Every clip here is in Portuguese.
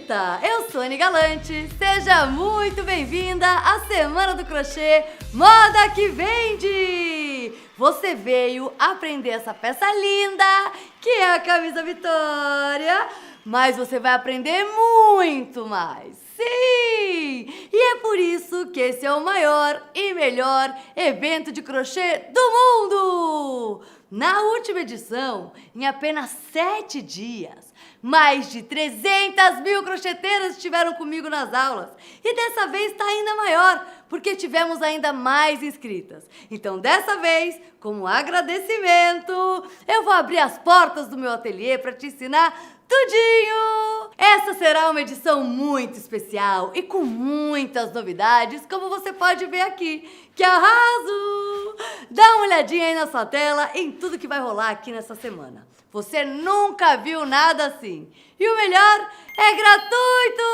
bonita! Eu sou Anny Galante, seja muito bem-vinda à Semana do Crochê Moda que Vende! Você veio aprender essa peça linda, que é a camisa Vitória, mas você vai aprender muito mais! Sim! E é por isso que esse é o maior e melhor evento de crochê do mundo! Na última edição, em apenas 7 dias, mais de 300 mil crocheteiras estiveram comigo nas aulas. E dessa vez está ainda maior, porque tivemos ainda mais inscritas. Então, dessa vez, como agradecimento, eu vou abrir as portas do meu ateliê para te ensinar tudinho! Essa será uma edição muito especial e com muitas novidades, como você pode ver aqui. Que arraso! Dá uma olhadinha aí na sua tela em tudo que vai rolar aqui nessa semana. Você nunca viu nada assim. E o melhor é gratuito!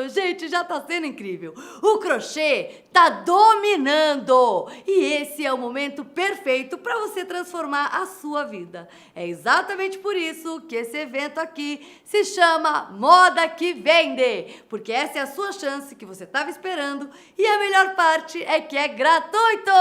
Gente, já tá sendo incrível. O crochê tá dominando. E esse é o momento perfeito para você transformar a sua vida. É exatamente por isso que esse evento aqui se chama Moda que Vende. Porque essa é a sua chance que você estava esperando. E a melhor parte é que é gratuito!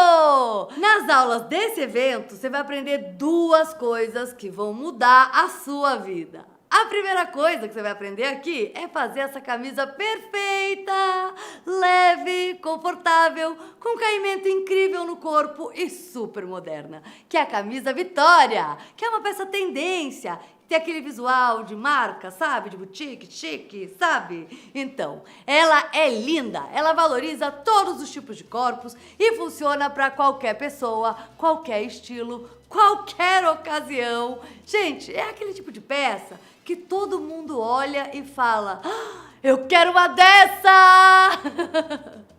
Nas aulas desse evento, você vai aprender 2 coisas que vão mudar a sua vida. A primeira coisa que você vai aprender aqui é fazer essa camisa perfeita, leve, confortável, com caimento incrível no corpo e super moderna, que é a camisa Vitória, que é uma peça tendência, tem aquele visual de marca, sabe? De boutique, chique, sabe? Então, ela é linda, ela valoriza todos os tipos de corpos e funciona para qualquer pessoa, qualquer estilo, qualquer ocasião. Gente, é aquele tipo de peça que todo mundo olha e fala: "Ah, eu quero uma dessa!"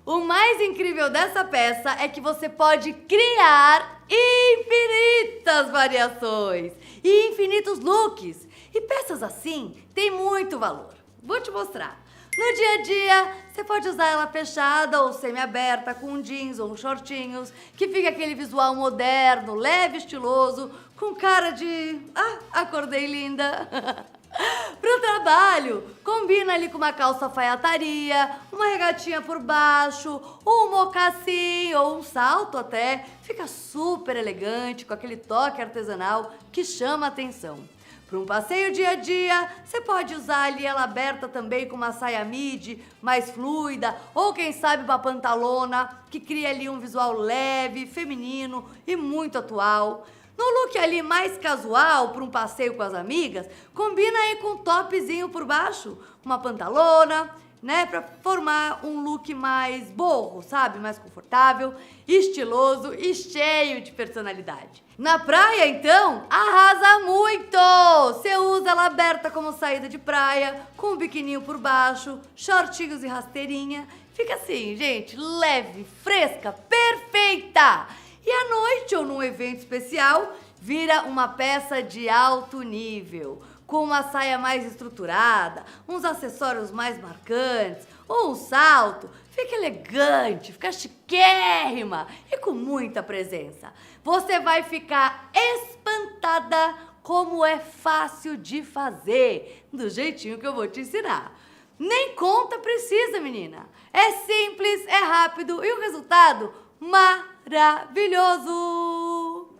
O mais incrível dessa peça é que você pode criar infinitas variações e infinitos looks. E peças assim têm muito valor. Vou te mostrar. No dia a dia, você pode usar ela fechada ou semi-aberta, com jeans ou shortinhos, que fica aquele visual moderno, leve, estiloso, com cara de acordei linda. Pro trabalho, combina ali com uma calça alfaiataria, uma regatinha por baixo, um mocassim ou um salto até. Fica super elegante, com aquele toque artesanal que chama a atenção. Para um passeio dia a dia, você pode usar ali ela aberta também com uma saia midi, mais fluida, ou quem sabe uma pantalona, que cria ali um visual leve, feminino e muito atual. No look ali mais casual, para um passeio com as amigas, combina aí com um topzinho por baixo, uma pantalona, né, para formar um look mais boho, sabe, mais confortável, estiloso e cheio de personalidade. Na praia, então, arrasa muito! Você usa ela aberta como saída de praia, com um biquininho por baixo, shortinhos e rasteirinha. Fica assim, gente, leve, fresca, perfeita! E à noite ou num evento especial, vira uma peça de alto nível, com uma saia mais estruturada, uns acessórios mais marcantes, ou um salto. Fica elegante, fica chiquérrima e com muita presença. Você vai ficar espantada como é fácil de fazer, do jeitinho que eu vou te ensinar. Nem conta precisa, menina. É simples, é rápido e o resultado maravilhoso!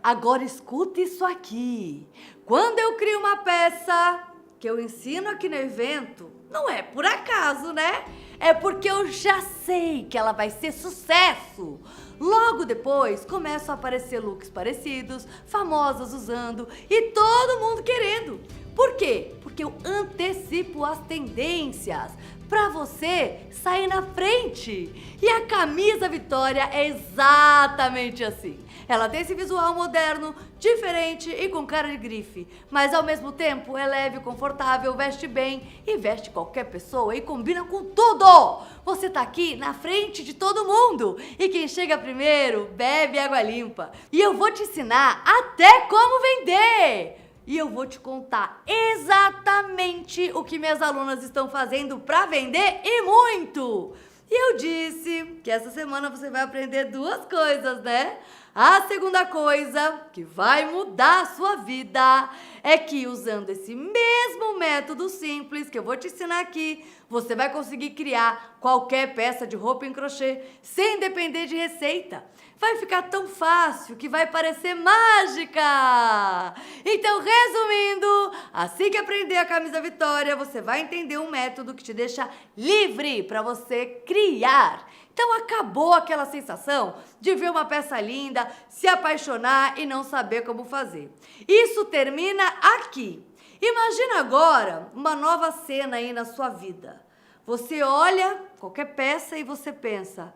Agora escuta isso aqui. Quando eu crio uma peça que eu ensino aqui no evento, não é por acaso, né? É porque eu já sei que ela vai ser sucesso. Logo depois começam a aparecer looks parecidos, famosas usando e todo mundo querendo. Por quê? Porque eu antecipo as tendências para você sair na frente. E a camisa Vitória é exatamente assim. Ela tem esse visual moderno, diferente e com cara de grife, mas ao mesmo tempo é leve, confortável, veste bem e veste qualquer pessoa e combina com tudo. Você tá aqui na frente de todo mundo e quem chega primeiro bebe água limpa. E eu vou te ensinar até como vender. E eu vou te contar exatamente o que minhas alunas estão fazendo para vender e muito! E eu disse que essa semana você vai aprender 2 coisas, né? A segunda coisa que vai mudar a sua vida é que usando esse mesmo método simples que eu vou te ensinar aqui, você vai conseguir criar qualquer peça de roupa em crochê sem depender de receita. Vai ficar tão fácil que vai parecer mágica! Então, resumindo, assim que aprender a camisa Vitória, você vai entender um método que te deixa livre para você criar. Então acabou aquela sensação de ver uma peça linda, se apaixonar e não saber como fazer. Isso termina aqui. Imagina agora uma nova cena aí na sua vida. Você olha qualquer peça e você pensa,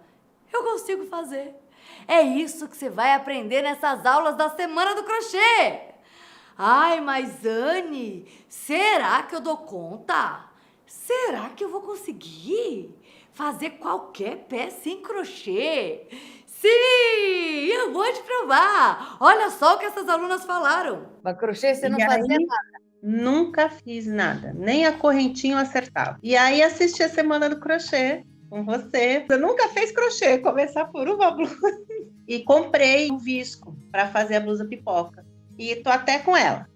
eu consigo fazer. É isso que você vai aprender nessas aulas da Semana do Crochê. Ai, mas Anne, será que eu dou conta? Será que eu vou conseguir fazer qualquer peça em crochê? Sim, eu vou te provar. Olha só o que essas alunas falaram. Mas crochê você não E fazia aí, nada. nunca fiz nada, nem a correntinha eu acertava. E aí assisti a Semana do Crochê com você. Você nunca fez crochê, começar por uma blusa. E comprei um visco para fazer a blusa pipoca. E tô até com ela.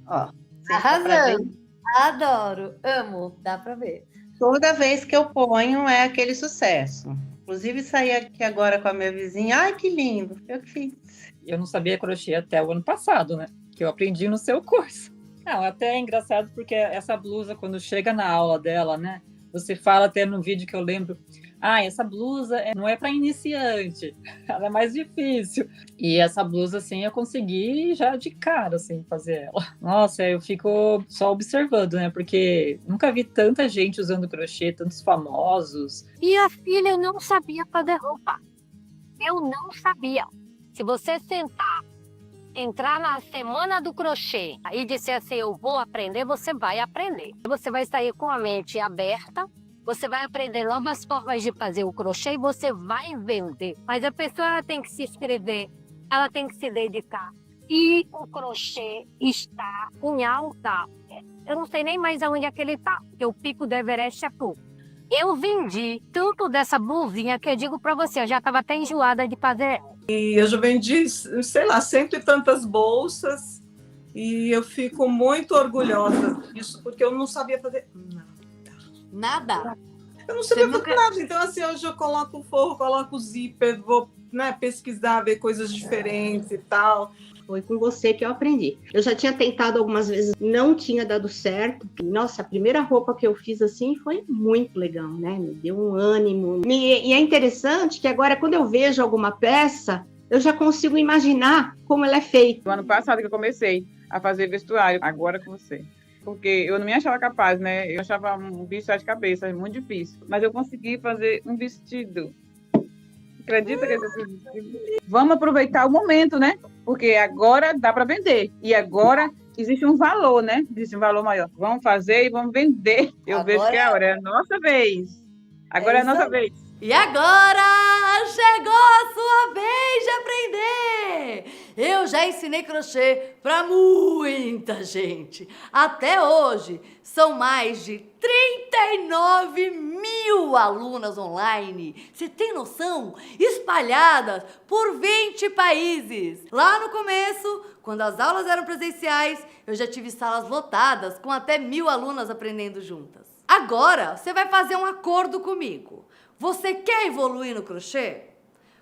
Ó, vocês dá pra ver? Arrasando. Adoro, amo, dá pra ver. Toda vez que eu ponho é aquele sucesso. Inclusive saí aqui agora com a minha vizinha. Ai, que lindo, eu que fiz. Eu não sabia crochê até o ano passado, né? Que eu aprendi no seu curso. Não, até é engraçado porque essa blusa, quando chega na aula dela, né? Você fala até no vídeo que eu lembro, essa blusa não é para iniciante, ela é mais difícil. E essa blusa, assim, eu consegui já de cara, assim, fazer ela. Nossa, eu fico só observando, né? Porque nunca vi tanta gente usando crochê, tantos famosos. Minha filha, eu não sabia fazer roupa. Eu não sabia. Se você sentar, entrar na Semana do Crochê e disser assim, eu vou aprender, você vai aprender. Você vai sair com a mente aberta, você vai aprender novas formas de fazer o crochê e você vai vender. Mas a pessoa ela tem que se inscrever, ela tem que se dedicar. E o crochê está em alta. Eu não sei nem mais aonde é que ele está, porque o pico do Everest é pouco. Eu vendi tanto dessa blusinha que eu digo pra você, eu já estava até enjoada de fazer. E eu já vendi, sei lá, cento e tantas bolsas e eu fico muito orgulhosa disso, porque eu não sabia fazer Nada? Eu não sabia fazer nada. Então, assim, hoje eu coloco o forro, coloco o zíper, vou pesquisar, ver coisas diferentes e tal. Foi com você que eu aprendi. Eu já tinha tentado algumas vezes, não tinha dado certo. Nossa, a primeira roupa que eu fiz assim foi muito legal, né? Me deu um ânimo. E é interessante que agora, quando eu vejo alguma peça, eu já consigo imaginar como ela é feita. No ano passado que eu comecei a fazer vestuário, agora com você. Porque eu não me achava capaz, né? Eu achava um bicho de cabeça, muito difícil. Mas eu consegui fazer um vestido. Acredita que esse vestido? Vamos aproveitar o momento, né? Porque agora dá para vender. E agora existe um valor, né? Existe um valor maior. Vamos fazer e vamos vender. Eu vejo que agora é a nossa vez. Agora é a nossa vez. E agora chegou a sua vez de aprender! Eu já ensinei crochê para muita gente. Até hoje, são mais de 39 mil alunas online. Você tem noção? Espalhadas por 20 países. Lá no começo, quando as aulas eram presenciais, eu já tive salas lotadas com até 1000 alunas aprendendo juntas. Agora, você vai fazer um acordo comigo. Você quer evoluir no crochê?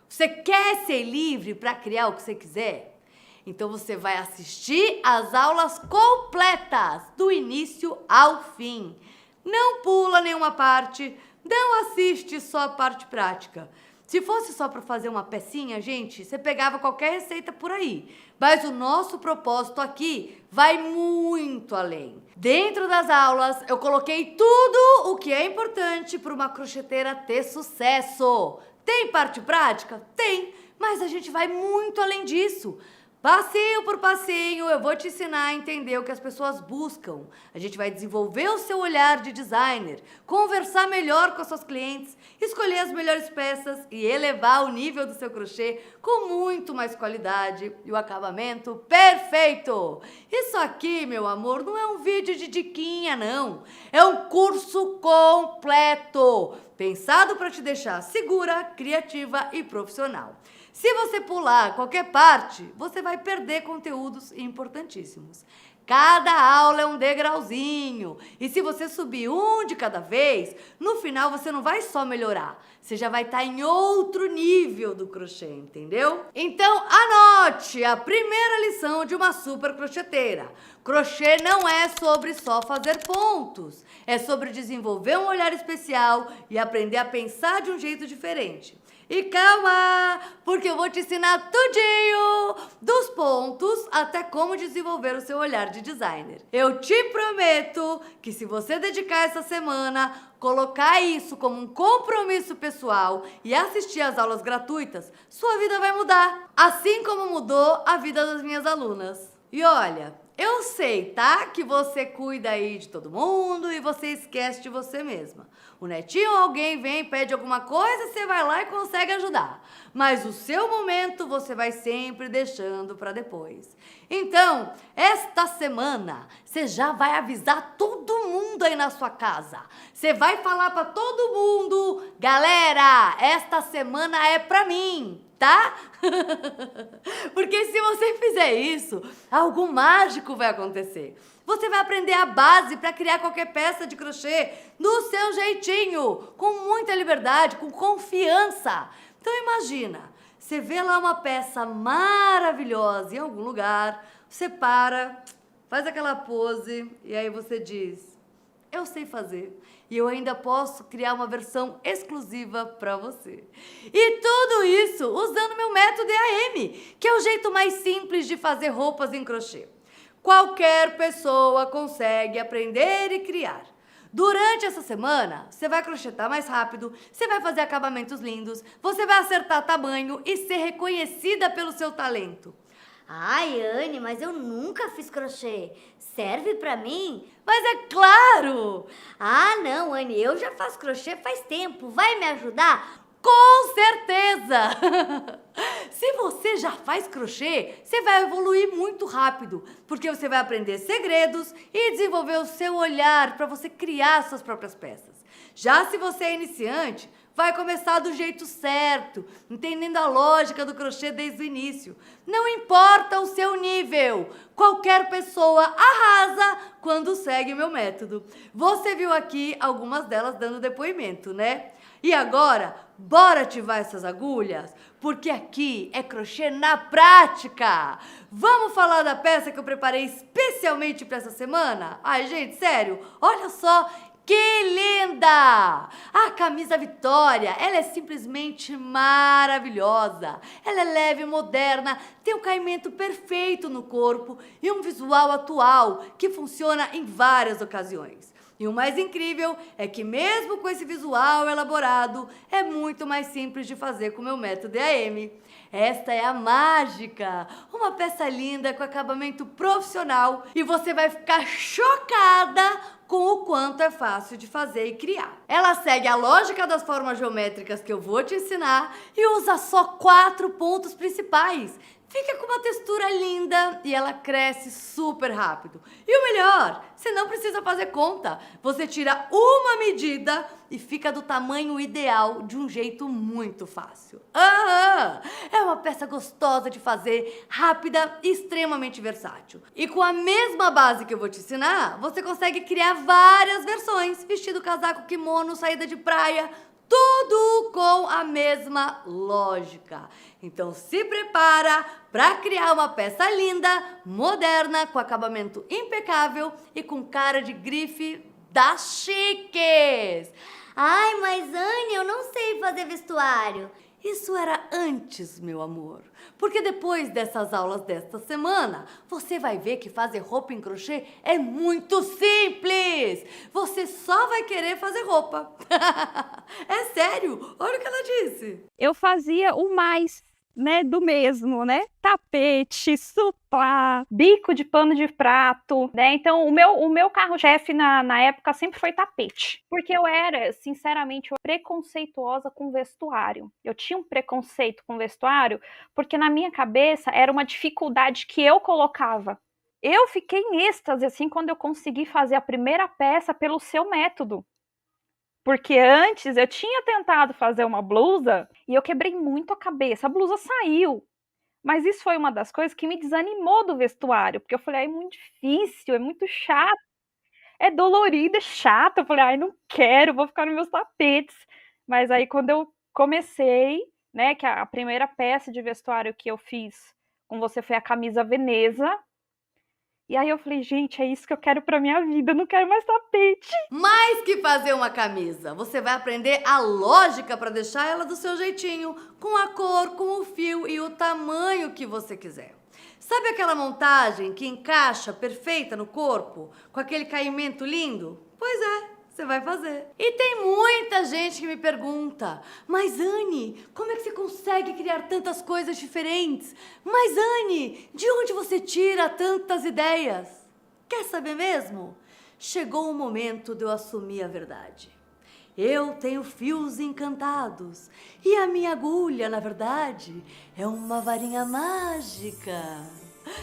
Você quer ser livre para criar o que você quiser? Então você vai assistir às aulas completas, do início ao fim. Não pula nenhuma parte, não assiste só a parte prática. Se fosse só para fazer uma pecinha, gente, você pegava qualquer receita por aí. Mas o nosso propósito aqui vai muito além. Dentro das aulas, eu coloquei tudo o que é importante para uma crocheteira ter sucesso. Tem parte prática? Tem, mas a gente vai muito além disso. Passinho por passinho, eu vou te ensinar a entender o que as pessoas buscam. A gente vai desenvolver o seu olhar de designer, conversar melhor com as suas clientes, escolher as melhores peças e elevar o nível do seu crochê com muito mais qualidade e o acabamento perfeito. Isso aqui, meu amor, não é um vídeo de diquinha, não. É um curso completo, pensado para te deixar segura, criativa e profissional. Se você pular qualquer parte, você vai perder conteúdos importantíssimos. Cada aula é um degrauzinho. E se você subir um de cada vez, no final você não vai só melhorar. Você já vai estar em outro nível do crochê, entendeu? Então anote a primeira lição de uma super crocheteira. Crochê não é sobre só fazer pontos. É sobre desenvolver um olhar especial e aprender a pensar de um jeito diferente. E calma, porque eu vou te ensinar tudinho, dos pontos até como desenvolver o seu olhar de designer. Eu te prometo que se você dedicar essa semana, colocar isso como um compromisso pessoal e assistir às aulas gratuitas, sua vida vai mudar, assim como mudou a vida das minhas alunas. E olha, eu sei, tá? Que você cuida aí de todo mundo e você esquece de você mesma. O netinho ou alguém vem e pede alguma coisa, você vai lá e consegue ajudar. Mas o seu momento você vai sempre deixando para depois. Então, esta semana, você já vai avisar todo mundo aí na sua casa. Você vai falar para todo mundo, galera, esta semana é para mim. Tá? Porque se você fizer isso, algo mágico vai acontecer. Você vai aprender a base para criar qualquer peça de crochê do seu jeitinho, com muita liberdade, com confiança. Então imagina, você vê lá uma peça maravilhosa em algum lugar, você para, faz aquela pose e aí você diz: eu sei fazer. E eu ainda posso criar uma versão exclusiva para você. E tudo isso usando meu método EAM, que é o jeito mais simples de fazer roupas em crochê. Qualquer pessoa consegue aprender e criar. Durante essa semana, você vai crochetar mais rápido, você vai fazer acabamentos lindos, você vai acertar tamanho e ser reconhecida pelo seu talento. Ai, Anne, mas eu nunca fiz crochê. Serve pra mim? Mas é claro! Ah, não, Anne, eu já faço crochê faz tempo. Vai me ajudar? Com certeza! Se você já faz crochê, você vai evoluir muito rápido, porque você vai aprender segredos e desenvolver o seu olhar para você criar suas próprias peças. Já se você é iniciante, vai começar do jeito certo, entendendo a lógica do crochê desde o início. Não importa o seu nível, qualquer pessoa arrasa quando segue o meu método. Você viu aqui algumas delas dando depoimento, né? E agora, bora ativar essas agulhas? Porque aqui é crochê na prática! Vamos falar da peça que eu preparei especialmente para essa semana? Ai, gente, sério, olha só que linda! A camisa Vitória, ela é simplesmente maravilhosa. Ela é leve, moderna, tem um caimento perfeito no corpo e um visual atual que funciona em várias ocasiões. E o mais incrível é que mesmo com esse visual elaborado, é muito mais simples de fazer com o meu método EAM. Esta é a mágica! Uma peça linda com acabamento profissional e você vai ficar chocada com o quanto é fácil de fazer e criar. Ela segue a lógica das formas geométricas que eu vou te ensinar e usa só 4 pontos principais. Fica com uma textura linda e ela cresce super rápido. E o melhor, você não precisa fazer conta. Você tira uma medida e fica do tamanho ideal de um jeito muito fácil. É uma peça gostosa de fazer, rápida e extremamente versátil. E com a mesma base que eu vou te ensinar, você consegue criar várias versões. Vestido, casaco, kimono, saída de praia, tudo com a mesma lógica. Então se prepara para criar uma peça linda, moderna, com acabamento impecável e com cara de grife das chiques. Ai, mas Anne, eu não sei fazer vestuário. Isso era antes, meu amor. Porque depois dessas aulas desta semana, você vai ver que fazer roupa em crochê é muito simples. Você só vai querer fazer roupa. É sério, olha o que ela disse. Eu fazia o mais, né, do mesmo, né? Tapete, suplá, bico de pano de prato, né? Então, o meu carro-chefe na época sempre foi tapete. Porque eu era, sinceramente, preconceituosa com vestuário. Eu tinha um preconceito com vestuário porque na minha cabeça era uma dificuldade que eu colocava. Eu fiquei em êxtase, assim, quando eu consegui fazer a primeira peça pelo seu método. Porque antes eu tinha tentado fazer uma blusa e eu quebrei muito a cabeça. A blusa saiu. Mas isso foi uma das coisas que me desanimou do vestuário. Porque eu falei, é muito difícil, é muito chato. É dolorido, é chato. Eu falei, ai, não quero, vou ficar nos meus tapetes. Mas aí quando eu comecei, né, que a primeira peça de vestuário que eu fiz com você foi a camisa Veneza. E aí eu falei, gente, é isso que eu quero pra minha vida, eu não quero mais tapete. Mais que fazer uma camisa, você vai aprender a lógica para deixar ela do seu jeitinho, com a cor, com o fio e o tamanho que você quiser. Sabe aquela montagem que encaixa perfeita no corpo, com aquele caimento lindo? Pois é, você vai fazer. E tem muita gente que me pergunta, mas Anne, como é que você consegue criar tantas coisas diferentes? Mas Anne, de onde você tira tantas ideias? Quer saber mesmo? Chegou o momento de eu assumir a verdade. Eu tenho fios encantados e a minha agulha, na verdade, é uma varinha mágica.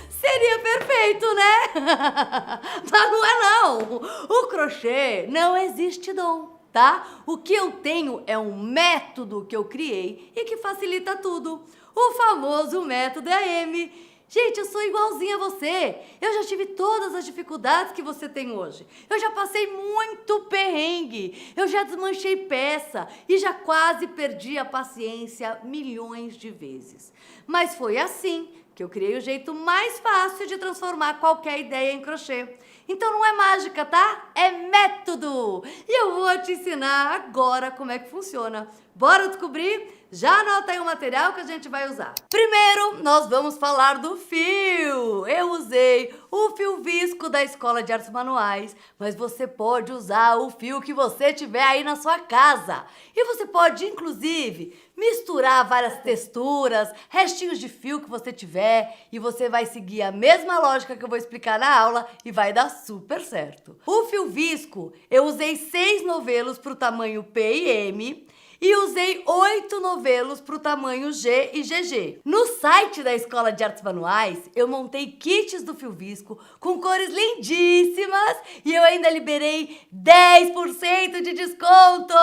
Seria perfeito, né? Mas não é não. O crochê não existe dom, tá? O que eu tenho é um método que eu criei e que facilita tudo. O famoso método AM. Gente, eu sou igualzinha a você. Eu já tive todas as dificuldades que você tem hoje. Eu já passei muito perrengue. Eu já desmanchei peça e já quase perdi a paciência milhões de vezes. Mas foi assim que eu criei o jeito mais fácil de transformar qualquer ideia em crochê. Então não é mágica, tá? É método! E eu vou te ensinar agora como é que funciona. Bora descobrir? Já anota aí o material que a gente vai usar. Primeiro, nós vamos falar do fio. Eu usei o fio visco da Escola de Artes Manuais, mas você pode usar o fio que você tiver aí na sua casa. E você pode, inclusive, misturar várias texturas, restinhos de fio que você tiver, e você vai seguir a mesma lógica que eu vou explicar na aula e vai dar super certo. O fio visco, eu usei 6 novelos para o tamanho P e M, e usei 8 novelos para o tamanho G e GG. No site da Escola de Artes Manuais, eu montei kits do fio visco com cores lindíssimas e eu ainda liberei 10% de desconto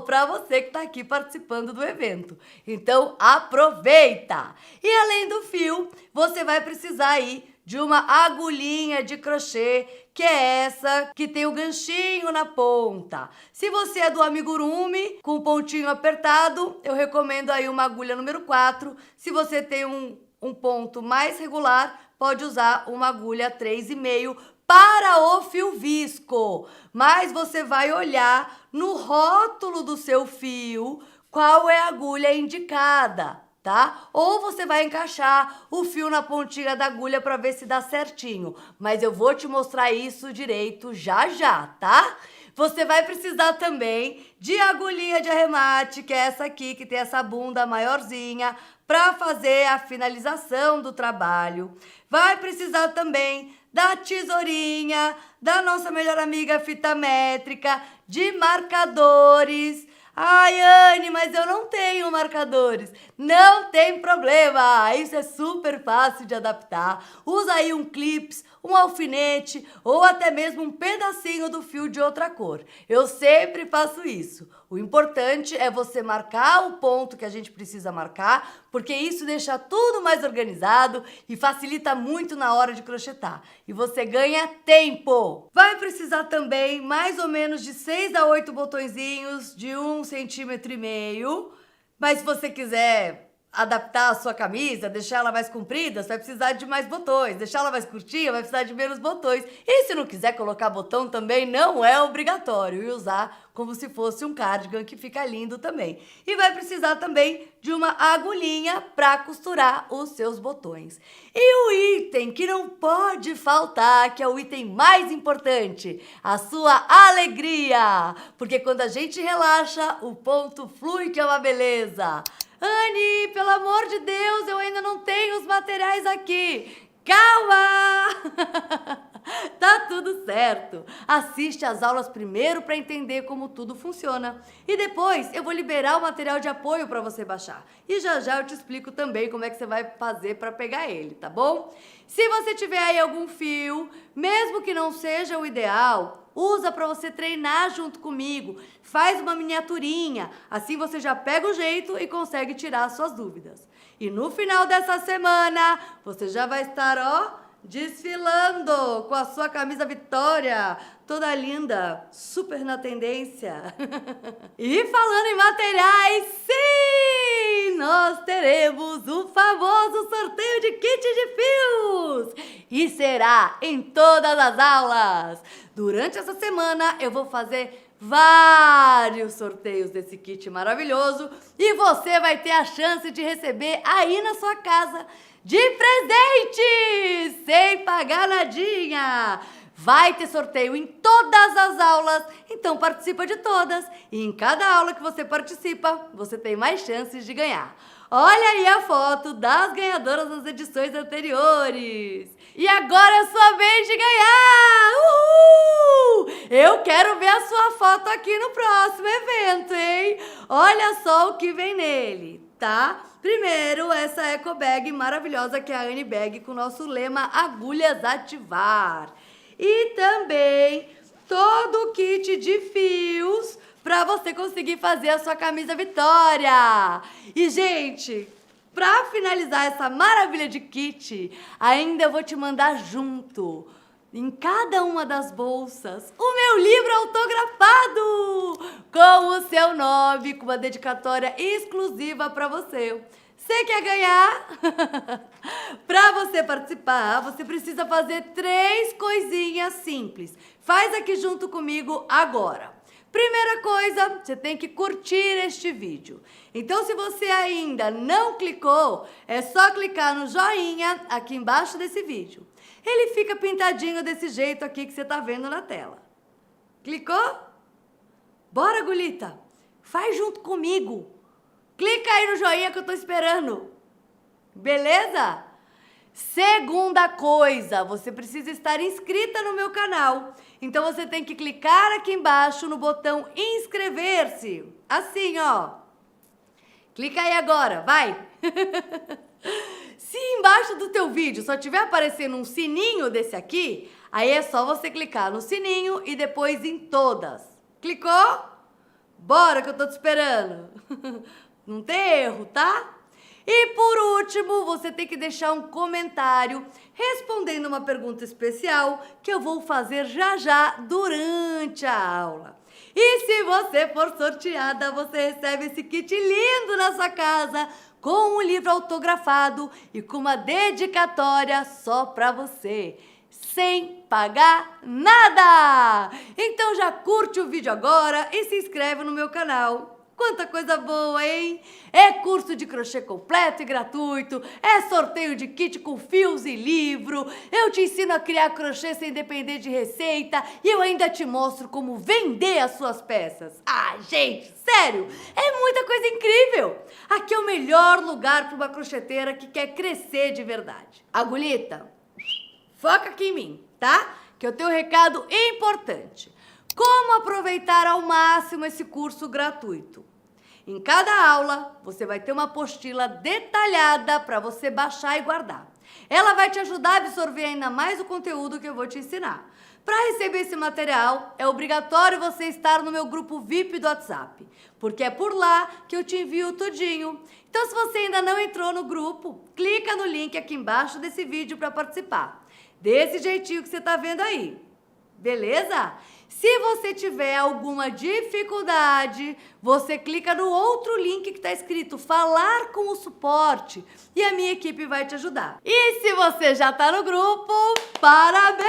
para você que está aqui participando do evento. Então aproveita! E além do fio, você vai precisar aí de uma agulhinha de crochê, que é essa que tem o ganchinho na ponta. Se você é do amigurumi, com o pontinho apertado, eu recomendo aí uma agulha número 4. Se você tem um ponto mais regular, pode usar uma agulha 3,5 para o fio visco. Mas você vai olhar no rótulo do seu fio qual é a agulha indicada, tá? Ou você vai encaixar o fio na pontinha da agulha para ver se dá certinho. Mas eu vou te mostrar isso direito já já, tá? Você vai precisar também de agulhinha de arremate, que é essa aqui, que tem essa bunda maiorzinha, para fazer a finalização do trabalho. Vai precisar também da tesourinha, da nossa melhor amiga fita métrica, de marcadores. Ai, Anne, mas eu não tenho marcadores. Não tem problema, isso é super fácil de adaptar. Usa aí um clips, um alfinete ou até mesmo um pedacinho do fio de outra cor. Eu sempre faço isso. O importante é você marcar o ponto que a gente precisa marcar, porque isso deixa tudo mais organizado e facilita muito na hora de crochetar. E você ganha tempo. Vai precisar também mais ou menos de 6 a 8 botõezinhos de 1,5 cm. Mas se você quiser adaptar a sua camisa, deixar ela mais comprida, você vai precisar de mais botões. Deixar ela mais curtinha, vai precisar de menos botões. E se não quiser colocar botão também, não é obrigatório. E usar como se fosse um cardigan, que fica lindo também. E vai precisar também de uma agulhinha para costurar os seus botões. E o item que não pode faltar, que é o item mais importante, a sua alegria. Porque quando a gente relaxa, o ponto flui, que é uma beleza. Anne, pelo amor de Deus, eu ainda não tenho os materiais aqui. Calma! Tá tudo certo. Assiste às aulas primeiro para entender como tudo funciona. E depois eu vou liberar o material de apoio para você baixar. E já já eu te explico também como é que você vai fazer para pegar ele, tá bom? Se você tiver aí algum fio, mesmo que não seja o ideal, usa para você treinar junto comigo. Faz uma miniaturinha, assim você já pega o jeito e consegue tirar suas dúvidas. E no final dessa semana, você já vai estar, ó, desfilando com a sua camisa Vitória, toda linda, super na tendência. E falando em materiais, sim! Nós teremos o famoso sorteio de kit de fios! E será em todas as aulas! Durante essa semana eu vou fazer vários sorteios desse kit maravilhoso e você vai ter a chance de receber aí na sua casa de presente, sem pagar nadinha. Vai ter sorteio em todas as aulas, então participa de todas. E em cada aula que você participa, você tem mais chances de ganhar. Olha aí a foto das ganhadoras das edições anteriores. E agora é sua vez de ganhar! Uhul! Eu quero ver a sua foto aqui no próximo evento, hein? Olha só o que vem nele, tá? Primeiro, essa eco bag maravilhosa que é a Anne Bag com o nosso lema Agulhas Ativar. E também todo o kit de fios para você conseguir fazer a sua camisa Vitória. E, gente, para finalizar essa maravilha de kit, ainda eu vou te mandar junto, em cada uma das bolsas, o meu livro autografado com o seu nome, com uma dedicatória exclusiva para você. Você quer ganhar? Para você participar, você precisa fazer 3 coisinhas simples. Faz aqui junto comigo agora. Primeira coisa, você tem que curtir este vídeo. Então, se você ainda não clicou, é só clicar no joinha aqui embaixo desse vídeo. Ele fica pintadinho desse jeito aqui que você tá vendo na tela. Clicou? Bora, Gulita! Faz junto comigo. Clica aí no joinha que eu tô esperando. Beleza? Segunda coisa, você precisa estar inscrita no meu canal. Então você tem que clicar aqui embaixo no botão inscrever-se. Assim, ó. Clica aí agora, vai. Se embaixo do teu vídeo só tiver aparecendo um sininho desse aqui, aí é só você clicar no sininho e depois em todas. Clicou? Bora que eu tô te esperando. Não tem erro, tá? E por último, você tem que deixar um comentário respondendo uma pergunta especial que eu vou fazer já já durante a aula. E se você for sorteada, você recebe esse kit lindo na sua casa com um livro autografado e com uma dedicatória só pra você, sem pagar nada! Então já curte o vídeo agora e se inscreve no meu canal. Quanta coisa boa, hein? É curso de crochê completo e gratuito, é sorteio de kit com fios e livro, eu te ensino a criar crochê sem depender de receita e eu ainda te mostro como vender as suas peças. Ah, gente, sério, é muita coisa incrível! Aqui é o melhor lugar para uma crocheteira que quer crescer de verdade. Agulhita, foca aqui em mim, tá? Que eu tenho um recado importante. Como aproveitar ao máximo esse curso gratuito? Em cada aula, você vai ter uma apostila detalhada para você baixar e guardar. Ela vai te ajudar a absorver ainda mais o conteúdo que eu vou te ensinar. Para receber esse material, é obrigatório você estar no meu grupo VIP do WhatsApp, porque é por lá que eu te envio tudinho. Então, se você ainda não entrou no grupo, clica no link aqui embaixo desse vídeo para participar. Desse jeitinho que você está vendo aí. Beleza? Se você tiver alguma dificuldade, você clica no outro link que está escrito falar com o suporte e a minha equipe vai te ajudar. E se você já está no grupo, parabéns!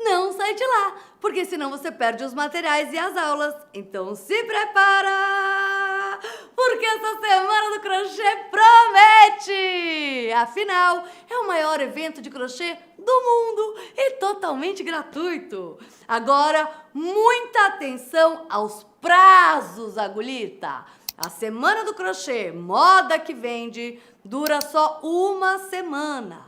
Não sai de lá, porque senão você perde os materiais e as aulas. Então se prepara, porque essa semana do crochê promete! Afinal, é o maior evento de crochê do mundo e totalmente gratuito. Agora, muita atenção aos prazos, Agulhita. A Semana do Crochê, moda que vende, dura só uma semana.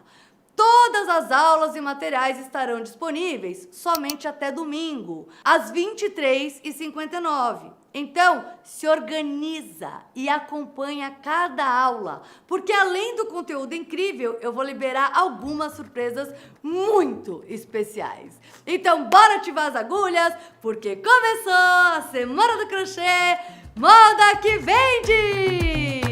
Todas as aulas e materiais estarão disponíveis somente até domingo, às 23h59. Então, se organiza e acompanha cada aula, porque além do conteúdo incrível, eu vou liberar algumas surpresas muito especiais. Então, bora ativar as agulhas, porque começou a Semana do Crochê, moda que vende!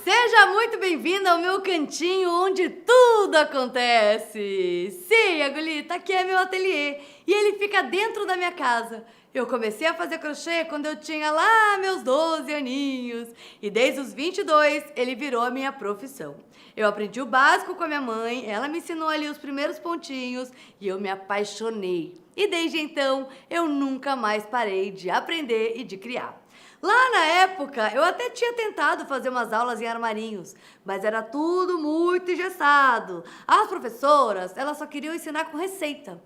Seja muito bem-vinda ao meu cantinho onde tudo acontece. Sim, Agulhita, aqui é meu ateliê e ele fica dentro da minha casa. Eu comecei a fazer crochê quando eu tinha lá meus 12 aninhos e desde os 22 ele virou a minha profissão. Eu aprendi o básico com a minha mãe, ela me ensinou ali os primeiros pontinhos e eu me apaixonei. E desde então eu nunca mais parei de aprender e de criar. Lá na época, eu até tinha tentado fazer umas aulas em armarinhos, mas era tudo muito engessado. As professoras, elas só queriam ensinar com receita.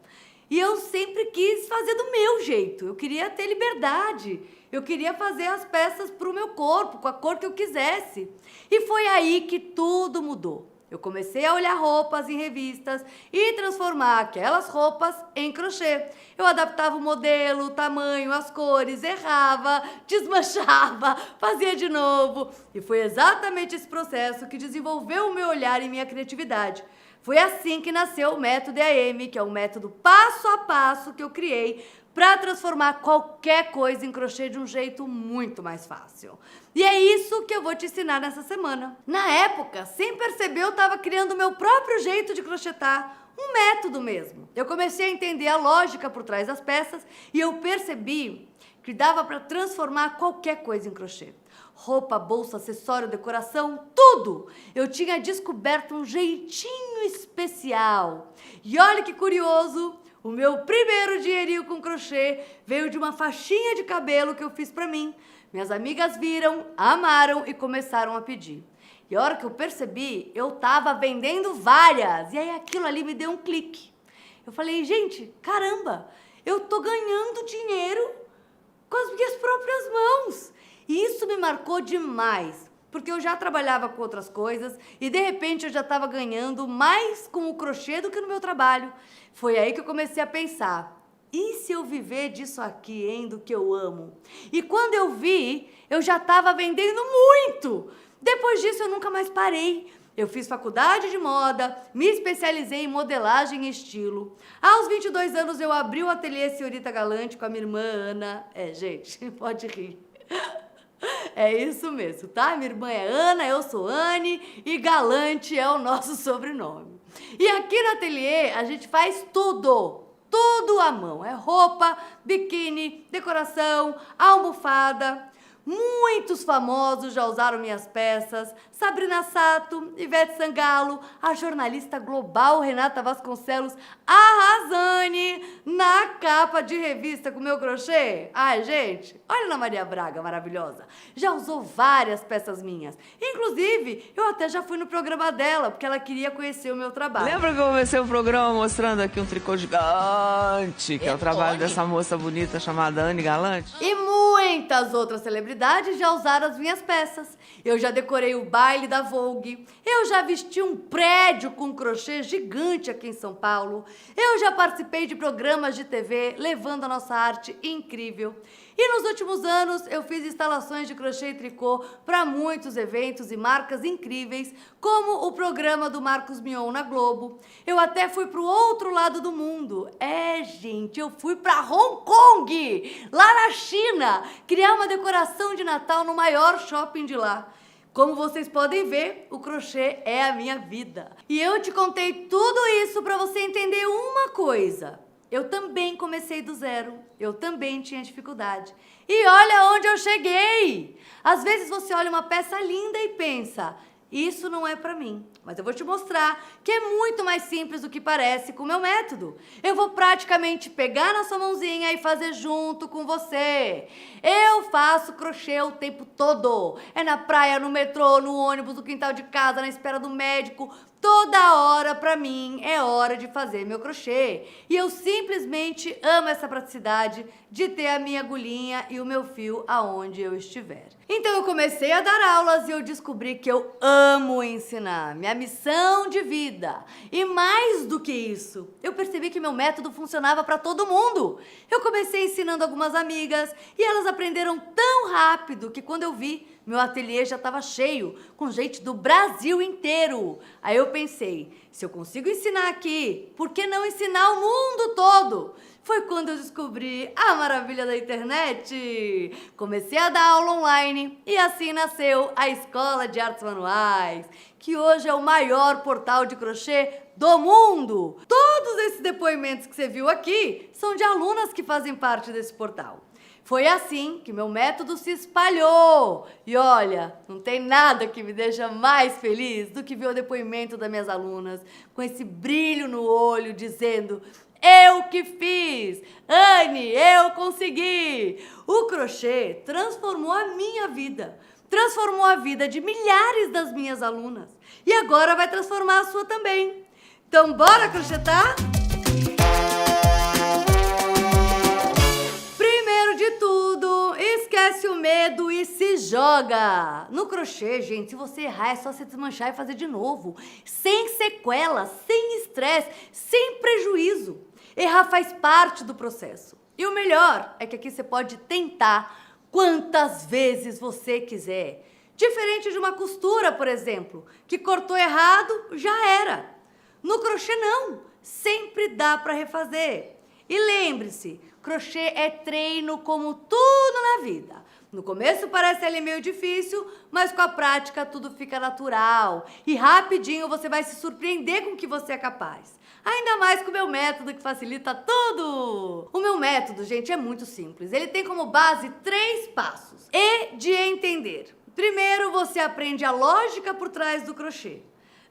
E eu sempre quis fazer do meu jeito, eu queria ter liberdade. Eu queria fazer as peças para o meu corpo, com a cor que eu quisesse. E foi aí que tudo mudou. Eu comecei a olhar roupas em revistas e transformar aquelas roupas em crochê. Eu adaptava o modelo, o tamanho, as cores, errava, desmanchava, fazia de novo. E foi exatamente esse processo que desenvolveu o meu olhar e minha criatividade. Foi assim que nasceu o método EAM, que é um método passo a passo que eu criei para transformar qualquer coisa em crochê de um jeito muito mais fácil. E é isso que eu vou te ensinar nessa semana. Na época, sem perceber, eu estava criando o meu próprio jeito de crochetar, um método mesmo. Eu comecei a entender a lógica por trás das peças e eu percebi que dava para transformar qualquer coisa em crochê. Roupa, bolsa, acessório, decoração, tudo! Eu tinha descoberto um jeitinho especial. E olha que curioso! O meu primeiro dinheirinho com crochê veio de uma faixinha de cabelo que eu fiz pra mim. Minhas amigas viram, amaram e começaram a pedir. E a hora que eu percebi, eu tava vendendo várias. E aí aquilo ali me deu um clique. Eu falei, gente, caramba, eu tô ganhando dinheiro com as minhas próprias mãos. E isso me marcou demais. Porque eu já trabalhava com outras coisas e de repente eu já estava ganhando mais com o crochê do que no meu trabalho. Foi aí que eu comecei a pensar, e se eu viver disso aqui, hein, do que eu amo? E quando eu vi, eu já estava vendendo muito. Depois disso eu nunca mais parei. Eu fiz faculdade de moda, me especializei em modelagem e estilo. Aos 22 anos eu abri o ateliê Senhorita Galante com a minha irmã Ana. Gente, pode rir. É isso mesmo, tá? Minha irmã é Ana, eu sou Anne e Galante é o nosso sobrenome. E aqui no ateliê a gente faz tudo à mão. É roupa, biquíni, decoração, almofada. Muitos famosos já usaram minhas peças. Sabrina Sato, Ivete Sangalo, a jornalista global Renata Vasconcelos, a Razane, na capa de revista com meu crochê. Ai, gente, olha Ana Maria Braga, maravilhosa. Já usou várias peças minhas. Inclusive, eu até já fui no programa dela, porque ela queria conhecer o meu trabalho. Lembra que eu comecei o programa mostrando aqui um tricô gigante, que é o trabalho dessa moça bonita chamada Anne Galante? E muitas outras celebridades já usaram as minhas peças. Eu já decorei o baile da Vogue. Eu já vesti um prédio com crochê gigante aqui em São Paulo. Eu já participei de programas de TV levando a nossa arte incrível. E nos últimos anos eu fiz instalações de crochê e tricô para muitos eventos e marcas incríveis, como o programa do Marcos Mion na Globo. Eu até fui para o outro lado do mundo. Gente, eu fui para Hong Kong, lá na China, criar uma decoração de Natal no maior shopping de lá. Como vocês podem ver, o crochê é a minha vida. E eu te contei tudo isso para você entender uma coisa. Eu também comecei do zero, eu também tinha dificuldade. E olha onde eu cheguei! Às vezes você olha uma peça linda e pensa, isso não é pra mim. Mas eu vou te mostrar que é muito mais simples do que parece com o meu método. Eu vou praticamente pegar na sua mãozinha e fazer junto com você. Eu faço crochê o tempo todo. É na praia, no metrô, no ônibus, no quintal de casa, na espera do médico. Toda hora, pra mim, é hora de fazer meu crochê. E eu simplesmente amo essa praticidade de ter a minha agulhinha e o meu fio aonde eu estiver. Então eu comecei a dar aulas e eu descobri que eu amo ensinar. Minha missão de vida. E mais do que isso, eu percebi que meu método funcionava para todo mundo. Eu comecei ensinando algumas amigas e elas aprenderam tão rápido que quando eu vi, meu ateliê já estava cheio, com gente do Brasil inteiro. Aí eu pensei, se eu consigo ensinar aqui, por que não ensinar o mundo todo? Foi quando eu descobri a maravilha da internet. Comecei a dar aula online e assim nasceu a Escola de Artes Manuais, que hoje é o maior portal de crochê do mundo. Todos esses depoimentos que você viu aqui são de alunas que fazem parte desse portal. Foi assim que meu método se espalhou. E olha, não tem nada que me deixa mais feliz do que ver o depoimento das minhas alunas com esse brilho no olho dizendo: eu que fiz! Anne, eu consegui! O crochê transformou a minha vida. Transformou a vida de milhares das minhas alunas. E agora vai transformar a sua também. Então bora crochetar? Esquece o medo e se joga! No crochê, gente, se você errar é só se desmanchar e fazer de novo. Sem sequela, sem estresse, sem prejuízo. Errar faz parte do processo. E o melhor é que aqui você pode tentar quantas vezes você quiser. Diferente de uma costura, por exemplo, que cortou errado, já era. No crochê não, sempre dá para refazer. E lembre-se, crochê é treino como tudo na vida. No começo parece ali meio difícil, mas com a prática tudo fica natural. E rapidinho você vai se surpreender com o que você é capaz. Ainda mais com o meu método que facilita tudo. O meu método, gente, é muito simples. Ele tem como base 3 passos. E de entender. Primeiro, você aprende a lógica por trás do crochê.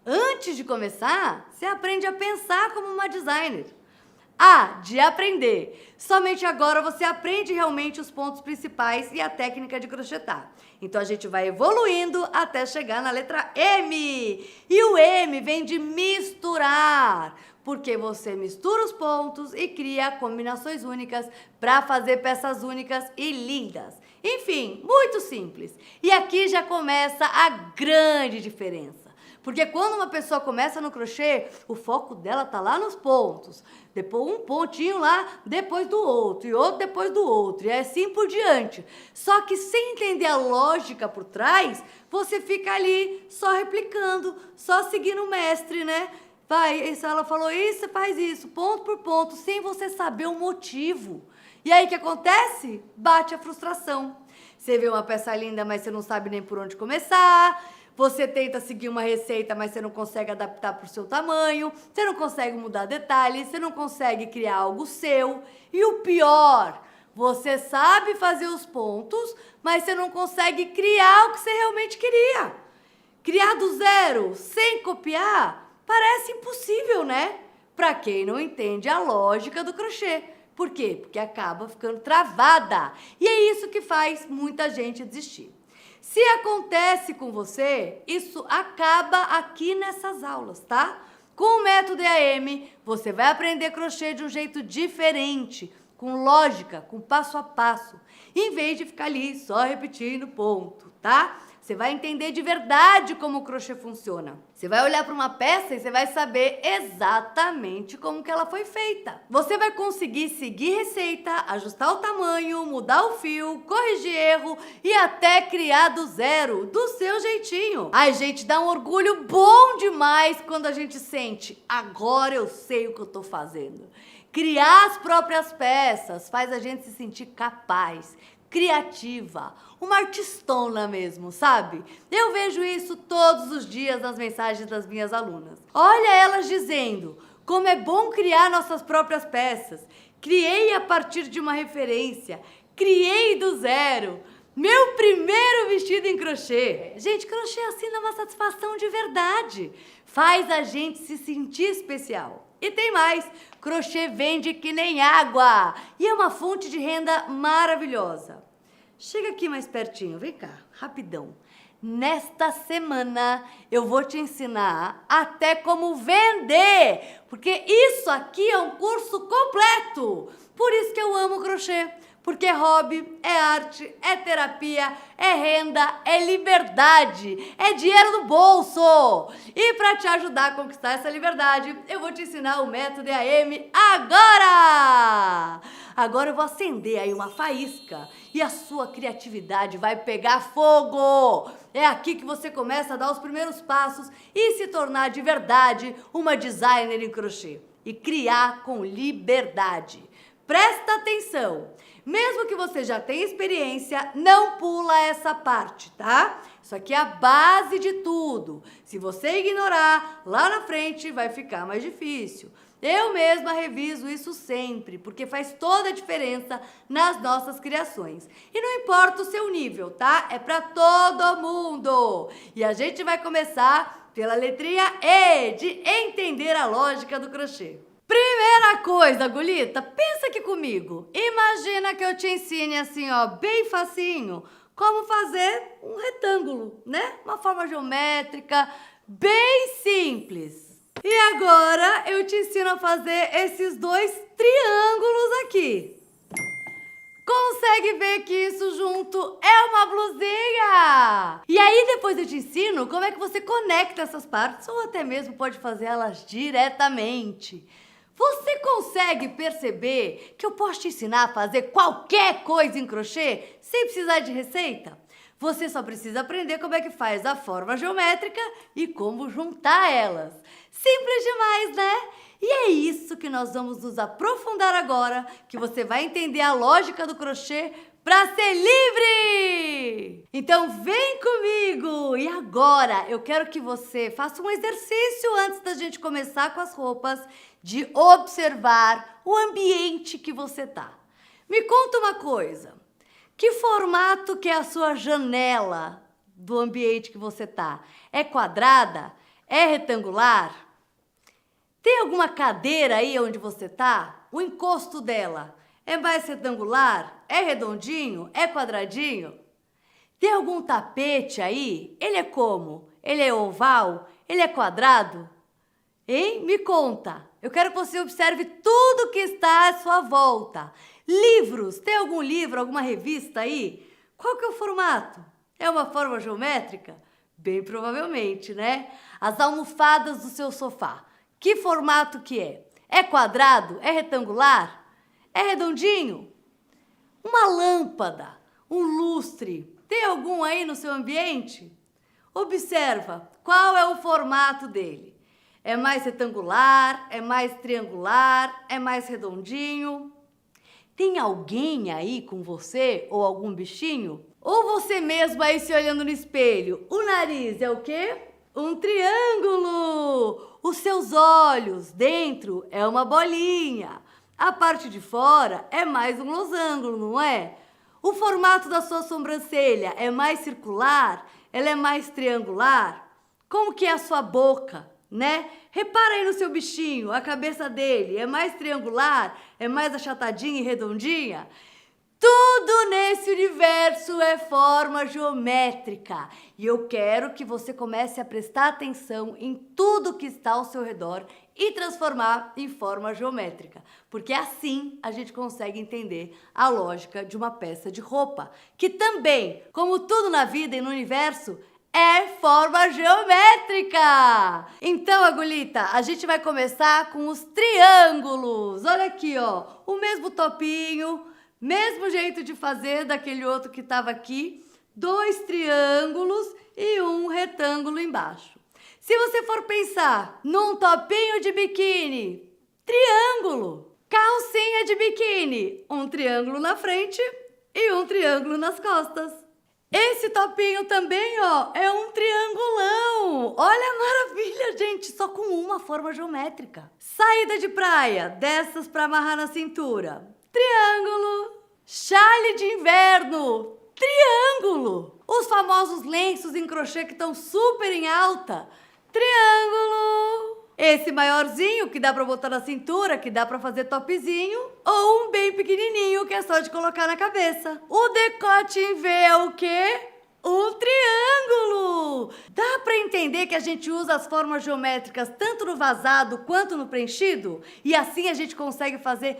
Antes de começar, você aprende a pensar como uma designer. De aprender. Somente agora você aprende realmente os pontos principais e a técnica de crochetar. Então a gente vai evoluindo até chegar na letra M. E o M vem de misturar, porque você mistura os pontos e cria combinações únicas para fazer peças únicas e lindas. Enfim, muito simples. E aqui já começa a grande diferença. Porque quando uma pessoa começa no crochê, o foco dela tá lá nos pontos. Depois um pontinho lá, depois do outro, e outro depois do outro, e assim por diante. Só que sem entender a lógica por trás, você fica ali só replicando, só seguindo o mestre, né? Vai, ela falou isso, você faz isso, ponto por ponto, sem você saber o motivo. E aí o que acontece? Bate a frustração. Você vê uma peça linda, mas você não sabe nem por onde começar. Você tenta seguir uma receita, mas você não consegue adaptar para o seu tamanho, você não consegue mudar detalhes, você não consegue criar algo seu. E o pior, você sabe fazer os pontos, mas você não consegue criar o que você realmente queria. Criar do zero, sem copiar, parece impossível, né? Para quem não entende a lógica do crochê. Por quê? Porque acaba ficando travada. E é isso que faz muita gente desistir. Se acontece com você, isso acaba aqui nessas aulas, tá? Com o método EAM, você vai aprender crochê de um jeito diferente, com lógica, com passo a passo, em vez de ficar ali só repetindo ponto, tá? Você vai entender de verdade como o crochê funciona. Você vai olhar para uma peça e você vai saber exatamente como que ela foi feita. Você vai conseguir seguir receita, ajustar o tamanho, mudar o fio, corrigir erro e até criar do zero, do seu jeitinho. Ai, gente, dá um orgulho bom demais quando a gente sente, agora eu sei o que eu tô fazendo. Criar as próprias peças faz a gente se sentir capaz, criativa, uma artistona mesmo, sabe? Eu vejo isso todos os dias nas mensagens das minhas alunas. Olha elas dizendo como é bom criar nossas próprias peças. Criei a partir de uma referência, criei do zero. Meu primeiro vestido em crochê. Gente, crochê assim dá uma satisfação de verdade. Faz a gente se sentir especial. E tem mais, crochê vende que nem água. E é uma fonte de renda maravilhosa. Chega aqui mais pertinho, vem cá, rapidão. Nesta semana eu vou te ensinar até como vender, porque isso aqui é um curso completo. Por isso que eu amo crochê, porque é hobby, é arte, é terapia, é renda, é liberdade, é dinheiro no bolso. E para te ajudar a conquistar essa liberdade, eu vou te ensinar o método EAM agora! Agora eu vou acender aí uma faísca e a sua criatividade vai pegar fogo. É aqui que você começa a dar os primeiros passos e se tornar de verdade uma designer em crochê e criar com liberdade. Presta atenção. Mesmo que você já tenha experiência, não pula essa parte, tá? Isso aqui é a base de tudo. Se você ignorar, lá na frente vai ficar mais difícil. Eu mesma reviso isso sempre, porque faz toda a diferença nas nossas criações. E não importa o seu nível, tá? É pra todo mundo. E a gente vai começar pela letrinha E, de entender a lógica do crochê. Primeira coisa, Gulita, pensa aqui comigo. Imagina que eu te ensine assim, ó, bem facinho, como fazer um retângulo, né? Uma forma geométrica, bem simples. E agora eu te ensino a fazer esses dois triângulos aqui. Consegue ver que isso junto é uma blusinha? E aí depois eu te ensino como é que você conecta essas partes ou até mesmo pode fazer elas diretamente. Você consegue perceber que eu posso te ensinar a fazer qualquer coisa em crochê sem precisar de receita? Você só precisa aprender como é que faz a forma geométrica e como juntar elas. Simples demais, né? E é isso que nós vamos nos aprofundar agora, que você vai entender a lógica do crochê para ser livre! Então vem comigo! E agora eu quero que você faça um exercício antes da gente começar com as roupas, de observar o ambiente que você tá. Me conta uma coisa, que formato que é a sua janela do ambiente que você tá? É quadrada? É retangular? Tem alguma cadeira aí onde você tá? O encosto dela é mais retangular? É redondinho? É quadradinho? Tem algum tapete aí? Ele é como? Ele é oval? Ele é quadrado? Hein? Me conta. Eu quero que você observe tudo que está à sua volta. Livros. Tem algum livro, alguma revista aí? Qual que é o formato? É uma forma geométrica? Bem provavelmente, né? As almofadas do seu sofá. Que formato que é? É quadrado? É retangular? É redondinho? Uma lâmpada, um lustre, tem algum aí no seu ambiente? Observa qual é o formato dele. É mais retangular? É mais triangular? É mais redondinho? Tem alguém aí com você ou algum bichinho? Ou você mesmo aí se olhando no espelho? O nariz é o quê? Um triângulo! Os seus olhos dentro é uma bolinha. A parte de fora é mais um losango, não é? O formato da sua sobrancelha é mais circular? Ela é mais triangular? Como que é a sua boca, né? Repara aí no seu bichinho, a cabeça dele é mais triangular? É mais achatadinha e redondinha? Tudo nesse universo é forma geométrica. E eu quero que você comece a prestar atenção em tudo que está ao seu redor e transformar em forma geométrica. Porque assim a gente consegue entender a lógica de uma peça de roupa, que também, como tudo na vida e no universo, é forma geométrica. Então, Agulita, a gente vai começar com os triângulos. Olha aqui, ó, o mesmo topinho, mesmo jeito de fazer daquele outro que estava aqui, 2 triângulos e um retângulo embaixo. Se você for pensar num topinho de biquíni, triângulo. Calcinha de biquíni, um triângulo na frente e um triângulo nas costas. Esse topinho também, ó, é um triangulão. Olha a maravilha, gente, só com uma forma geométrica. Saída de praia, dessas para amarrar na cintura. Triângulo. Chale de inverno. Triângulo. triângulo. Os famosos lenços em crochê que estão super em alta, triângulo. Esse maiorzinho que dá pra botar na cintura, que dá pra fazer topzinho, ou um bem pequenininho que é só de colocar na cabeça. O decote em V é o quê? Um triângulo! Dá pra entender que a gente usa as formas geométricas tanto no vazado quanto no preenchido? E assim a gente consegue fazer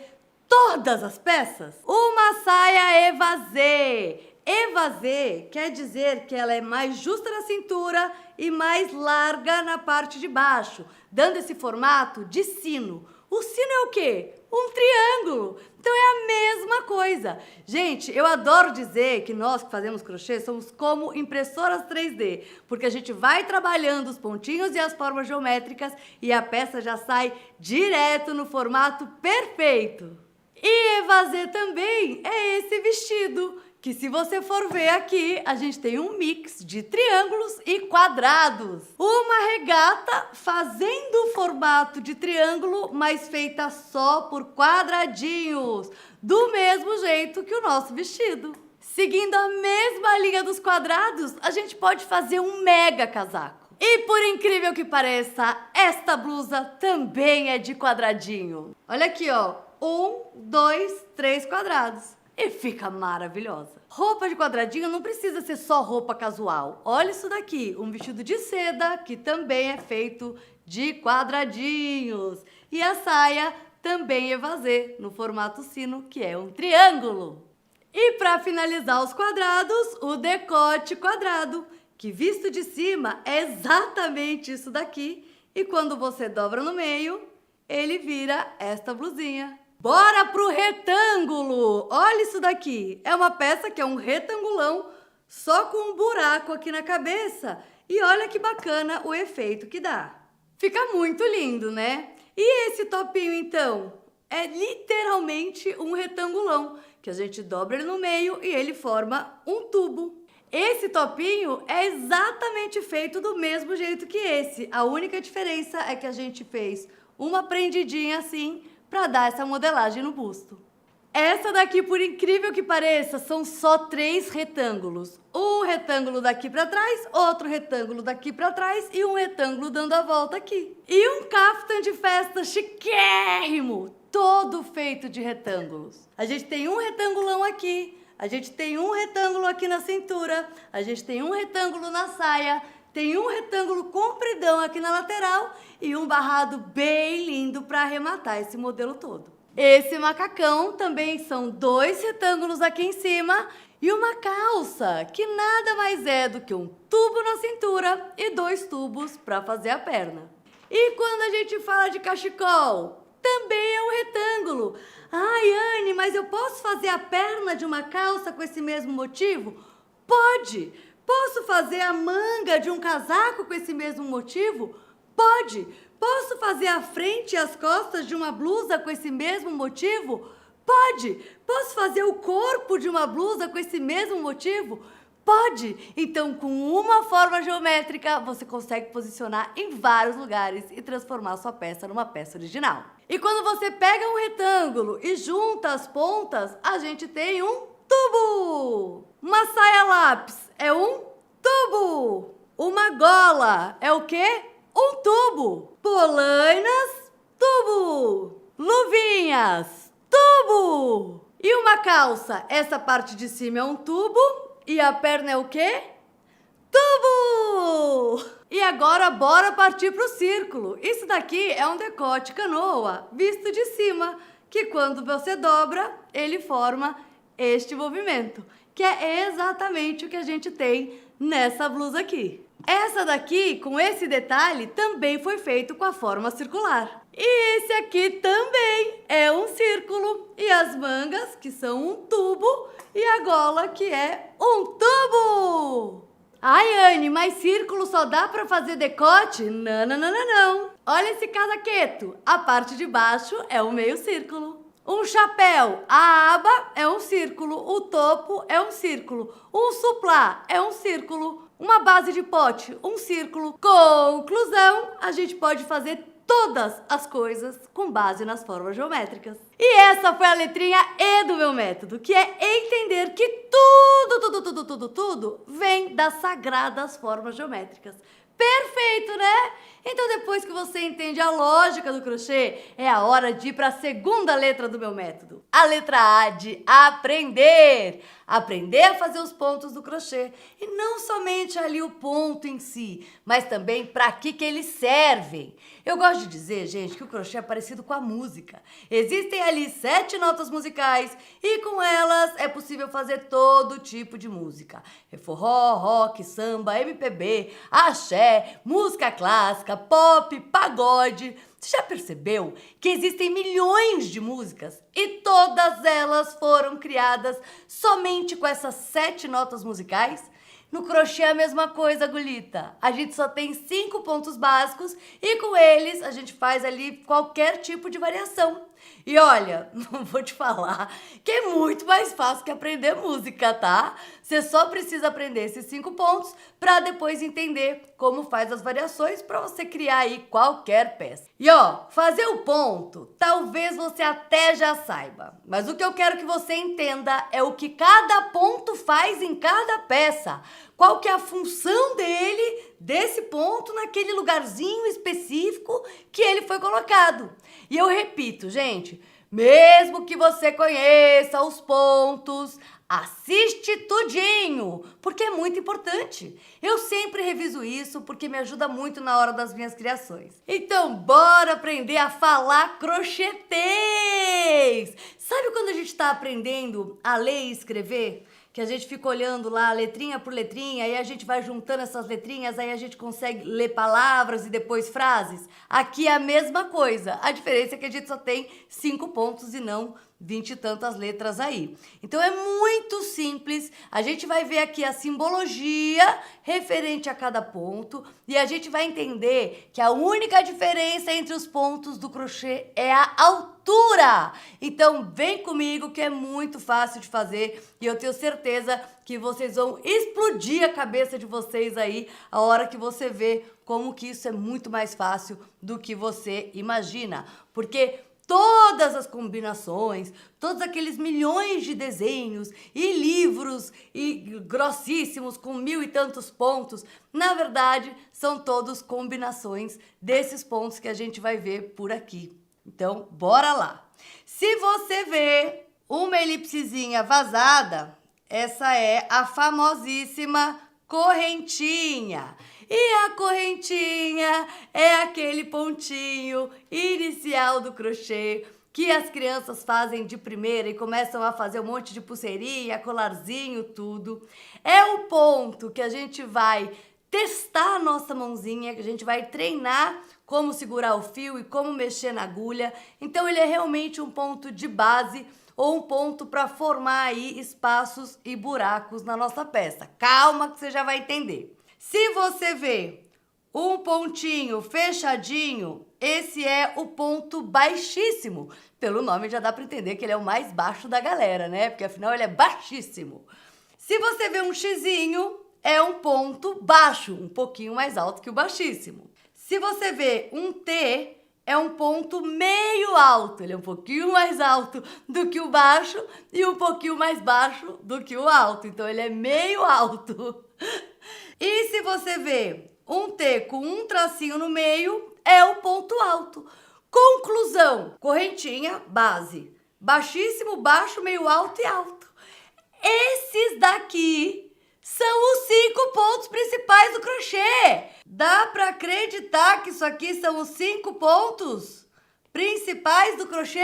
todas as peças? Uma saia évasé. Évasé quer dizer que ela é mais justa na cintura e mais larga na parte de baixo, dando esse formato de sino. O sino é o quê? Um triângulo. Então é a mesma coisa. Gente, eu adoro dizer que nós que fazemos crochê somos como impressoras 3D, porque a gente vai trabalhando os pontinhos e as formas geométricas e a peça já sai direto no formato perfeito. E évasé também é esse vestido, que se você for ver aqui, a gente tem um mix de triângulos e quadrados. Uma regata fazendo o formato de triângulo, mas feita só por quadradinhos, do mesmo jeito que o nosso vestido. Seguindo a mesma linha dos quadrados, a gente pode fazer um mega casaco. E por incrível que pareça, esta blusa também é de quadradinho. Olha aqui, ó. 1, 2, 3 quadrados. E fica maravilhosa. Roupa de quadradinho não precisa ser só roupa casual. Olha isso daqui, um vestido de seda que também é feito de quadradinhos. E a saia também é évasé, no formato sino, que é um triângulo. E para finalizar os quadrados, o decote quadrado, que visto de cima é exatamente isso daqui. E quando você dobra no meio, ele vira esta blusinha. Bora pro retângulo! Olha isso daqui. É uma peça que é um retangulão, só com um buraco aqui na cabeça. E olha que bacana o efeito que dá. Fica muito lindo, né? E esse topinho, então? É literalmente um retangulão, que a gente dobra ele no meio e ele forma um tubo. Esse topinho é exatamente feito do mesmo jeito que esse. A única diferença é que a gente fez uma prendidinha assim, para dar essa modelagem no busto. Essa daqui, por incrível que pareça, são só 3 retângulos. Um retângulo daqui para trás, outro retângulo daqui para trás e um retângulo dando a volta aqui. E um caftan de festa chiquérrimo, todo feito de retângulos. A gente tem um retangulão aqui, a gente tem um retângulo aqui na cintura, a gente tem um retângulo na saia, tem um retângulo compridão aqui na lateral e um barrado bem lindo para arrematar esse modelo todo. Esse macacão também são 2 retângulos aqui em cima e uma calça, que nada mais é do que um tubo na cintura e 2 tubos para fazer a perna. E quando a gente fala de cachecol, também é um retângulo. Ai, Anne, mas eu posso fazer a perna de uma calça com esse mesmo motivo? Pode! Posso fazer a manga de um casaco com esse mesmo motivo? Pode! Posso fazer a frente e as costas de uma blusa com esse mesmo motivo? Pode! Posso fazer o corpo de uma blusa com esse mesmo motivo? Pode! Então, com uma forma geométrica, você consegue posicionar em vários lugares e transformar sua peça numa peça original. E quando você pega um retângulo e junta as pontas, a gente tem um tubo! Uma saia lápis é um tubo! Uma gola é o quê? Um tubo! Polainas, tubo! Luvinhas, tubo! E uma calça, essa parte de cima é um tubo e a perna é o quê? Tubo! E agora bora partir pro círculo. Isso daqui é um decote canoa visto de cima, que quando você dobra, ele forma este movimento, que é exatamente o que a gente tem nessa blusa aqui. Essa daqui, com esse detalhe, também foi feito com a forma circular. E esse aqui também é um círculo. E as mangas, que são um tubo, e a gola, que é um tubo. Ai, Anne, mas círculo só dá pra fazer decote? Não, não, não, não, não. Olha esse casaqueto. A parte de baixo é o meio círculo. Um chapéu, a aba é um círculo, o topo é um círculo, um suplá é um círculo, uma base de pote, um círculo. Conclusão, a gente pode fazer todas as coisas com base nas formas geométricas. E essa foi a letrinha E do meu método, que é entender que tudo vem das sagradas formas geométricas. Perfeito, né? Então, depois que você entende a lógica do crochê, é a hora de ir para a segunda letra do meu método. A letra A de aprender. Aprender a fazer os pontos do crochê. E não somente ali o ponto em si, mas também para que eles servem. Eu gosto de dizer, gente, que o crochê é parecido com a música. Existem ali 7 notas musicais e com elas é possível fazer todo tipo de música. Forró, rock, samba, MPB, axé, música clássica, pop, pagode. Você já percebeu que existem milhões de músicas e todas elas foram criadas somente com essas 7 notas musicais? No crochê é a mesma coisa, Gulita. A gente só tem 5 pontos básicos e com eles a gente faz ali qualquer tipo de variação. E olha, não vou te falar que é muito mais fácil que aprender música, tá? Você só precisa aprender esses 5 pontos para depois entender como faz as variações para você criar aí qualquer peça. E ó, fazer o ponto, talvez você até já saiba, mas o que eu quero que você entenda é o que cada ponto faz em cada peça. Qual que é a função dele, desse ponto, naquele lugarzinho específico que ele foi colocado. E eu repito, gente, mesmo que você conheça os pontos, assiste tudinho, porque é muito importante. Eu sempre reviso isso porque me ajuda muito na hora das minhas criações. Então, bora aprender a falar crochêtês! Sabe quando a gente está aprendendo a ler e escrever? Que a gente fica olhando lá letrinha por letrinha, aí a gente vai juntando essas letrinhas, aí a gente consegue ler palavras e depois frases. Aqui é a mesma coisa, a diferença é que a gente só tem 5 pontos e não 20 e tantas letras aí. Então é muito simples, a gente vai ver aqui a simbologia referente a cada ponto e a gente vai entender que a única diferença entre os pontos do crochê é a altura. Então vem comigo que é muito fácil de fazer e eu tenho certeza que vocês vão explodir a cabeça de vocês aí a hora que você vê como que isso é muito mais fácil do que você imagina. Porque todas as combinações, todos aqueles milhões de desenhos e livros e grossíssimos com 1000 e tantos pontos, na verdade são todos combinações desses pontos que a gente vai ver por aqui. Então, bora lá! Se você vê uma elipsezinha vazada, essa é a famosíssima correntinha. E a correntinha é aquele pontinho inicial do crochê que as crianças fazem de primeira e começam a fazer um monte de pulseirinha, colarzinho, tudo. É o ponto que a gente vai testar a nossa mãozinha, que a gente vai treinar como segurar o fio e como mexer na agulha. Então ele é realmente um ponto de base ou um ponto para formar aí espaços e buracos na nossa peça. Calma que você já vai entender. Se você vê um pontinho fechadinho, esse é o ponto baixíssimo. Pelo nome já dá para entender que ele é o mais baixo da galera, né? Porque afinal ele é baixíssimo. Se você vê um xizinho, é um ponto baixo, um pouquinho mais alto que o baixíssimo. Se você vê um T, é um ponto meio alto, ele é um pouquinho mais alto do que o baixo e um pouquinho mais baixo do que o alto, então ele é meio alto. E se você vê um T com um tracinho no meio, é o ponto alto. Conclusão, correntinha, base, baixíssimo, baixo, meio alto e alto. Esses daqui são os 5 pontos principais do crochê. Dá para acreditar que isso aqui são os 5 pontos principais do crochê?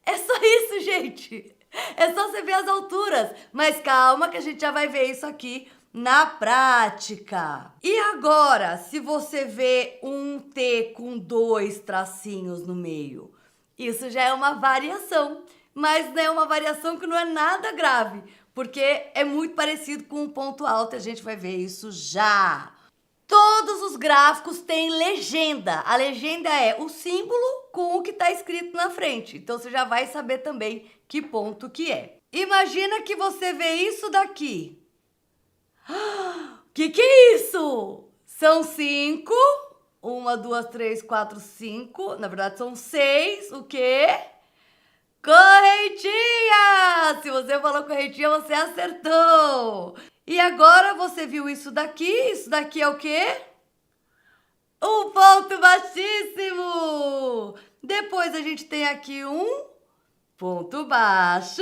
É só isso, gente. É só você ver as alturas. Mas calma que a gente já vai ver isso aqui na prática. E agora, se você vê um T com 2 tracinhos no meio, isso já é uma variação. Mas é uma variação que não é nada grave, porque é muito parecido com um ponto alto, a gente vai ver isso já. Todos os gráficos têm legenda. A legenda é o símbolo com o que está escrito na frente. Então você já vai saber também que ponto que é. Imagina que você vê isso daqui. Que é isso? São 5. 1, 2, 3, 4, 5. Na verdade são 6. O quê? Correntinha! Se você falou correntinha, você acertou. E agora você viu isso daqui? Isso daqui é o quê? Um ponto baixíssimo! Depois a gente tem aqui um ponto baixo.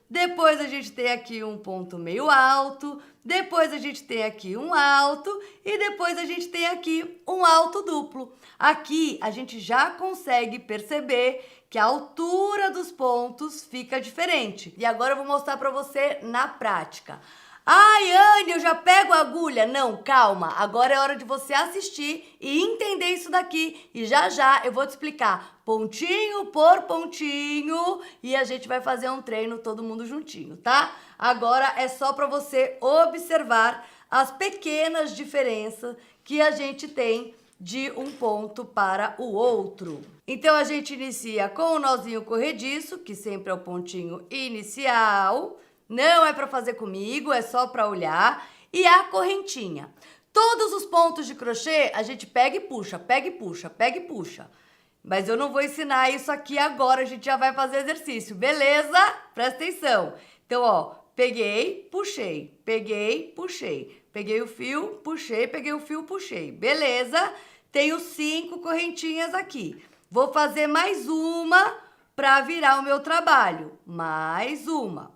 Depois a gente tem aqui um ponto meio alto. Depois a gente tem aqui um alto. E depois a gente tem aqui um alto duplo. Aqui a gente já consegue perceber que a altura dos pontos fica diferente. E agora eu vou mostrar para você na prática. Ai, Anne, eu já pego a agulha. Não, calma. Agora é hora de você assistir e entender isso daqui. E já eu vou te explicar pontinho por pontinho e a gente vai fazer um treino todo mundo juntinho, tá? Agora é só para você observar as pequenas diferenças que a gente tem de um ponto para o outro. Então a gente inicia com o nozinho corrediço, que sempre é o pontinho inicial. Não é para fazer comigo, é só para olhar. E a correntinha. Todos os pontos de crochê a gente pega e puxa, pega e puxa, pega e puxa. Mas eu não vou ensinar isso aqui agora, a gente já vai fazer exercício, beleza? Presta atenção. Então, ó, peguei, puxei, peguei, puxei. Peguei o fio, puxei, peguei o fio, puxei. Beleza? Tenho 5 correntinhas aqui. Vou fazer mais uma para virar o meu trabalho. Mais uma.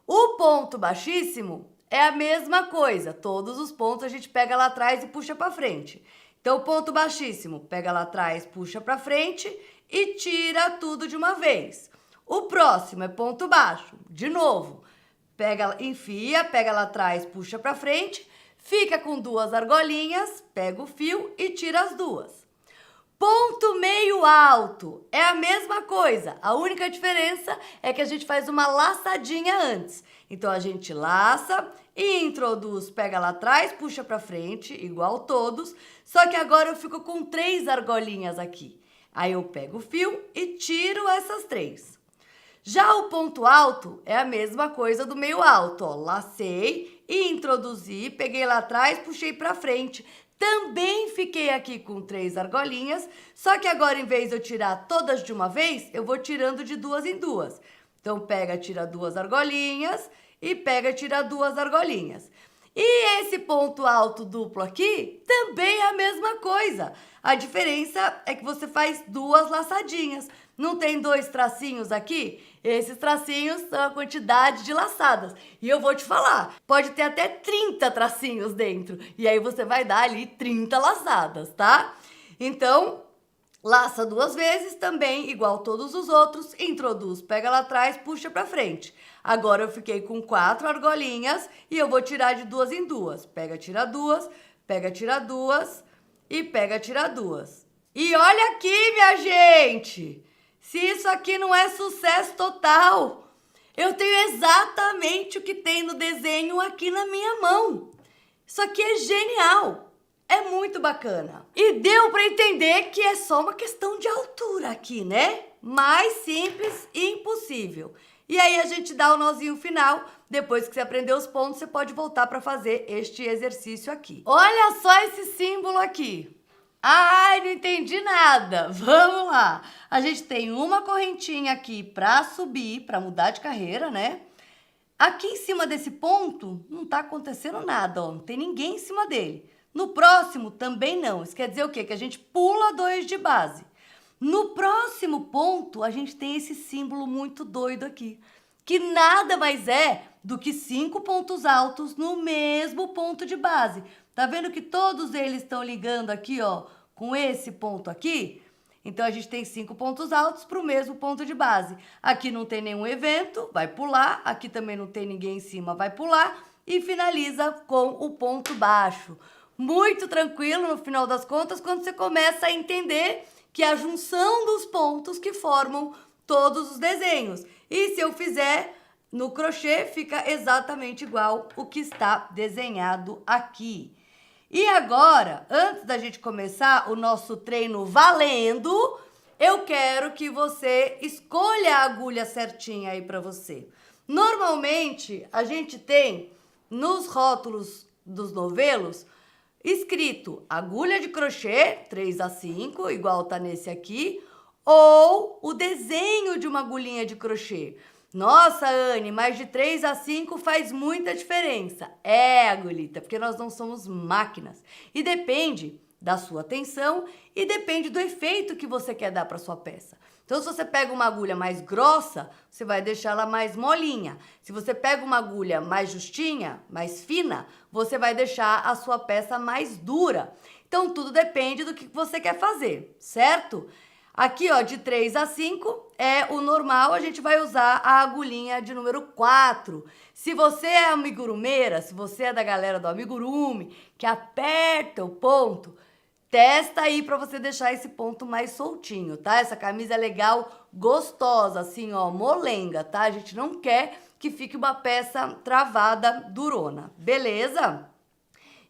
O ponto baixíssimo é a mesma coisa. Todos os pontos a gente pega lá atrás e puxa para frente. Então, o ponto baixíssimo, pega lá atrás, puxa para frente e tira tudo de uma vez. O próximo é ponto baixo. De novo, pega, enfia, pega lá atrás, puxa para frente, fica com 2 argolinhas, pega o fio e tira as 2. Ponto meio alto é a mesma coisa. A única diferença é que a gente faz uma laçadinha antes. Então, a gente laça e introduz, pega lá atrás, puxa pra frente, igual todos. Só que agora eu fico com 3 argolinhas aqui. Aí eu pego o fio e tiro essas 3. Já o ponto alto é a mesma coisa do meio alto, ó. Lacei e introduzi, peguei lá atrás, puxei pra frente. Também fiquei aqui com 3 argolinhas, só que agora, em vez de eu tirar todas de uma vez, eu vou tirando de 2 em 2. Então, pega, tira 2 argolinhas e pega, tira 2 argolinhas. E esse ponto alto duplo aqui também é a mesma coisa. A diferença é que você faz 2 laçadinhas. Não tem 2 tracinhos aqui? Esses tracinhos são a quantidade de laçadas. E eu vou te falar, pode ter até 30 tracinhos dentro. E aí você vai dar ali 30 laçadas, tá? Então, laça 2 vezes também, igual todos os outros. Introduz, pega lá atrás, puxa pra frente. Agora eu fiquei com 4 argolinhas e eu vou tirar de 2 em 2. Pega, tira 2, pega, tira 2 e pega, tira 2. E olha aqui, minha gente! Se isso aqui não é sucesso total, eu tenho exatamente o que tem no desenho aqui na minha mão. Isso aqui é genial, é muito bacana. E deu para entender que é só uma questão de altura aqui, né? Mais simples e impossível. E aí a gente dá o nozinho final. Depois que você aprender os pontos, você pode voltar para fazer este exercício aqui. Olha só esse símbolo aqui. Ai, não entendi nada. Vamos lá. A gente tem uma correntinha aqui para subir, para mudar de carreira, né? Aqui em cima desse ponto não tá acontecendo nada, ó. Não tem ninguém em cima dele. No próximo também não. Isso quer dizer o quê? Que a gente pula 2 de base. No próximo ponto, a gente tem esse símbolo muito doido aqui, que nada mais é do que 5 pontos altos no mesmo ponto de base. Tá vendo que todos eles estão ligando aqui, ó, com esse ponto aqui? Então, a gente tem 5 pontos altos para o mesmo ponto de base. Aqui não tem nenhum evento, vai pular. Aqui também não tem ninguém em cima, vai pular. E finaliza com o ponto baixo. Muito tranquilo, no final das contas, quando você começa a entender que é a junção dos pontos que formam todos os desenhos. E se eu fizer no crochê, fica exatamente igual o que está desenhado aqui. E agora, antes da gente começar o nosso treino valendo, eu quero que você escolha a agulha certinha aí para você. Normalmente, a gente tem nos rótulos dos novelos escrito agulha de crochê 3 a 5, igual tá nesse aqui, ou o desenho de uma agulhinha de crochê. Nossa, Anne, mas de 3 a 5 faz muita diferença. É, agulhita, porque nós não somos máquinas. E depende da sua atenção e depende do efeito que você quer dar para sua peça. Então, se você pega uma agulha mais grossa, você vai deixar ela mais molinha. Se você pega uma agulha mais justinha, mais fina, você vai deixar a sua peça mais dura. Então, tudo depende do que você quer fazer, certo? Aqui, ó, de 3 a 5 é o normal, a gente vai usar a agulhinha de número 4. Se você é amigurumeira, se você é da galera do amigurumi, que aperta o ponto, testa aí pra você deixar esse ponto mais soltinho, tá? Essa camisa é legal, gostosa, assim, ó, molenga, tá? A gente não quer que fique uma peça travada, durona, beleza?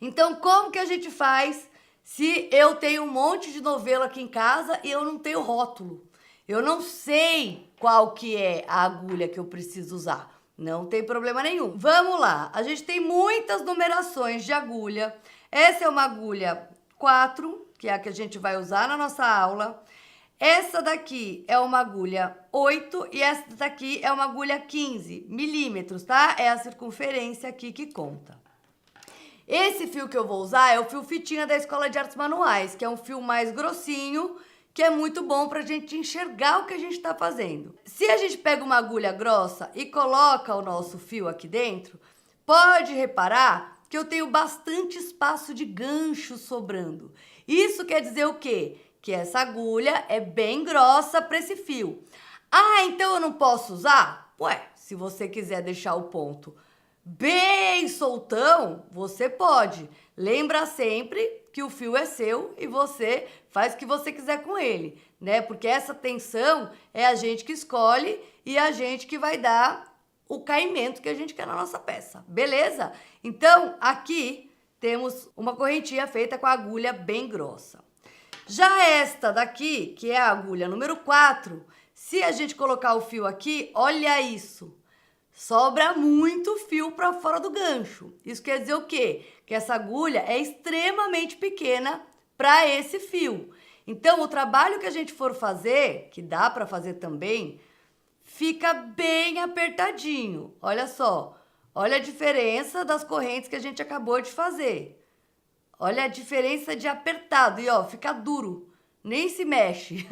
Então, como que a gente faz se eu tenho um monte de novelo aqui em casa e eu não tenho rótulo? Eu não sei qual que é a agulha que eu preciso usar. Não tem problema nenhum. Vamos lá. A gente tem muitas numerações de agulha. Essa é uma agulha 4, que é a que a gente vai usar na nossa aula. Essa daqui é uma agulha 8 e essa daqui é uma agulha 15 milímetros, tá? É a circunferência aqui que conta. Esse fio que eu vou usar é o fio fitinha da Escola de Artes Manuais, que é um fio mais grossinho, que é muito bom pra gente enxergar o que a gente tá fazendo. Se a gente pega uma agulha grossa e coloca o nosso fio aqui dentro, pode reparar que eu tenho bastante espaço de gancho sobrando. Isso quer dizer o quê? Que essa agulha é bem grossa para esse fio. Ah, então eu não posso usar? Ué, se você quiser deixar o ponto bem soltão, você pode. Lembra sempre que o fio é seu e você faz o que você quiser com ele, né? Porque essa tensão é a gente que escolhe e a gente que vai dar o caimento que a gente quer na nossa peça, beleza? Então, aqui temos uma correntinha feita com a agulha bem grossa. Já esta daqui, que é a agulha número 4, se a gente colocar o fio aqui, olha isso. Sobra muito fio para fora do gancho. Isso quer dizer o quê? Que essa agulha é extremamente pequena para esse fio. Então, o trabalho que a gente for fazer, que dá para fazer também, fica bem apertadinho. Olha só. Olha a diferença das correntes que a gente acabou de fazer. Olha a diferença de apertado. E ó, fica duro. Nem se mexe.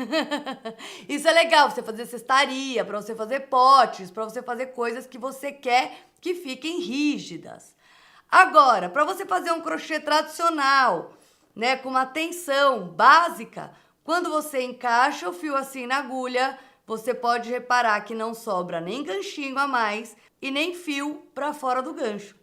Isso é legal, pra você fazer cestaria, para você fazer potes, para você fazer coisas que você quer que fiquem rígidas. Agora, para você fazer um crochê tradicional, né, com uma tensão básica, quando você encaixa o fio assim na agulha, você pode reparar que não sobra nem ganchinho a mais e nem fio para fora do gancho.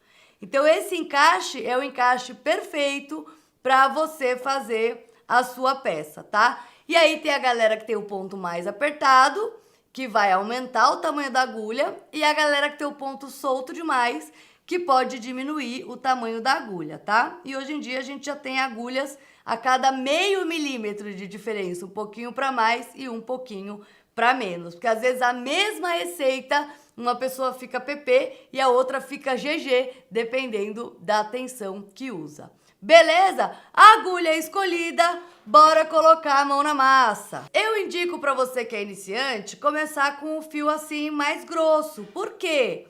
Então, esse encaixe é o encaixe perfeito para você fazer a sua peça, tá? E aí tem a galera que tem o ponto mais apertado, que vai aumentar o tamanho da agulha, e a galera que tem o ponto solto demais, que pode diminuir o tamanho da agulha, tá? E hoje em dia a gente já tem agulhas a cada meio milímetro de diferença, um pouquinho para mais e um pouquinho para menos, porque às vezes a mesma receita, uma pessoa fica PP e a outra fica GG, dependendo da tensão que usa. Beleza? Agulha escolhida, bora colocar a mão na massa. Eu indico para você que é iniciante começar com o fio assim mais grosso. Por quê?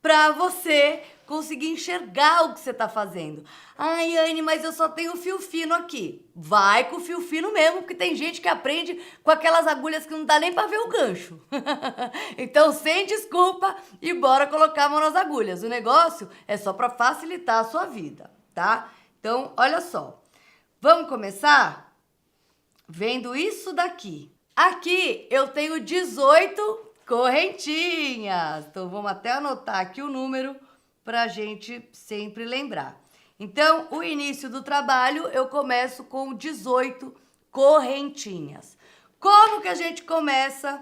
Para você conseguir enxergar o que você tá fazendo. Ai, Anne, mas eu só tenho fio fino aqui. Vai com o fio fino mesmo, porque tem gente que aprende com aquelas agulhas que não dá nem para ver o gancho. Então, sem desculpa e bora colocar a mão nas agulhas. O negócio é só para facilitar a sua vida, tá? Então, olha só, vamos começar vendo isso daqui. Aqui eu tenho 18 correntinhas, então vamos até anotar aqui o número para a gente sempre lembrar. Então, o início do trabalho eu começo com 18 correntinhas. Como que a gente começa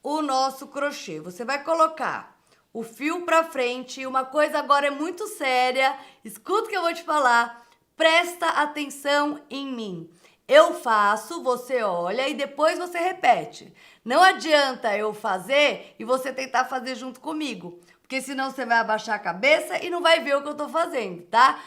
o nosso crochê? Você vai colocar o fio para frente. Uma coisa agora é muito séria, escuta o que eu vou te falar, presta atenção em mim. Eu faço, você olha e depois você repete. Não adianta eu fazer e você tentar fazer junto comigo, porque senão você vai abaixar a cabeça e não vai ver o que eu tô fazendo, tá?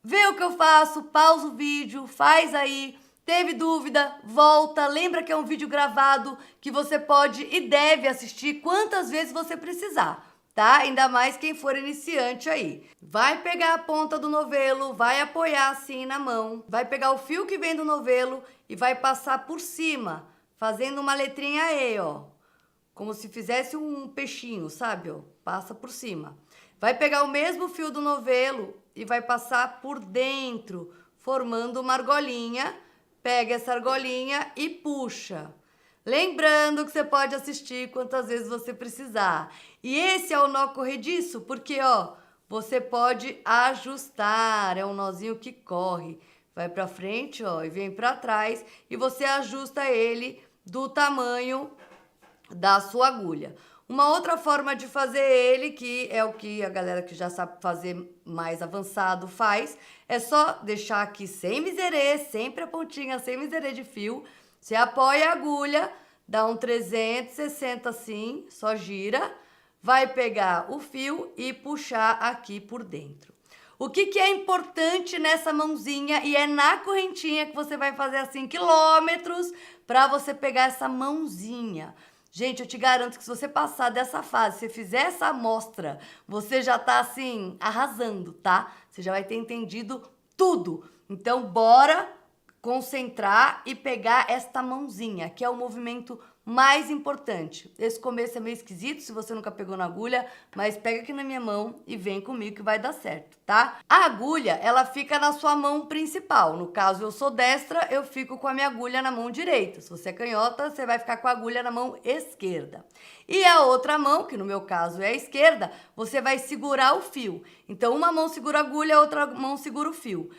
Vê o que eu faço, pausa o vídeo, faz aí Teve dúvida? Volta, lembra que é um vídeo gravado que você pode e deve assistir quantas vezes você precisar, tá? Ainda mais quem for iniciante aí. Vai pegar a ponta do novelo, vai apoiar assim na mão, vai pegar o fio que vem do novelo e vai passar por cima, fazendo uma letrinha E, ó. Como se fizesse um peixinho, sabe, ó? Passa por cima. Vai pegar o mesmo fio do novelo e vai passar por dentro, formando uma argolinha. Pega essa argolinha e puxa. Lembrando que você pode assistir quantas vezes você precisar. E esse é o nó corrediço, porque, ó, você pode ajustar. É um nozinho que corre. Vai pra frente, ó, e vem pra trás. E você ajusta ele do tamanho da sua agulha. Uma outra forma de fazer ele, que é o que a galera que já sabe fazer mais avançado faz, é só deixar aqui sem miserê, sempre a pontinha sem miserê de fio. Você apoia a agulha, dá um 360 assim, só gira, vai pegar o fio e puxar aqui por dentro. O que é importante nessa mãozinha e é na correntinha que você vai fazer assim quilômetros para você pegar essa mãozinha. Gente, eu te garanto que se você passar dessa fase, se você fizer essa amostra, você já tá assim, arrasando, tá? Você já vai ter entendido tudo. Então, bora concentrar e pegar esta mãozinha, que é o movimento mais importante. Esse começo é meio esquisito, se você nunca pegou na agulha, mas pega aqui na minha mão e vem comigo que vai dar certo, tá? A agulha, ela fica na sua mão principal. No caso, eu sou destra, eu fico com a minha agulha na mão direita. Se você é canhota, você vai ficar com a agulha na mão esquerda. E a outra mão, que no meu caso é a esquerda, você vai segurar o fio. Então, uma mão segura a agulha, a outra mão segura o fio.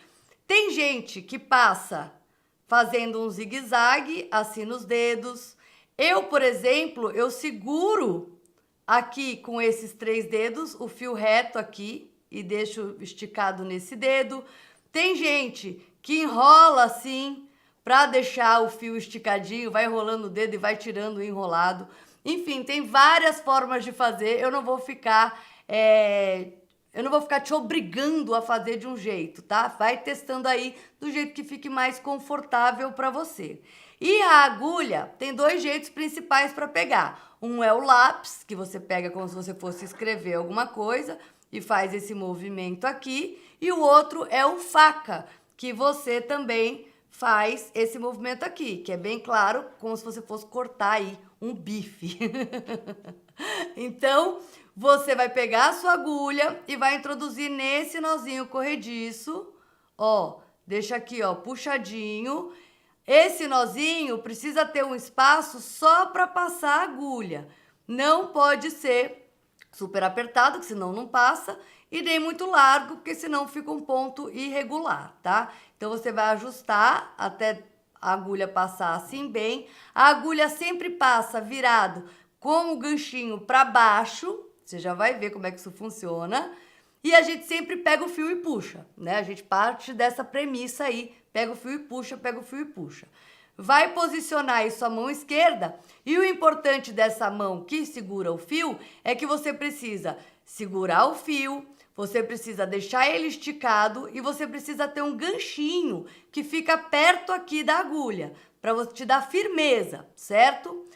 Tem gente que passa fazendo um zigue-zague, assim nos dedos. Eu, por exemplo, eu seguro aqui com esses 3 dedos, o fio reto aqui, e deixo esticado nesse dedo. Tem gente que enrola assim, para deixar o fio esticadinho, vai enrolando o dedo e vai tirando o enrolado. Enfim, tem várias formas de fazer, eu não vou ficar te obrigando a fazer de um jeito, tá? Vai testando aí do jeito que fique mais confortável para você. E a agulha tem 2 jeitos principais para pegar. Um é o lápis, que você pega como se você fosse escrever alguma coisa e faz esse movimento aqui. E o outro é o faca, que você também faz esse movimento aqui, que é bem claro, como se você fosse cortar aí um bife. Então, você vai pegar a sua agulha e vai introduzir nesse nozinho corrediço, ó, deixa aqui, ó, puxadinho. Esse nozinho precisa ter um espaço só para passar a agulha. Não pode ser super apertado, que senão não passa, e nem muito largo, porque senão fica um ponto irregular, tá? Então, você vai ajustar até a agulha passar assim bem. A agulha sempre passa virado com o ganchinho para baixo. Você já vai ver como é que isso funciona. E a gente sempre pega o fio e puxa, né? A gente parte dessa premissa aí. Pega o fio e puxa, pega o fio e puxa. Vai posicionar aí sua mão esquerda. E o importante dessa mão que segura o fio é que você precisa segurar o fio, você precisa deixar ele esticado e você precisa ter um ganchinho que fica perto aqui da agulha, para você te dar firmeza, certo?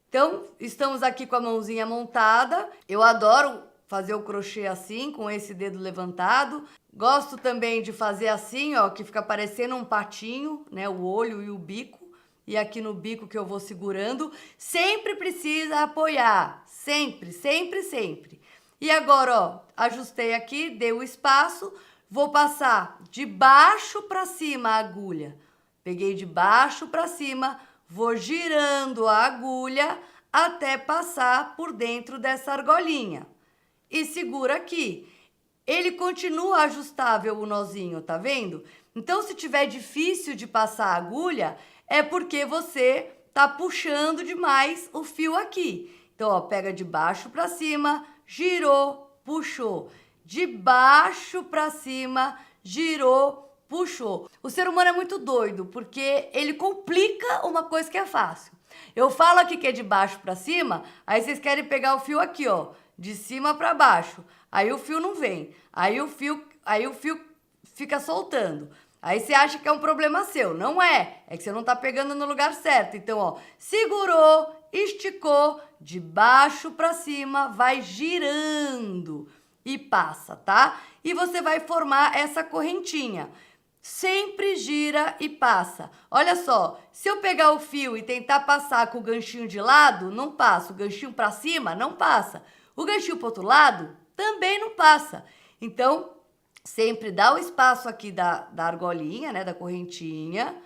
Então, estamos aqui com a mãozinha montada. Eu adoro fazer o crochê assim, com esse dedo levantado. Gosto também de fazer assim, ó, que fica parecendo um patinho, né? O olho e o bico. E aqui no bico que eu vou segurando. Sempre precisa apoiar. Sempre, sempre, sempre. E agora, ó, ajustei aqui, dei o espaço. Vou passar de baixo para cima a agulha. Peguei de baixo para cima. Vou girando a agulha até passar por dentro dessa argolinha. E segura aqui. Ele continua ajustável o nozinho, tá vendo? Então, se tiver difícil de passar a agulha, é porque você tá puxando demais o fio aqui. Então, ó, pega de baixo para cima, girou, puxou. De baixo para cima, girou, puxou. O ser humano é muito doido, porque ele complica uma coisa que é fácil. Eu falo aqui que é de baixo para cima, aí vocês querem pegar o fio aqui, ó, de cima para baixo. Aí o fio não vem. Aí o fio fica soltando. Aí você acha que é um problema seu. Não é. É que você não tá pegando no lugar certo. Então, ó, segurou, esticou, de baixo para cima, vai girando e passa, tá? E você vai formar essa correntinha. Sempre gira e passa. Olha só, se eu pegar o fio e tentar passar com o ganchinho de lado, não passa. O ganchinho para cima, não passa. O ganchinho para outro lado, também não passa. Então, sempre dá o espaço aqui da argolinha, né, da correntinha.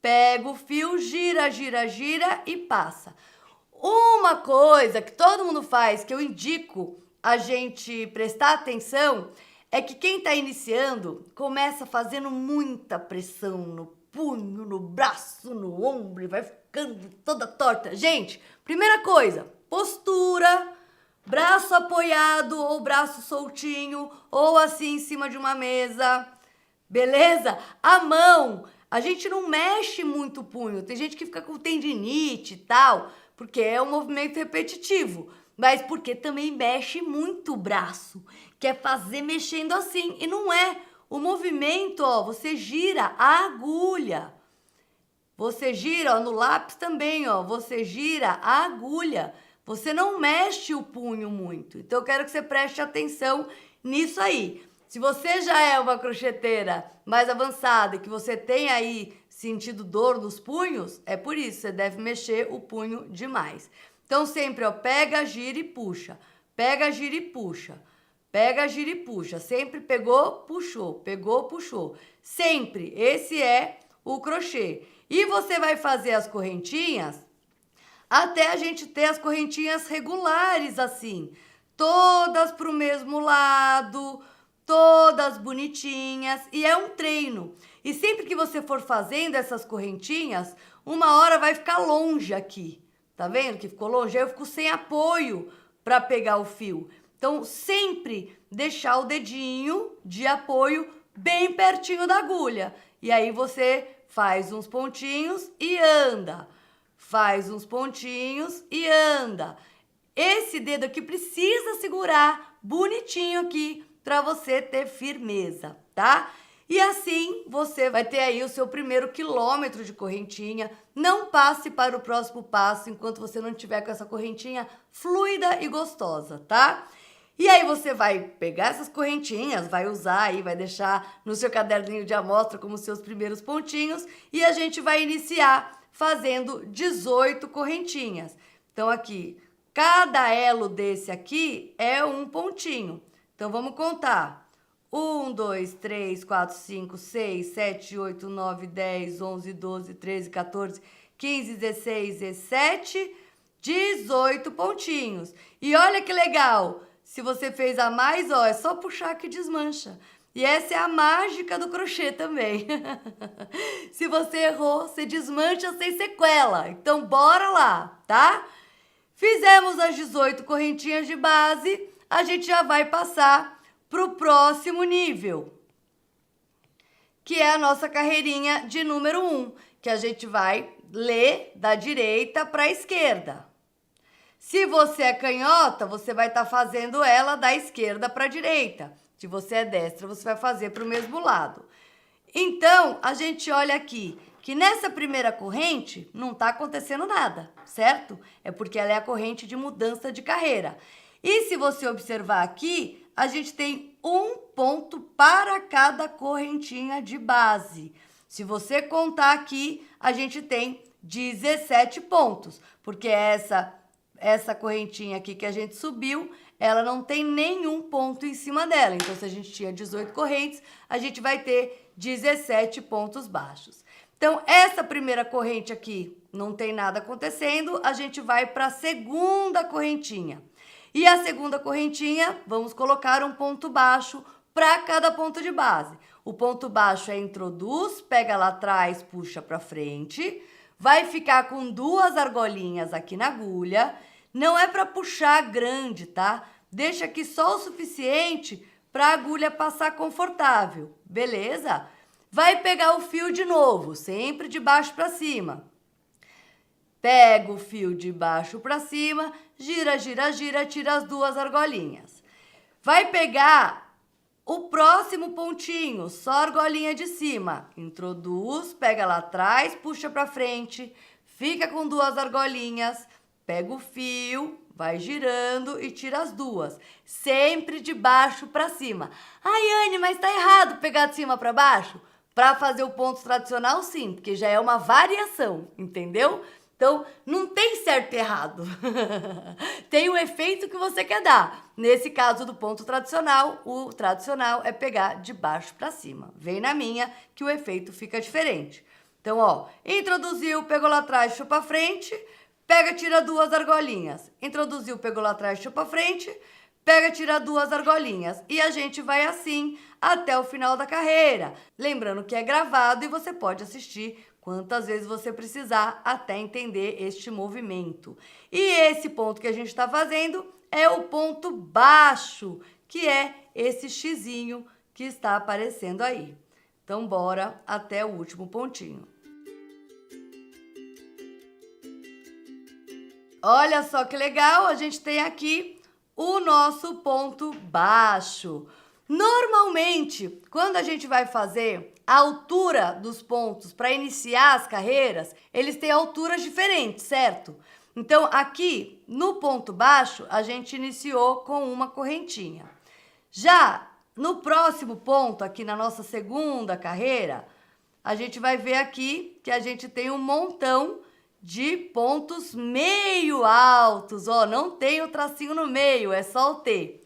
Pega o fio, gira, gira, gira e passa. Uma coisa que todo mundo faz, que eu indico a gente prestar atenção, é que quem está iniciando começa fazendo muita pressão no punho, no braço, no ombro, e vai ficando toda torta. Gente, primeira coisa, postura, braço apoiado ou braço soltinho, ou assim em cima de uma mesa, beleza? A mão, a gente não mexe muito o punho, tem gente que fica com tendinite e tal, porque é um movimento repetitivo, mas porque também mexe muito o braço, quer fazer mexendo assim, e não é. O movimento, ó, você gira a agulha, você gira, ó, no lápis também, ó, você gira a agulha, você não mexe o punho muito. Então eu quero que você preste atenção nisso aí. Se você já é uma crocheteira mais avançada e que você tem aí sentido dor nos punhos, é por isso, você deve mexer o punho demais. Então sempre, ó, pega, gira e puxa. Pega, gira e puxa. Pega, gira e puxa. Sempre pegou, puxou. Sempre. Esse é o crochê. E você vai fazer as correntinhas até a gente ter as correntinhas regulares assim. Todas pro mesmo lado, todas bonitinhas. E é um treino. E sempre que você for fazendo essas correntinhas, uma hora vai ficar longe aqui. Tá vendo que ficou longe? Aí eu fico sem apoio para pegar o fio. Então, sempre deixar o dedinho de apoio bem pertinho da agulha. E aí você faz uns pontinhos e anda. Faz uns pontinhos e anda. Esse dedo aqui precisa segurar bonitinho aqui para você ter firmeza, tá? E assim você vai ter aí o seu primeiro quilômetro de correntinha. Não passe para o próximo passo enquanto você não tiver com essa correntinha fluida e gostosa, tá? E aí você vai pegar essas correntinhas, vai usar aí, vai deixar no seu caderninho de amostra como seus primeiros pontinhos e a gente vai iniciar fazendo 18 correntinhas. Então aqui, cada elo desse aqui é um pontinho. Então vamos contar. 1, 2, 3, 4, 5, 6, 7, 8, 9, 10, 11, 12, 13, 14, 15, 16, 17, 18 pontinhos. E olha que legal, se você fez a mais, ó, é só puxar que desmancha. E essa é a mágica do crochê também. Se você errou, você desmancha sem sequela. Então bora lá, tá? Fizemos as 18 correntinhas de base, a gente já vai passar para o próximo nível, que é a nossa carreirinha de número 1, que a gente vai ler da direita para a esquerda. Se você é canhota, você vai estar fazendo ela da esquerda para a direita. Se você é destra, você vai fazer para o mesmo lado. Então, a gente olha aqui, que nessa primeira corrente não está acontecendo nada, certo? É porque ela é a corrente de mudança de carreira. E se você observar aqui, a gente tem um ponto para cada correntinha de base. Se você contar aqui, a gente tem 17 pontos, porque essa correntinha aqui que a gente subiu, ela não tem nenhum ponto em cima dela. Então, se a gente tinha 18 correntes, a gente vai ter 17 pontos baixos. Então, essa primeira corrente aqui não tem nada acontecendo, a gente vai para a segunda correntinha. E a segunda correntinha, vamos colocar um ponto baixo para cada ponto de base. O ponto baixo é introduz, pega lá atrás, puxa para frente. Vai ficar com 2 argolinhas aqui na agulha. Não é para puxar grande, tá? Deixa aqui só o suficiente para a agulha passar confortável, beleza? Vai pegar o fio de novo, sempre de baixo para cima. Pega o fio de baixo para cima, gira, gira, gira, tira as 2 argolinhas. Vai pegar O próximo pontinho, só a argolinha de cima. Introduz, pega lá atrás, puxa pra frente, fica com 2 argolinhas, pega o fio, vai girando e tira as 2. Sempre de baixo pra cima. Ai, Anne, mas tá errado pegar de cima pra baixo? Pra fazer o ponto tradicional, sim, porque já é uma variação, entendeu? Então, não tem certo e errado. Tem o efeito que você quer dar. Nesse caso do ponto tradicional, o tradicional é pegar de baixo para cima. Vem na minha que o efeito fica diferente. Então, ó, introduziu, pegou lá atrás, chupa a frente, pega, tira 2 argolinhas. Introduziu, pegou lá atrás, chupa a frente, pega, tira 2 argolinhas. E a gente vai assim até o final da carreira. Lembrando que é gravado e você pode assistir quantas vezes você precisar até entender este movimento. E esse ponto que a gente está fazendo é o ponto baixo, que é esse xizinho que está aparecendo aí. Então, bora até o último pontinho. Olha só que legal, a gente tem aqui o nosso ponto baixo. Normalmente, quando a gente vai fazer a altura dos pontos para iniciar as carreiras, eles têm alturas diferentes, certo? Então, aqui no ponto baixo, a gente iniciou com uma correntinha. Já no próximo ponto, aqui na nossa segunda carreira, a gente vai ver aqui que a gente tem um montão de pontos meio altos. Ó, não tem o tracinho no meio, é só o T.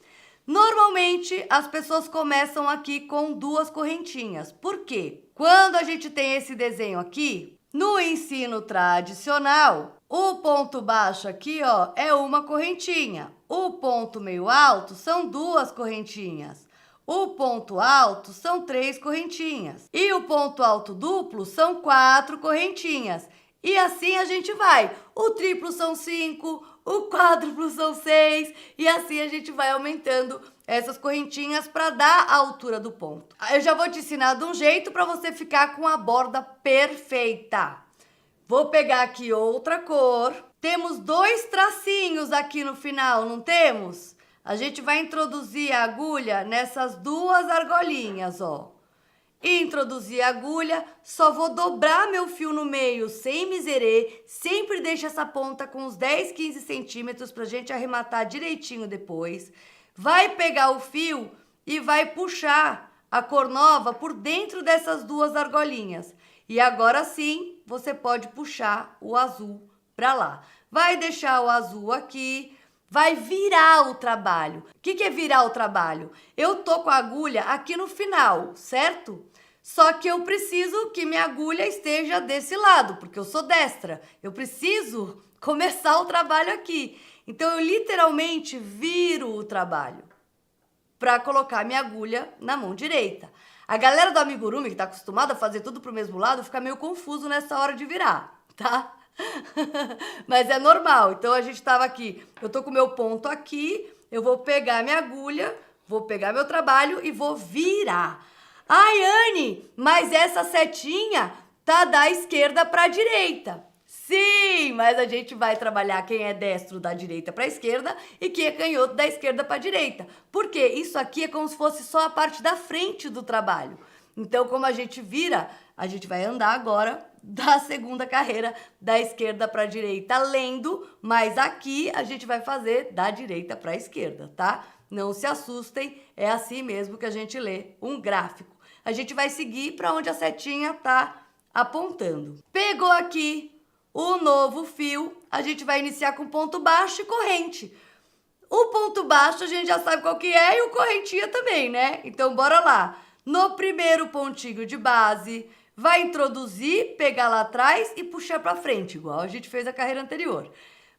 Normalmente, as pessoas começam aqui com 2 correntinhas. Por quê? Quando a gente tem esse desenho aqui, no ensino tradicional, o ponto baixo aqui, ó, é uma correntinha. O ponto meio alto são 2 correntinhas. O ponto alto são 3 correntinhas. E o ponto alto duplo são 4 correntinhas. E assim a gente vai. O triplo são 5, o quádruplo são 6, e assim a gente vai aumentando essas correntinhas para dar a altura do ponto. Eu já vou te ensinar de um jeito para você ficar com a borda perfeita. Vou pegar aqui outra cor. Temos 2 tracinhos aqui no final, não temos? A gente vai introduzir a agulha nessas 2 argolinhas, ó. Introduzir a agulha, só vou dobrar meu fio no meio sem miserê, sempre deixa essa ponta com uns 10, 15 centímetros pra gente arrematar direitinho depois. Vai pegar o fio e vai puxar a cor nova por dentro dessas 2 argolinhas. E agora sim, você pode puxar o azul pra lá. Vai deixar o azul aqui, vai virar o trabalho. O que é virar o trabalho? Eu tô com a agulha aqui no final, certo? Só que eu preciso que minha agulha esteja desse lado, porque eu sou destra. Eu preciso começar o trabalho aqui. Então, eu literalmente viro o trabalho para colocar minha agulha na mão direita. A galera do amigurumi, que tá acostumada a fazer tudo pro mesmo lado, fica meio confuso nessa hora de virar, tá? Mas é normal. Então, a gente tava aqui, eu tô com o meu ponto aqui, eu vou pegar minha agulha, vou pegar meu trabalho e vou virar. Ai, Anne, mas essa setinha tá da esquerda para a direita. Sim, mas a gente vai trabalhar quem é destro da direita para a esquerda e quem é canhoto da esquerda para a direita. Por quê? Isso aqui é como se fosse só a parte da frente do trabalho. Então, como a gente vira, a gente vai andar agora da segunda carreira da esquerda para a direita lendo, mas aqui a gente vai fazer da direita para a esquerda, tá? Não se assustem, é assim mesmo que a gente lê um gráfico. A gente vai seguir para onde a setinha tá apontando. Pegou aqui o novo fio, a gente vai iniciar com ponto baixo e corrente. O ponto baixo a gente já sabe qual que é e o correntinha também, né? Então, bora lá. No primeiro pontinho de base, vai introduzir, pegar lá atrás e puxar para frente, igual a gente fez a carreira anterior.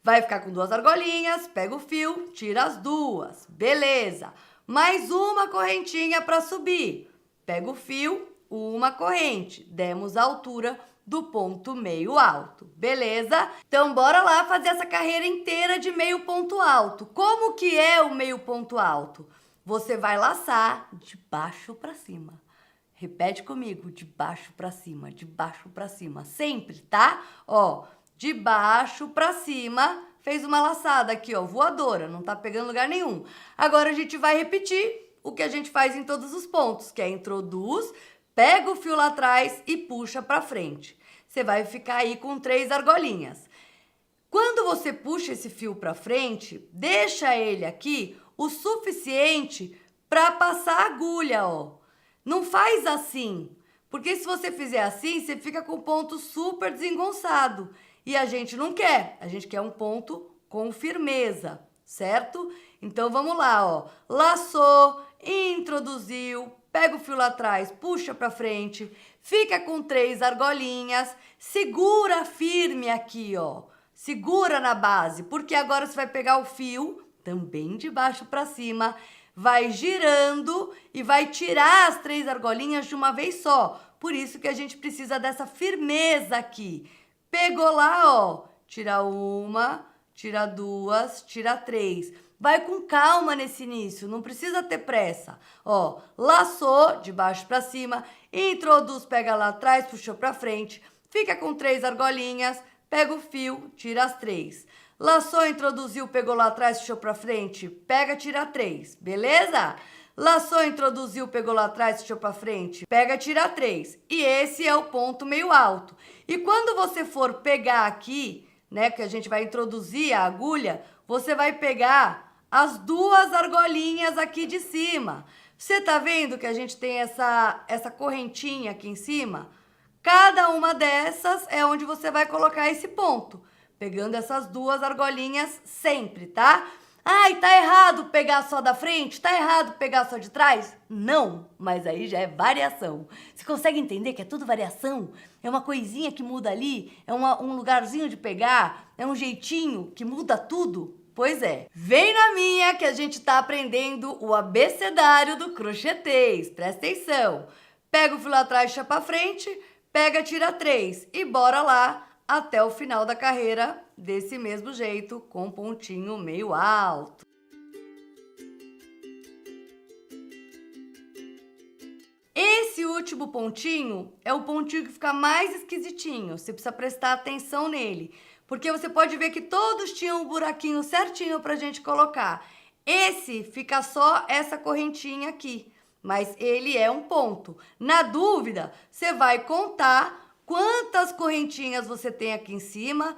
Vai ficar com 2 argolinhas, pega o fio, tira as 2. Beleza. Mais uma correntinha para subir. Pega o fio, uma corrente. Demos a altura do ponto meio alto. Beleza? Então, bora lá fazer essa carreira inteira de meio ponto alto. Como que é o meio ponto alto? Você vai laçar de baixo para cima. Repete comigo, de baixo para cima, de baixo para cima. Sempre, tá? Ó, de baixo para cima, fez uma laçada aqui, ó, voadora, não tá pegando lugar nenhum. Agora a gente vai repetir o que a gente faz em todos os pontos, que é introduz, pega o fio lá atrás e puxa para frente. Você vai ficar aí com 3 argolinhas. Quando você puxa esse fio para frente, deixa ele aqui o suficiente para passar a agulha, ó. Não faz assim, porque se você fizer assim, você fica com o ponto super desengonçado. E a gente não quer, a gente quer um ponto com firmeza, certo? Então vamos lá, ó. Laçou, introduziu, pega o fio lá atrás, puxa para frente, fica com 3 argolinhas, segura firme aqui, ó. Segura na base, porque agora você vai pegar o fio, também de baixo para cima, vai girando e vai tirar as 3 argolinhas de uma vez só. Por isso que a gente precisa dessa firmeza aqui. Pegou lá, ó, tira uma, tira 2, tira 3. Vai com calma nesse início, não precisa ter pressa. Ó, laçou de baixo para cima, introduz, pega lá atrás, puxou para frente, fica com 3 argolinhas, pega o fio, tira as 3. Laçou, introduziu, pegou lá atrás, puxou para frente, pega, tira 3, beleza? Laçou, introduziu, pegou lá atrás, puxou para frente, pega, tira 3. E esse é o ponto meio alto. E quando você for pegar aqui, né, que a gente vai introduzir a agulha, você vai pegar as 2 argolinhas aqui de cima. Você tá vendo que a gente tem essa correntinha aqui em cima? Cada uma dessas é onde você vai colocar esse ponto. Pegando essas 2 argolinhas sempre, tá? Ai, tá errado pegar só da frente? Tá errado pegar só de trás? Não, mas aí já é variação. Você consegue entender que é tudo variação? É uma coisinha que muda ali? É um lugarzinho de pegar? É um jeitinho que muda tudo? Pois é. Vem na minha que a gente tá aprendendo o abecedário do crochêtês. Presta atenção. Pega o fio lá atrás, puxa pra frente, pega, tira 3 e bora lá até o final da carreira desse mesmo jeito, com pontinho meio alto. Esse último pontinho é o pontinho que fica mais esquisitinho, você precisa prestar atenção nele, porque você pode ver que todos tinham um buraquinho certinho pra gente colocar. Esse fica só essa correntinha aqui, mas ele é um ponto. Na dúvida, você vai contar quantas correntinhas você tem aqui em cima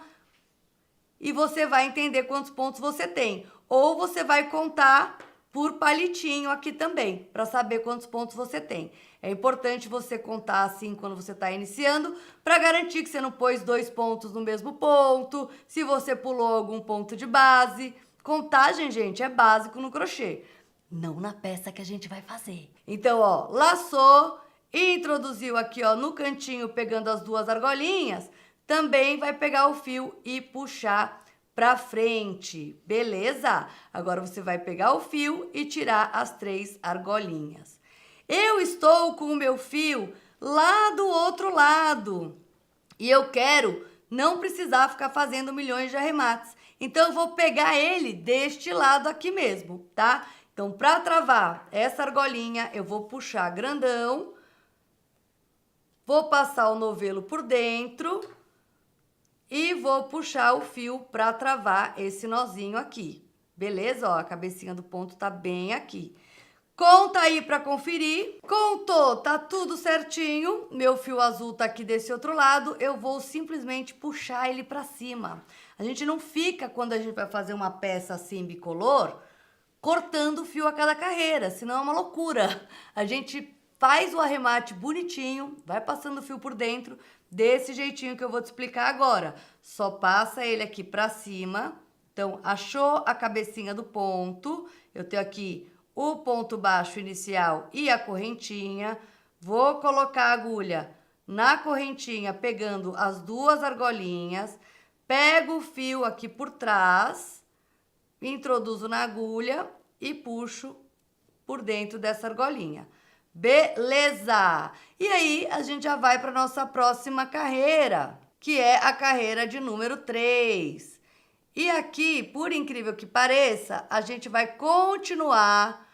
e você vai entender quantos pontos você tem. Ou você vai contar por palitinho aqui também, para saber quantos pontos você tem. É importante você contar assim quando você está iniciando, para garantir que você não pôs 2 pontos no mesmo ponto, se você pulou algum ponto de base. Contagem, gente, é básico no crochê, não na peça que a gente vai fazer. Então, ó, laçou, introduziu aqui, ó, no cantinho, pegando as 2 argolinhas, também vai pegar o fio e puxar pra frente, beleza? Agora você vai pegar o fio e tirar as 3 argolinhas. Eu estou com o meu fio lá do outro lado e eu quero não precisar ficar fazendo milhões de arremates. Então, eu vou pegar ele deste lado aqui mesmo, tá? Então, para travar essa argolinha, eu vou puxar grandão. Vou passar o novelo por dentro e vou puxar o fio para travar esse nozinho aqui. Beleza? Ó, a cabecinha do ponto tá bem aqui. Conta aí para conferir. Contou, tá tudo certinho. Meu fio azul tá aqui desse outro lado. Eu vou simplesmente puxar ele para cima. A gente não fica, quando a gente vai fazer uma peça assim bicolor, cortando o fio a cada carreira, senão é uma loucura. A gente faz o arremate bonitinho, vai passando o fio por dentro, desse jeitinho que eu vou te explicar agora. Só passa ele aqui pra cima. Então, achou a cabecinha do ponto. Eu tenho aqui o ponto baixo inicial e a correntinha. Vou colocar a agulha na correntinha, pegando as 2 argolinhas. Pego o fio aqui por trás, introduzo na agulha e puxo por dentro dessa argolinha. Beleza! E aí, a gente já vai para nossa próxima carreira, que é a carreira de número 3. E aqui, por incrível que pareça, a gente vai continuar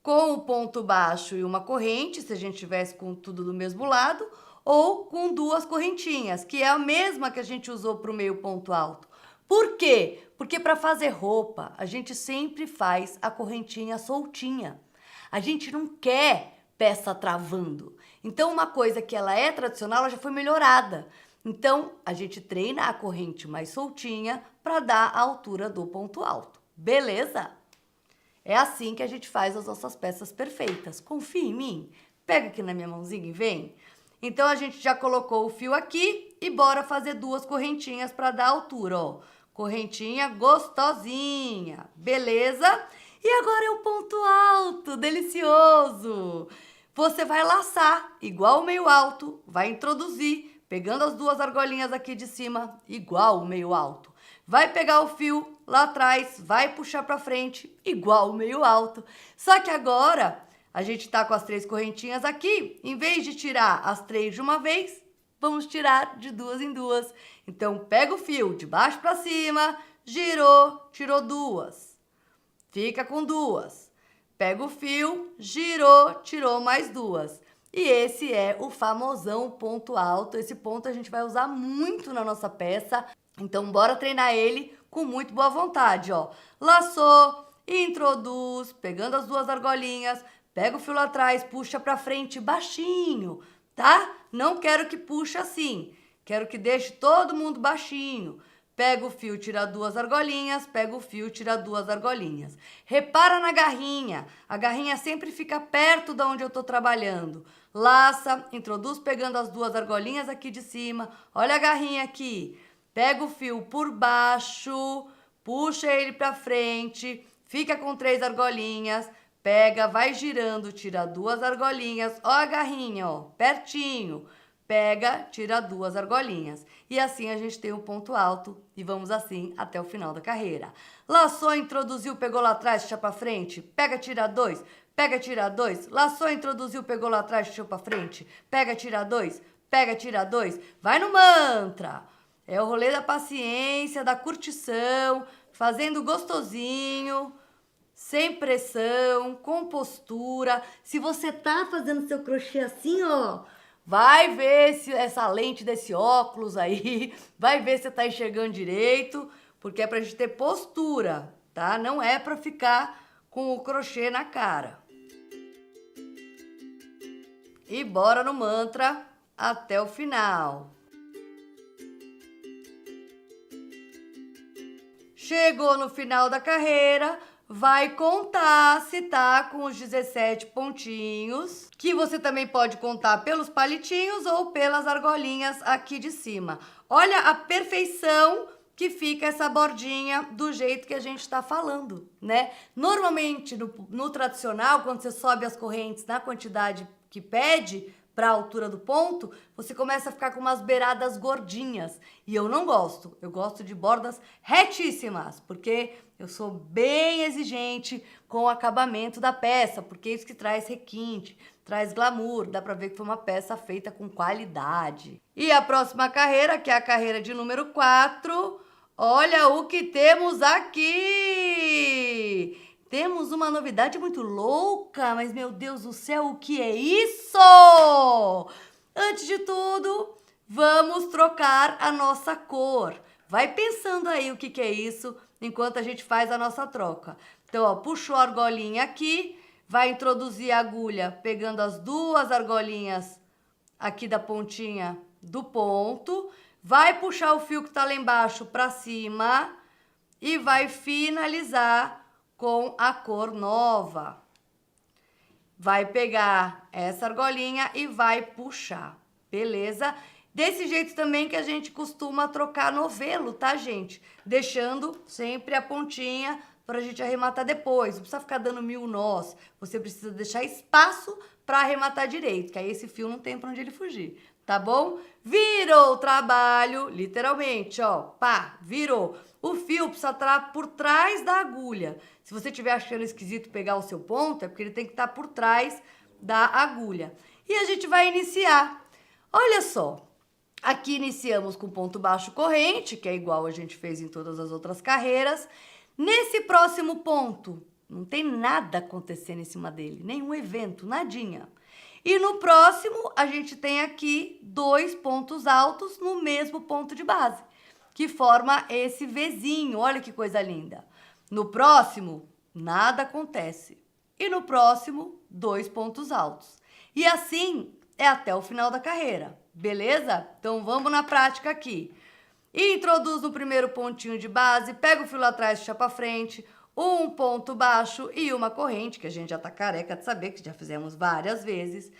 com o ponto baixo e uma corrente, se a gente tivesse com tudo do mesmo lado, ou com 2 correntinhas, que é a mesma que a gente usou para o meio ponto alto. Por quê? Porque para fazer roupa, a gente sempre faz a correntinha soltinha. A gente não quer peça travando. Então, uma coisa que ela é tradicional, ela já foi melhorada. Então, a gente treina a corrente mais soltinha para dar a altura do ponto alto. Beleza? É assim que a gente faz as nossas peças perfeitas. Confia em mim? Pega aqui na minha mãozinha e vem. Então, a gente já colocou o fio aqui e bora fazer 2 correntinhas para dar altura, ó. Correntinha gostosinha, beleza? E agora é o ponto alto, delicioso. Você vai laçar igual o meio alto, vai introduzir, pegando as 2 argolinhas aqui de cima, igual o meio alto. Vai pegar o fio lá atrás, vai puxar para frente, igual o meio alto. Só que agora a gente tá com as 3 correntinhas aqui, em vez de tirar as 3 de uma vez, vamos tirar de 2 em 2. Então, pega o fio de baixo para cima, girou, tirou 2. Fica com 2. Pega o fio, girou, tirou mais 2. E esse é o famosão ponto alto. Esse ponto a gente vai usar muito na nossa peça. Então, bora treinar ele com muito boa vontade, ó. Laçou, introduz, pegando as 2 argolinhas, pega o fio lá atrás, puxa pra frente baixinho, tá? Não quero que puxe assim. Quero que deixe todo mundo baixinho. Pega o fio, tira 2 argolinhas, pega o fio, tira 2 argolinhas. Repara na garrinha. A garrinha sempre fica perto de onde eu tô trabalhando. Laça, introduz pegando as 2 argolinhas aqui de cima. Olha a garrinha aqui. Pega o fio por baixo, puxa ele pra frente, fica com 3 argolinhas, pega, vai girando, tira 2 argolinhas, ó a garrinha, ó, pertinho, pega, tira 2 argolinhas. E assim a gente tem o ponto alto e vamos assim até o final da carreira. Laçou, introduziu, pegou lá atrás, puxa pra frente, pega, tira 2, pega, tira 2, laçou, introduziu, pegou lá atrás, puxa pra frente, pega, tira 2, pega, tira 2, vai no mantra. É o rolê da paciência, da curtição, fazendo gostosinho, sem pressão, com postura. Se você tá fazendo seu crochê assim, ó, vai ver se essa lente desse óculos aí, vai ver se você tá enxergando direito, porque é pra gente ter postura, tá? Não é pra ficar com o crochê na cara. E bora no mantra até o final. Chegou no final da carreira, vai contar se tá com os 17 pontinhos, que você também pode contar pelos palitinhos ou pelas argolinhas aqui de cima. Olha a perfeição que fica essa bordinha do jeito que a gente tá falando, né? Normalmente, no tradicional, quando você sobe as correntes na quantidade que pede, para a altura do ponto, você começa a ficar com umas beiradas gordinhas. E eu não gosto. Eu gosto de bordas retíssimas, porque eu sou bem exigente com o acabamento da peça, porque é isso que traz requinte, traz glamour, dá pra ver que foi uma peça feita com qualidade. E a próxima carreira, que é a carreira de número 4, olha o que temos aqui! Temos uma novidade muito louca, mas meu Deus do céu, o que é isso? Antes de tudo, vamos trocar a nossa cor. Vai pensando aí o que é isso, enquanto a gente faz a nossa troca. Então, ó, puxou a argolinha aqui, vai introduzir a agulha pegando as 2 argolinhas aqui da pontinha do ponto, vai puxar o fio que tá lá embaixo para cima e vai finalizar com a cor nova. Vai pegar essa argolinha e vai puxar, beleza? Desse jeito também que a gente costuma trocar novelo, tá, gente? Deixando sempre a pontinha para a gente arrematar depois. Não precisa ficar dando 1000 nós. Você precisa deixar espaço para arrematar direito, que aí esse fio não tem para onde ele fugir, tá bom? Virou o trabalho, literalmente, ó, pá, virou. O fio precisa estar por trás da agulha. Se você estiver achando esquisito pegar o seu ponto, é porque ele tem que estar por trás da agulha. E a gente vai iniciar. Olha só, aqui iniciamos com ponto baixo corrente, que é igual a gente fez em todas as outras carreiras. Nesse próximo ponto, não tem nada acontecendo em cima dele, nenhum evento, nadinha. E no próximo, a gente tem aqui 2 pontos altos no mesmo ponto de base, que forma esse Vzinho. Olha que coisa linda. No próximo, nada acontece. e no próximo 2 pontos altos. E assim é até o final da carreira, beleza? Então vamos na prática aqui. Introduz no primeiro pontinho de base, pega o fio lá atrás, puxa pra frente, um ponto baixo e uma corrente, que a gente já tá careca de saber, que já fizemos várias vezes.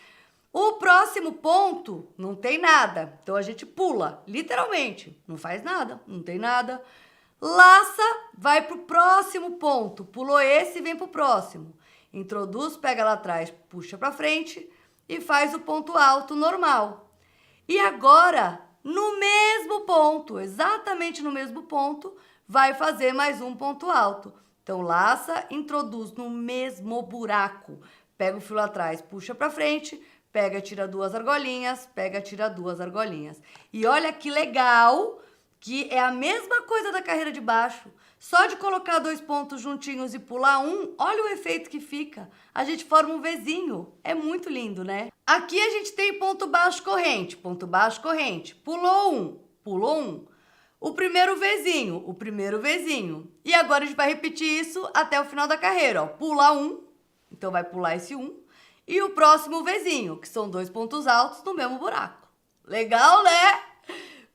O próximo ponto não tem nada, então a gente pula, literalmente, não faz nada, não tem nada. Laça, vai pro próximo ponto, pulou esse e vem pro próximo. Introduz, pega lá atrás, puxa pra frente e faz o ponto alto normal. E agora, no mesmo ponto, exatamente no mesmo ponto, vai fazer mais um ponto alto. Então, laça, introduz no mesmo buraco, pega o fio lá atrás, puxa pra frente, pega, tira 2 argolinhas, pega, tira 2 argolinhas. E olha que legal, que é a mesma coisa da carreira de baixo. Só de colocar 2 pontos juntinhos e pular um, olha o efeito que fica. A gente forma um Vzinho. É muito lindo, né? Aqui a gente tem ponto baixo corrente, ponto baixo corrente. Pulou um, pulou um. O primeiro Vzinho. E agora a gente vai repetir isso até o final da carreira, ó. Pula um, então vai pular esse um. E o próximo Vzinho, que são 2 pontos altos no mesmo buraco. Legal, né?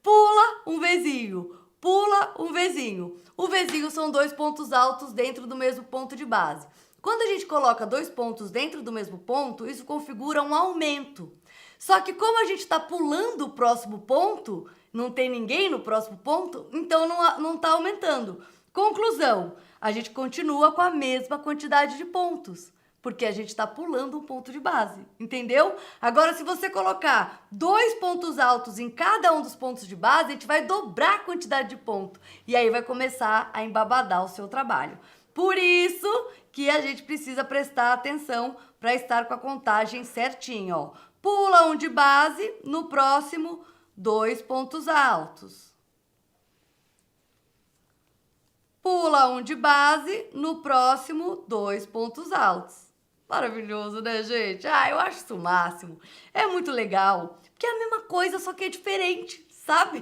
Pula um Vzinho, pula um Vzinho. O Vzinho são 2 pontos altos dentro do mesmo ponto de base. Quando a gente coloca 2 pontos dentro do mesmo ponto, isso configura um aumento. Só que como a gente está pulando o próximo ponto, não tem ninguém no próximo ponto, então não está aumentando. Conclusão, a gente continua com a mesma quantidade de pontos, porque a gente está pulando um ponto de base, entendeu? Agora, se você colocar 2 pontos altos em cada um dos pontos de base, a gente vai dobrar a quantidade de ponto. E aí vai começar a embabadar o seu trabalho. Por isso que a gente precisa prestar atenção para estar com a contagem certinha, ó. Pula um de base, no próximo, 2 pontos altos. Pula um de base, no próximo, 2 pontos altos. Maravilhoso, né, gente? Ah, eu acho isso o máximo. É muito legal, porque é a mesma coisa, só que é diferente, sabe?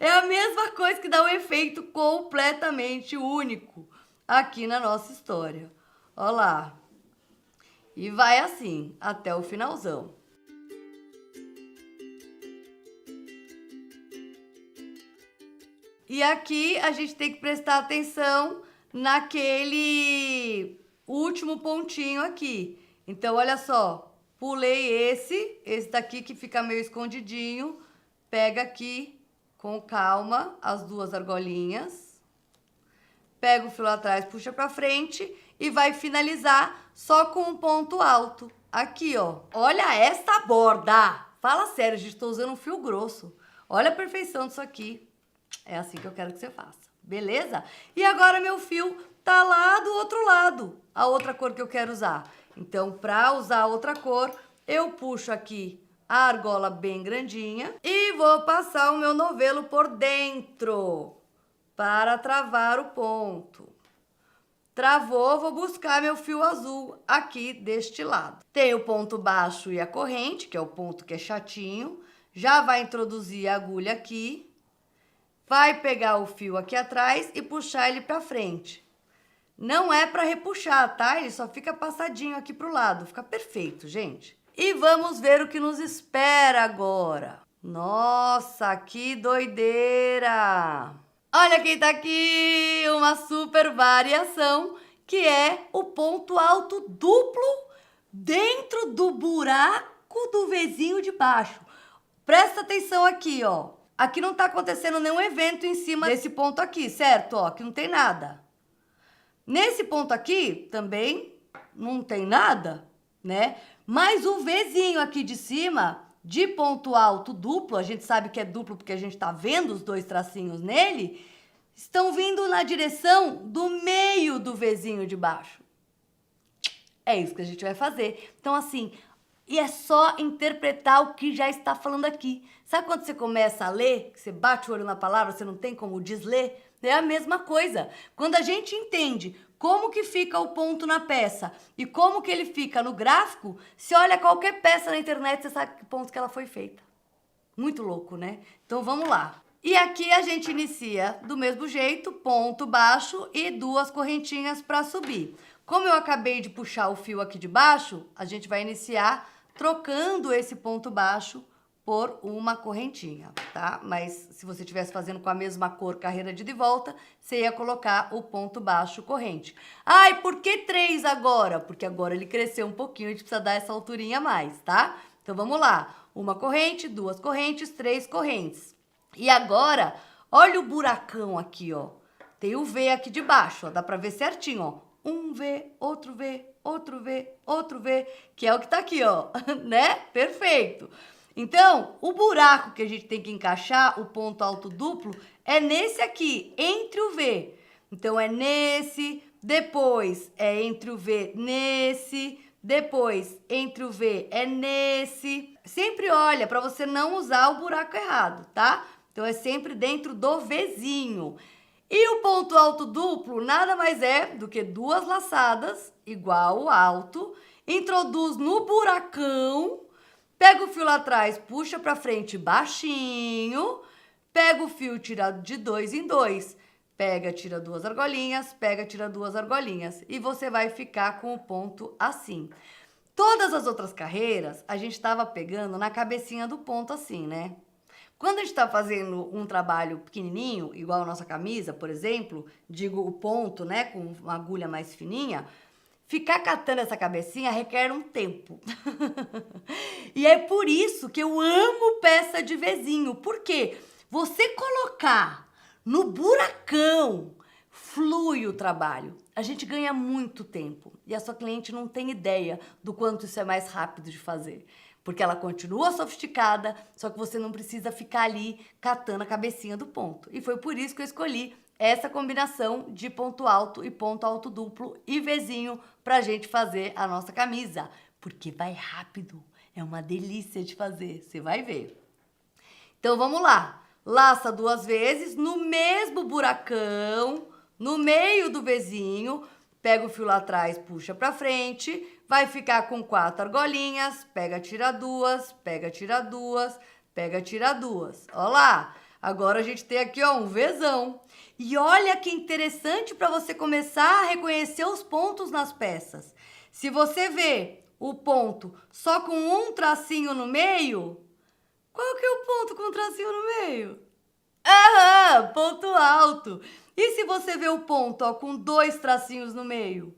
É a mesma coisa que dá um efeito completamente único aqui na nossa história. Olha lá. E vai assim, até o finalzão. E aqui a gente tem que prestar atenção naquele último pontinho aqui. Então, olha só, pulei esse daqui que fica meio escondidinho, pega aqui com calma as 2 argolinhas, pega o fio lá atrás, puxa pra frente e vai finalizar só com um ponto alto. Aqui, ó, olha esta borda! Fala sério, gente, tô usando um fio grosso. Olha a perfeição disso aqui. É assim que eu quero que você faça, beleza? E agora meu fio tá lá do outro lado, a outra cor que eu quero usar. Então, para usar a outra cor, eu puxo aqui a argola bem grandinha e vou passar o meu novelo por dentro para travar o ponto. Travou, vou buscar meu fio azul aqui deste lado. Tem o ponto baixo e a corrente, que é o ponto que é chatinho. Já vai introduzir a agulha aqui. Vai pegar o fio aqui atrás e puxar ele pra frente. Não é pra repuxar, tá? Ele só fica passadinho aqui pro lado. Fica perfeito, gente. E vamos ver o que nos espera agora. Nossa, que doideira! Olha quem tá aqui! Uma super variação, que é o ponto alto duplo dentro do buraco do Vzinho de baixo. Presta atenção aqui, ó. Aqui não tá acontecendo nenhum evento em cima desse ponto aqui, certo? Ó, aqui não tem nada. Nesse ponto aqui também não tem nada, né? Mas o Vzinho aqui de cima, de ponto alto duplo, a gente sabe que é duplo porque a gente tá vendo os 2 tracinhos nele, estão vindo na direção do meio do Vzinho de baixo. É isso que a gente vai fazer. Então, assim, e é só interpretar o que já está falando aqui. Sabe quando você começa a ler, que você bate o olho na palavra, você não tem como desler? É a mesma coisa. Quando a gente entende como que fica o ponto na peça e como que ele fica no gráfico, se olha qualquer peça na internet, você sabe que ponto que ela foi feita. Muito louco, né? Então vamos lá. E aqui a gente inicia do mesmo jeito, ponto baixo e 2 correntinhas para subir. Como eu acabei de puxar o fio aqui de baixo, a gente vai iniciar trocando esse ponto baixo por uma correntinha, tá? Mas se você estivesse fazendo com a mesma cor carreira de volta, você ia colocar o ponto baixo corrente. Ai, por que 3 agora? Porque agora ele cresceu um pouquinho, a gente precisa dar essa alturinha a mais, tá? Então vamos lá. Uma corrente, 2 correntes, 3 correntes. E agora, olha o buracão aqui, ó. Tem o V aqui de baixo, ó. Dá pra ver certinho, ó. Um V, outro V, outro V, outro V, que é o que tá aqui, ó, né? Perfeito. Então, o buraco que a gente tem que encaixar, o ponto alto duplo, é nesse aqui, entre o V. Então, é nesse, depois é entre o V nesse, depois entre o V é nesse. Sempre olha para você não usar o buraco errado, tá? Então, é sempre dentro do Vzinho. E o ponto alto duplo nada mais é do que 2 laçadas, igual o alto, introduz no buracão, pega o fio lá atrás, puxa pra frente baixinho, pega o fio, tira de 2 em 2, pega, tira 2 argolinhas, pega, tira 2 argolinhas, e você vai ficar com o ponto assim. Todas as outras carreiras, a gente estava pegando na cabecinha do ponto assim, né? Quando a gente está fazendo um trabalho pequenininho, igual a nossa camisa, por exemplo, digo o ponto, né, com uma agulha mais fininha, ficar catando essa cabecinha requer um tempo. E é por isso que eu amo peça de Vzinho. Por quê? Você colocar no buracão, flui o trabalho. A gente ganha muito tempo. E a sua cliente não tem ideia do quanto isso é mais rápido de fazer. Porque ela continua sofisticada, só que você não precisa ficar ali catando a cabecinha do ponto. E foi por isso que eu escolhi essa combinação de ponto alto duplo e Vzinho pra gente fazer a nossa camisa. Porque vai rápido, é uma delícia de fazer, você vai ver. Então vamos lá, laça 2 vezes no mesmo buracão, no meio do Vzinho, pega o fio lá atrás, puxa pra frente, vai ficar com 4 argolinhas, pega, tira 2, pega, tira 2, pega, tira 2. Ó lá, agora a gente tem aqui, ó, um Vzão. E olha que interessante para você começar a reconhecer os pontos nas peças. Se você vê o ponto só com um tracinho no meio, qual que é o ponto com um tracinho no meio? Aham, ponto alto. E se você vê o ponto, ó, com 2 tracinhos no meio?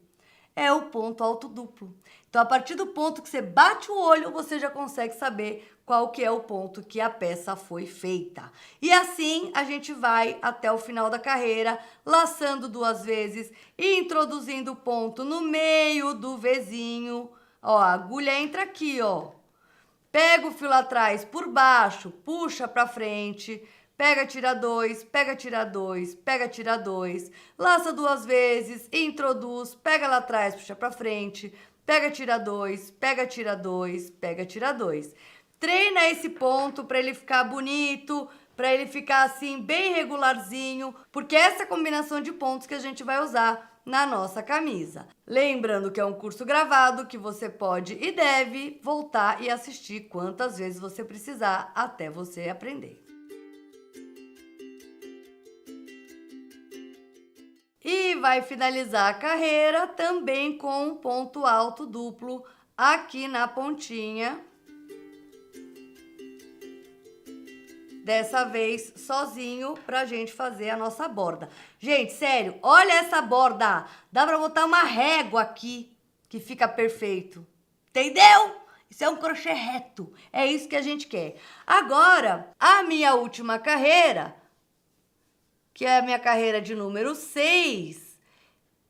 É o ponto alto duplo. Então, a partir do ponto que você bate o olho, você já consegue saber qual que é o ponto que a peça foi feita. E assim, a gente vai até o final da carreira, laçando 2 vezes e introduzindo o ponto no meio do Vzinho. Ó, a agulha entra aqui, ó. Pega o fio lá atrás por baixo, puxa pra frente, pega, tira 2, pega, tira 2, pega, tira 2, laça 2 vezes, introduz, pega lá atrás, puxa pra frente, pega, tira 2, pega, tira 2, pega, tira 2. Treina esse ponto para ele ficar bonito, para ele ficar assim bem regularzinho, porque essa é a combinação de pontos que a gente vai usar na nossa camisa. Lembrando que é um curso gravado que você pode e deve voltar e assistir quantas vezes você precisar até você aprender. E vai finalizar a carreira também com um ponto alto duplo aqui na pontinha. Dessa vez sozinho pra gente fazer a nossa borda. Gente, sério, olha essa borda. Dá pra botar uma régua aqui que fica perfeito. Entendeu? Isso é um crochê reto. É isso que a gente quer. Agora, a minha última carreira, que é a minha carreira de número 6,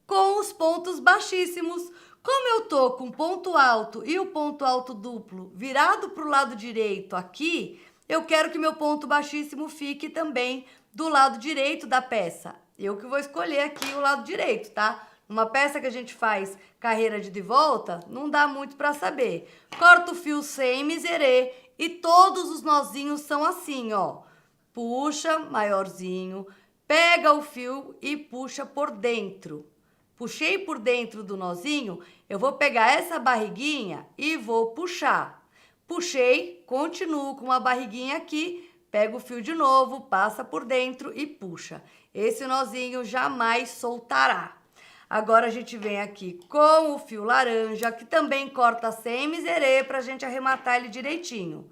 com os pontos baixíssimos. Como eu tô com o ponto alto e o ponto alto duplo virado pro lado direito aqui, eu quero que meu ponto baixíssimo fique também do lado direito da peça. Eu que vou escolher aqui o lado direito, tá? Uma peça que a gente faz carreira de volta, não dá muito pra saber. Corta o fio sem miserê e todos os nozinhos são assim, ó. Puxa, maiorzinho, pega o fio e puxa por dentro. Puxei por dentro do nozinho, eu vou pegar essa barriguinha e vou puxar. Puxei, continuo com uma barriguinha aqui, pego o fio de novo, passa por dentro e puxa. Esse nozinho jamais soltará. Agora a gente vem aqui com o fio laranja, que também corta sem miserê pra gente arrematar ele direitinho.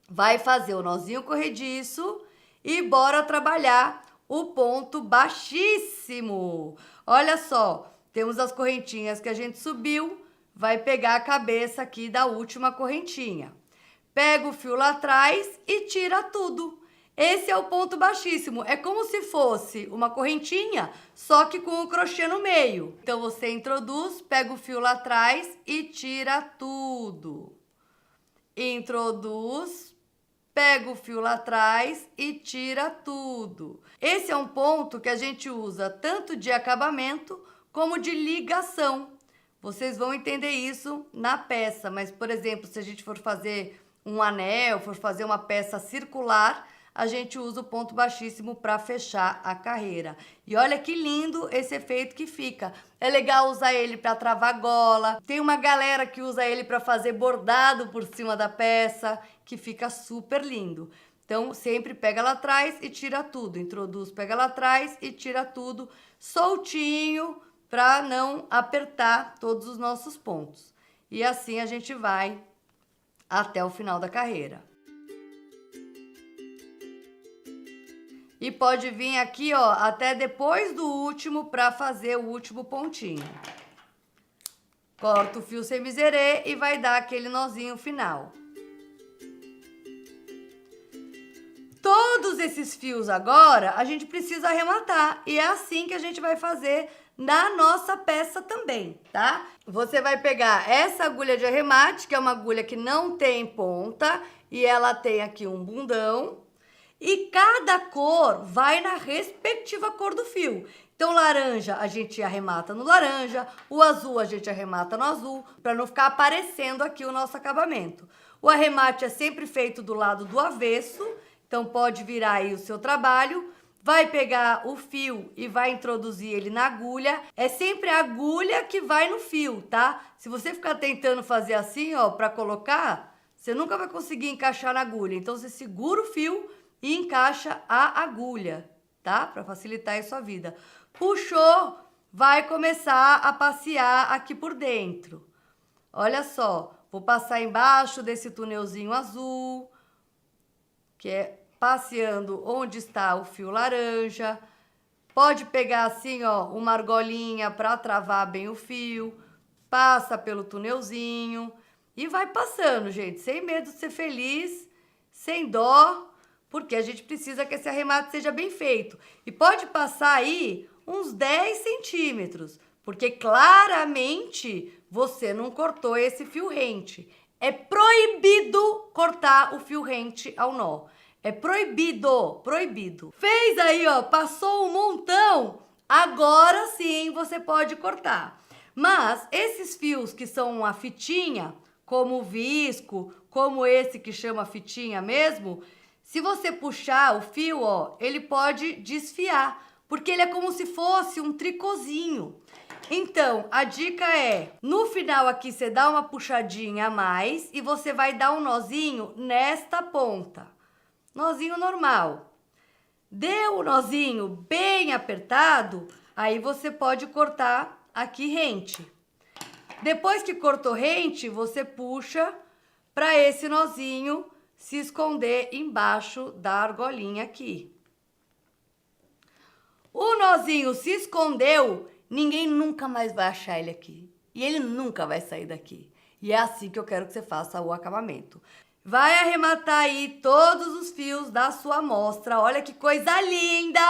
Vai fazer o nozinho corrediço e bora trabalhar o ponto baixíssimo. Olha só, temos as correntinhas que a gente subiu, vai pegar a cabeça aqui da última correntinha. Pega o fio lá atrás e tira tudo. Esse é o ponto baixíssimo. É como se fosse uma correntinha, só que com o crochê no meio. Então, você introduz, pega o fio lá atrás e tira tudo. Introduz, pega o fio lá atrás e tira tudo. Esse é um ponto que a gente usa tanto de acabamento como de ligação. Vocês vão entender isso na peça, mas, por exemplo, se a gente for fazer um anel, for fazer uma peça circular, a gente usa o ponto baixíssimo para fechar a carreira. E olha que lindo esse efeito que fica. É legal usar ele para travar gola. Tem uma galera que usa ele para fazer bordado por cima da peça, que fica super lindo. Então, sempre pega lá atrás e tira tudo. Introduz, pega lá atrás e tira tudo soltinho para não apertar todos os nossos pontos. E assim a gente vai até o final da carreira. E pode vir aqui, ó, até depois do último para fazer o último pontinho. Corta o fio sem miserê e vai dar aquele nozinho final. Todos esses fios agora a gente precisa arrematar e é assim que a gente vai fazer na nossa peça também, tá? Você vai pegar essa agulha de arremate, que é uma agulha que não tem ponta e ela tem aqui um bundão. E cada cor vai na respectiva cor do fio. Então, laranja a gente arremata no laranja, o azul a gente arremata no azul, para não ficar aparecendo aqui o nosso acabamento. O arremate é sempre feito do lado do avesso, então pode virar aí o seu trabalho. Vai pegar o fio e vai introduzir ele na agulha. É sempre a agulha que vai no fio, tá? Se você ficar tentando fazer assim, ó, para colocar, você nunca vai conseguir encaixar na agulha. Então, você segura o fio e encaixa a agulha, tá? Para facilitar a sua vida. Puxou, vai começar a passear aqui por dentro. Olha só, vou passar embaixo desse túnelzinho azul, que é passeando onde está o fio laranja. Pode pegar assim, ó, uma argolinha para travar bem o fio. Passa pelo túnelzinho e vai passando, gente, sem medo de ser feliz, sem dó, porque a gente precisa que esse arremate seja bem feito. E pode passar aí uns 10 centímetros, porque claramente você não cortou esse fio rente. É proibido cortar o fio rente ao nó. É proibido, proibido. Fez aí, ó, passou um montão, agora sim você pode cortar. Mas esses fios que são uma fitinha, como o visco, como esse que chama fitinha mesmo, se você puxar o fio, ó, ele pode desfiar, porque ele é como se fosse um tricôzinho. Então, a dica é, no final aqui você dá uma puxadinha a mais e você vai dar um nozinho nesta ponta. Nozinho normal. Deu o nozinho bem apertado, aí você pode cortar aqui rente. Depois que cortou rente, você puxa para esse nozinho se esconder embaixo da argolinha aqui. O nozinho se escondeu, ninguém nunca mais vai achar ele aqui. E ele nunca vai sair daqui. E é assim que eu quero que você faça o acabamento. Vai arrematar aí todos os fios da sua amostra. Olha que coisa linda!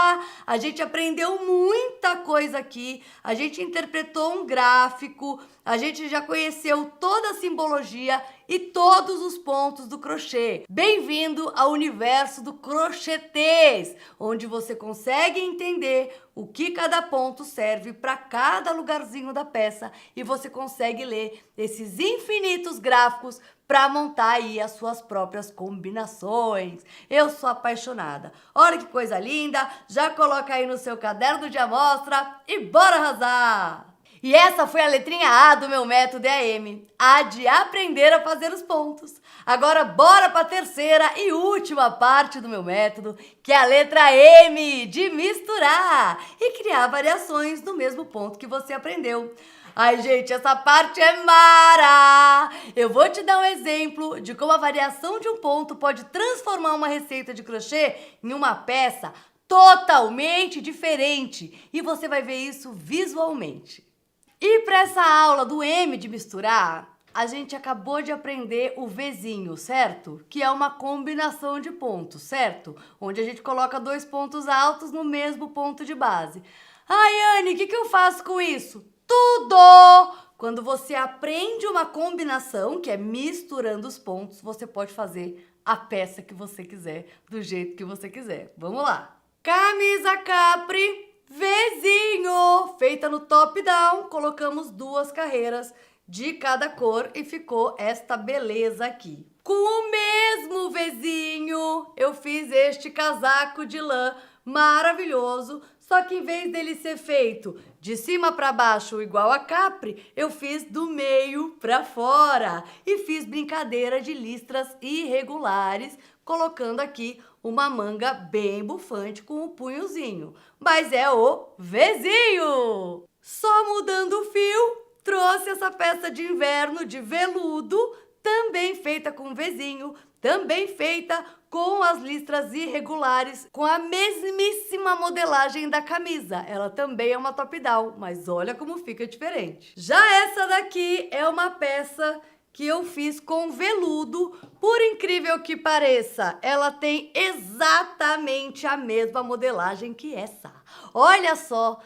A gente aprendeu muita coisa aqui. A gente interpretou um gráfico. A gente já conheceu toda a simbologia e todos os pontos do crochê. Bem-vindo ao universo do crochetês, onde você consegue entender o que cada ponto serve para cada lugarzinho da peça e você consegue ler esses infinitos gráficos para montar aí as suas próprias combinações. Eu sou apaixonada. Olha que coisa linda! Já coloca aí no seu caderno de amostra e bora arrasar! E essa foi a letrinha A do meu método EAM, A de aprender a fazer os pontos. Agora bora para a terceira e última parte do meu método, que é a letra M de misturar e criar variações no mesmo ponto que você aprendeu. Ai, gente, essa parte é mara! Eu vou te dar um exemplo de como a variação de um ponto pode transformar uma receita de crochê em uma peça totalmente diferente. E você vai ver isso visualmente. E para essa aula do M de misturar, a gente acabou de aprender o Vzinho, certo? Que é uma combinação de pontos, certo? Onde a gente coloca 2 pontos altos no mesmo ponto de base. Ai, Anne, o que eu faço com isso? Tudo! Quando você aprende uma combinação, que é misturando os pontos, você pode fazer a peça que você quiser, do jeito que você quiser. Vamos lá! Camisa capri, Vzinho, feita no top-down, colocamos 2 carreiras de cada cor e ficou esta beleza aqui. Com o mesmo Vzinho, eu fiz este casaco de lã maravilhoso, só que em vez dele ser feito de cima para baixo igual a capri, eu fiz do meio para fora e fiz brincadeira de listras irregulares, colocando aqui uma manga bem bufante com o punhozinho. Mas é o Vzinho! Só mudando o fio, trouxe essa peça de inverno de veludo, também feita com Vzinho, também feita com as listras irregulares, com a mesmíssima modelagem da camisa. Ela também é uma top-down, mas olha como fica diferente. Já essa daqui é uma peça que eu fiz com veludo. Por incrível que pareça, ela tem exatamente a mesma modelagem que essa. Olha só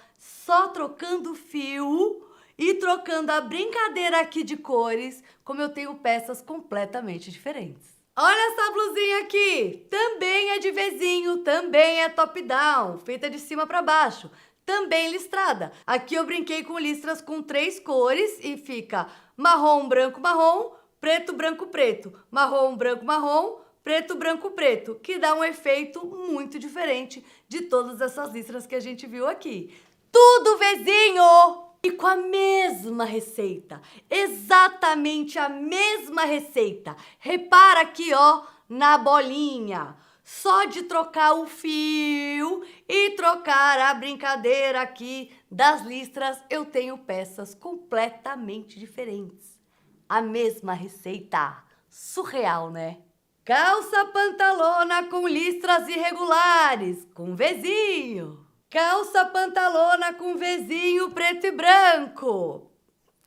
trocando fio e trocando a brincadeira aqui de cores, como eu tenho peças completamente diferentes. Olha essa blusinha aqui, também é de Vzinho, também é top-down, feita de cima para baixo, também listrada. Aqui eu brinquei com listras com 3 cores e fica marrom, branco, marrom, preto, branco, preto, marrom, branco, marrom, preto, branco, preto, que dá um efeito muito diferente de todas essas listras que a gente viu aqui. Tudo Vzinho! E com a mesma receita, exatamente a mesma receita. Repara aqui, ó, na bolinha. Só de trocar o fio e trocar a brincadeira aqui das listras, eu tenho peças completamente diferentes. A mesma receita. Surreal, né? Calça pantalona com listras irregulares, com Vzinho. Calça pantalona com Vzinho preto e branco.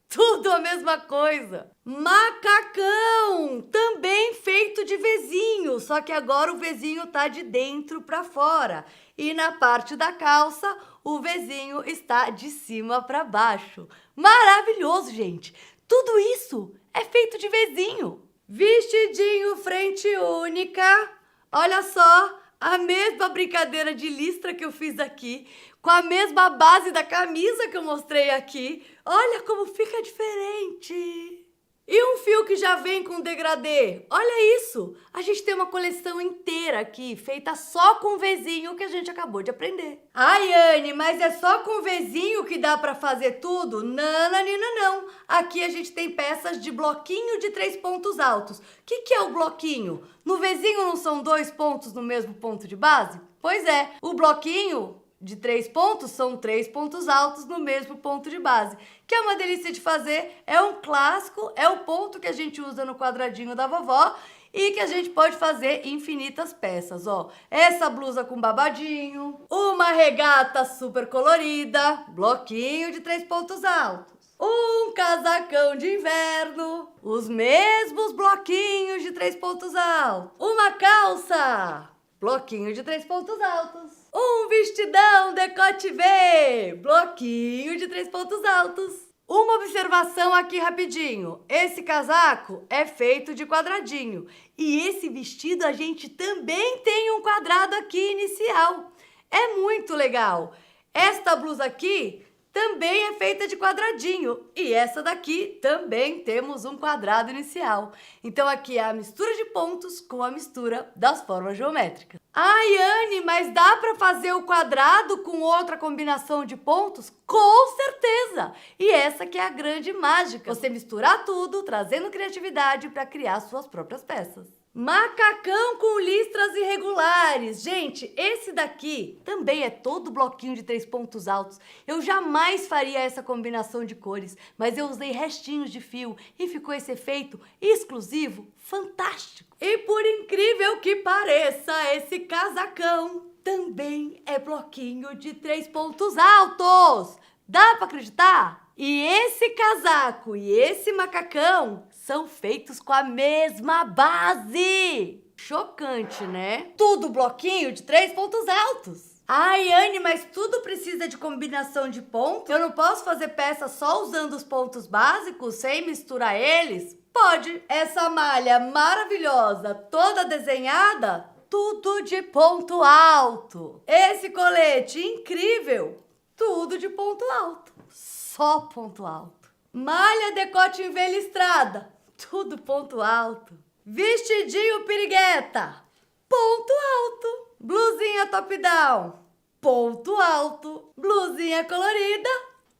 Tudo a mesma coisa. Macacão, também feito de Vzinho, só que agora o Vzinho tá de dentro para fora. E na parte da calça, o Vzinho está de cima para baixo. Maravilhoso, gente. Tudo isso é feito de Vzinho. Vestidinho frente única. Olha só. A mesma brincadeira de listra que eu fiz aqui, com a mesma base da camisa que eu mostrei aqui. Olha como fica diferente. E um fio que já vem com degradê. Olha isso. A gente tem uma coleção inteira aqui, feita só com Vzinho, que a gente acabou de aprender. Ai, Anne, mas é só com Vzinho que dá pra fazer tudo? Nananina, não. Aqui a gente tem peças de bloquinho de 3 pontos altos. O que é o bloquinho? No Vzinho não são 2 pontos no mesmo ponto de base? Pois é, o bloquinho de 3 pontos são 3 pontos altos no mesmo ponto de base, que é uma delícia de fazer, é um clássico, é o ponto que a gente usa no quadradinho da vovó e que a gente pode fazer infinitas peças, ó. Essa blusa com babadinho, uma regata super colorida, bloquinho de 3 pontos altos, um casacão de inverno, os mesmos bloquinhos de 3 pontos altos, uma calça, bloquinho de 3 pontos altos, um vestidão decote V, bloquinho de 3 pontos altos. Uma observação aqui rapidinho. Esse casaco é feito de quadradinho. E esse vestido a gente também tem um quadrado aqui inicial. É muito legal. Esta blusa aqui também é feita de quadradinho. E essa daqui também temos um quadrado inicial. Então aqui é a mistura de pontos com a mistura das formas geométricas. Ai, Anne, mas dá para fazer o quadrado com outra combinação de pontos? Com certeza! E essa que é a grande mágica. Você misturar tudo, trazendo criatividade para criar suas próprias peças. Macacão com listras irregulares. Gente, esse daqui também é todo bloquinho de 3 pontos altos. Eu jamais faria essa combinação de cores, mas eu usei restinhos de fio e ficou esse efeito exclusivo fantástico. E por incrível que pareça, esse casacão também é bloquinho de 3 pontos altos. Dá pra acreditar? E esse casaco e esse macacão são feitos com a mesma base. Chocante, né? Tudo bloquinho de 3 pontos altos. Ai, Anne, mas tudo precisa de combinação de pontos? Eu não posso fazer peça só usando os pontos básicos, sem misturar eles? Pode. Essa malha maravilhosa, toda desenhada, tudo de ponto alto. Esse colete incrível, tudo de ponto alto. Só ponto alto. Malha decote em velha listrada, tudo ponto alto. Vestidinho pirigueta, ponto alto. Blusinha top-down, ponto alto. Blusinha colorida,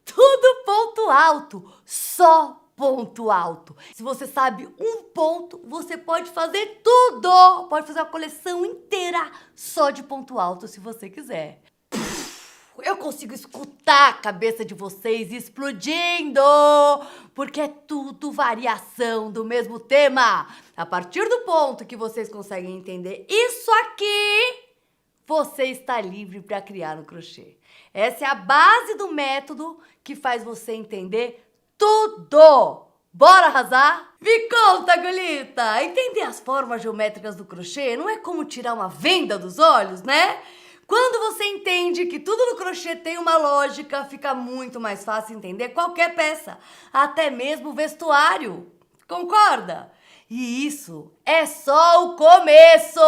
tudo ponto alto. Só ponto alto. Se você sabe um ponto, você pode fazer tudo. Pode fazer uma coleção inteira só de ponto alto, se você quiser. Eu consigo escutar a cabeça de vocês explodindo, porque é tudo variação do mesmo tema. A partir do ponto que vocês conseguem entender isso aqui, você está livre para criar no crochê. Essa é a base do método que faz você entender tudo. Bora arrasar? Me conta, Gulita! Entender as formas geométricas do crochê não é como tirar uma venda dos olhos, né? Quando você entende que tudo no crochê tem uma lógica, fica muito mais fácil entender qualquer peça, até mesmo o vestuário. Concorda? E isso é só o começo!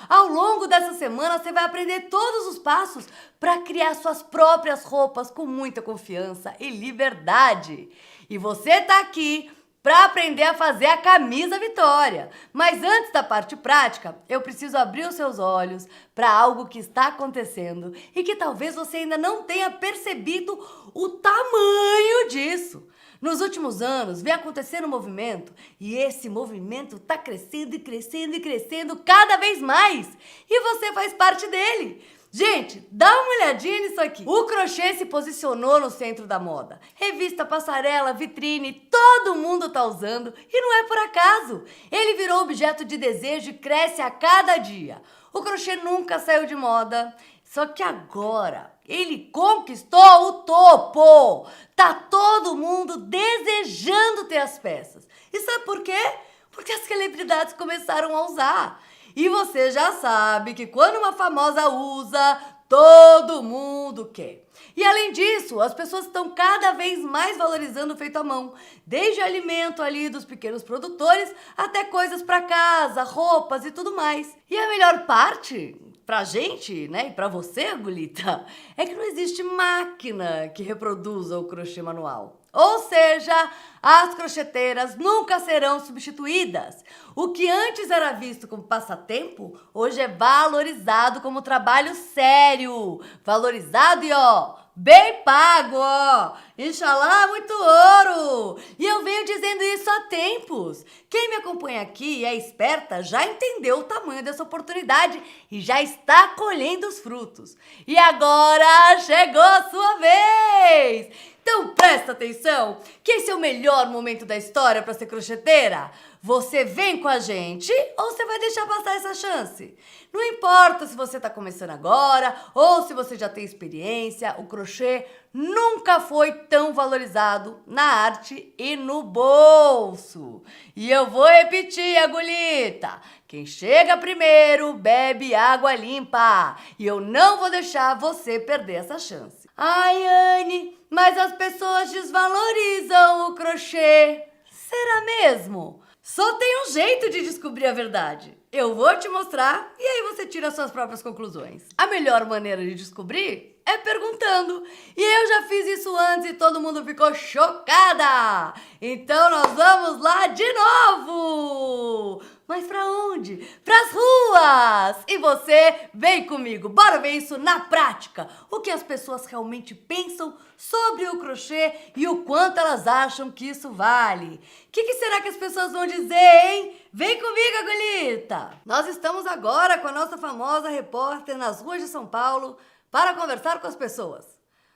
Ao longo dessa semana você vai aprender todos os passos para criar suas próprias roupas com muita confiança e liberdade. E você tá aqui para aprender a fazer a camisa Vitória. Mas antes da parte prática, eu preciso abrir os seus olhos para algo que está acontecendo e que talvez você ainda não tenha percebido o tamanho disso. Nos últimos anos, vem acontecendo um movimento e esse movimento está crescendo e crescendo e crescendo cada vez mais. E você faz parte dele. Gente, dá uma olhadinha nisso aqui. O crochê se posicionou no centro da moda. Revista, passarela, vitrine, todo mundo tá usando e não é por acaso. Ele virou objeto de desejo e cresce a cada dia. O crochê nunca saiu de moda, só que agora ele conquistou o topo. Tá todo mundo desejando ter as peças. E sabe por quê? Porque as celebridades começaram a usar. E você já sabe que quando uma famosa usa, todo mundo quer. E além disso, as pessoas estão cada vez mais valorizando o feito à mão. Desde alimento ali dos pequenos produtores, até coisas para casa, roupas e tudo mais. E a melhor parte, pra gente, né, e pra você, Gulita, é que não existe máquina que reproduza o crochê manual. Ou seja, as crocheteiras nunca serão substituídas. O que antes era visto como passatempo, hoje é valorizado como trabalho sério. Valorizado e ó, bem pago, ó. Inxalá, muito ouro. E eu venho dizendo isso há tempos. Quem me acompanha aqui e é esperta já entendeu o tamanho dessa oportunidade e já está colhendo os frutos. E agora chegou a sua vez! Então presta atenção, que esse é o melhor momento da história para ser crocheteira. Você vem com a gente ou você vai deixar passar essa chance? Não importa se você está começando agora ou se você já tem experiência, o crochê nunca foi tão valorizado na arte e no bolso. E eu vou repetir, agulhita. Quem chega primeiro bebe água limpa. E eu não vou deixar você perder essa chance. Ai, Anne, mas as pessoas desvalorizam o crochê. Será mesmo? Só tem um jeito de descobrir a verdade. Eu vou te mostrar e aí você tira suas próprias conclusões. A melhor maneira de descobrir é perguntando. E eu já fiz isso antes e todo mundo ficou chocada. Então nós vamos lá de novo. Mas pra onde? Pras ruas! E você vem comigo, bora ver isso na prática. O que as pessoas realmente pensam sobre o crochê e o quanto elas acham que isso vale. O que será que as pessoas vão dizer, hein? Vem comigo, Agulhita! Nós estamos agora com a nossa famosa repórter nas ruas de São Paulo para conversar com as pessoas.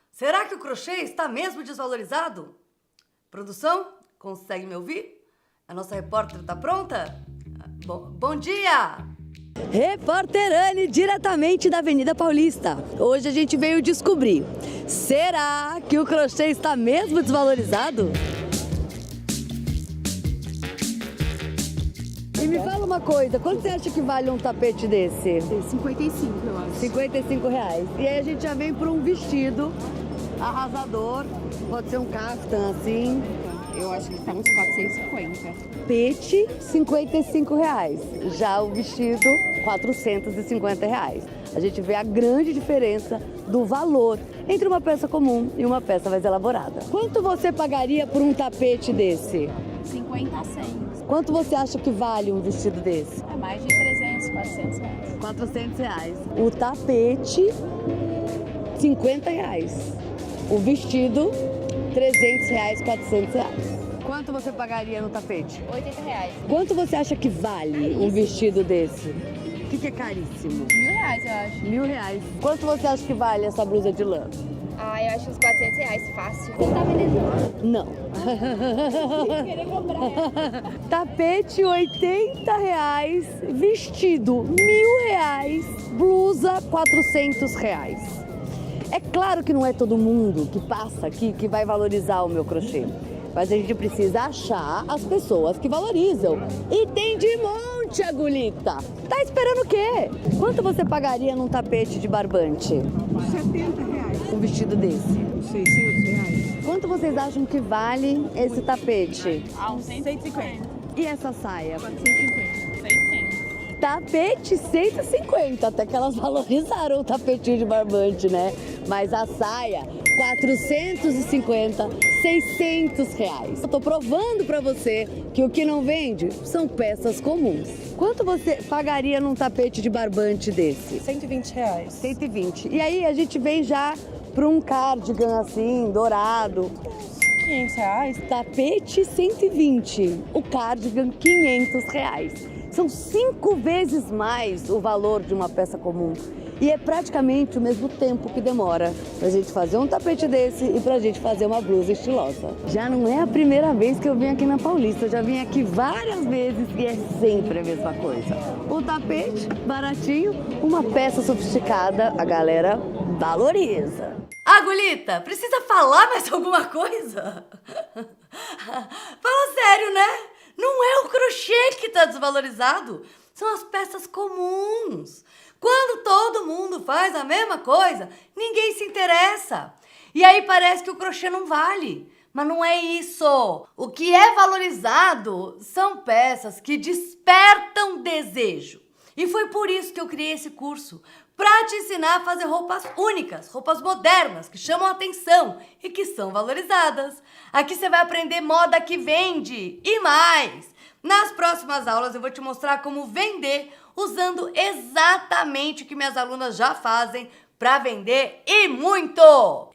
Será que o crochê está mesmo desvalorizado? Produção, consegue me ouvir? A nossa repórter está pronta? Bom dia! Repórter Anne, diretamente da Avenida Paulista. Hoje a gente veio descobrir, será que o crochê está mesmo desvalorizado? E me fala uma coisa, quanto você acha que vale um tapete desse? 55, eu acho. 55 reais. E aí a gente já vem para um vestido arrasador, pode ser um caftan assim. Eu acho que tá uns 450. Tapete, 55 reais. Já o vestido, 450 reais. A gente vê a grande diferença do valor entre uma peça comum e uma peça mais elaborada. Quanto você pagaria por um tapete desse? 50 a 100. Quanto você acha que vale um vestido desse? É mais de 300, 400 reais. 400 reais. O tapete, 50 reais. O vestido, 300 reais, 400 reais. Quanto você pagaria no tapete? 80 reais. Quanto você acha que vale um vestido desse? O que é caríssimo? 1.000 reais, eu acho. 1.000 reais. Quanto você acha que vale essa blusa de lã? Ah, eu acho uns 400 reais, fácil. Você tá vendendo? Não. Querer comprar. Tapete, 80 reais. Vestido, 1.000 reais. Blusa, 400 reais. É claro que não é todo mundo que passa aqui que vai valorizar o meu crochê. Mas a gente precisa achar as pessoas que valorizam. E tem de monte, Agulhita. Tá esperando o quê? Quanto você pagaria num tapete de barbante? 70 reais. Um vestido desse? 600 reais. Quanto vocês acham que vale esse tapete? Ah, uns 150. E essa saia? 450. 600. Tapete 150, até que elas valorizaram o tapetinho de barbante, né? Mas a saia, 450, 600 reais. Eu tô provando pra você que o que não vende são peças comuns. Quanto você pagaria num tapete de barbante desse? 120 reais. 120. E aí a gente vem já pra um cardigan assim, dourado. 500 reais. Tapete 120, o cardigan 500 reais. São 5 vezes mais o valor de uma peça comum. E é praticamente o mesmo tempo que demora pra gente fazer um tapete desse e pra gente fazer uma blusa estilosa. Já não é a primeira vez que eu venho aqui na Paulista, eu já vim aqui várias vezes e é sempre a mesma coisa. O tapete, baratinho, uma peça sofisticada, a galera valoriza. Agulhita, precisa falar mais alguma coisa? Fala sério, né? Não é o crochê que tá desvalorizado, são as peças comuns. Quando todo mundo faz a mesma coisa, ninguém se interessa. E aí parece que o crochê não vale. Mas não é isso. O que é valorizado são peças que despertam desejo. E foi por isso que eu criei esse curso, para te ensinar a fazer roupas únicas, roupas modernas, que chamam a atenção e que são valorizadas. Aqui você vai aprender moda que vende e mais. Nas próximas aulas eu vou te mostrar como vender usando exatamente o que minhas alunas já fazem para vender e muito!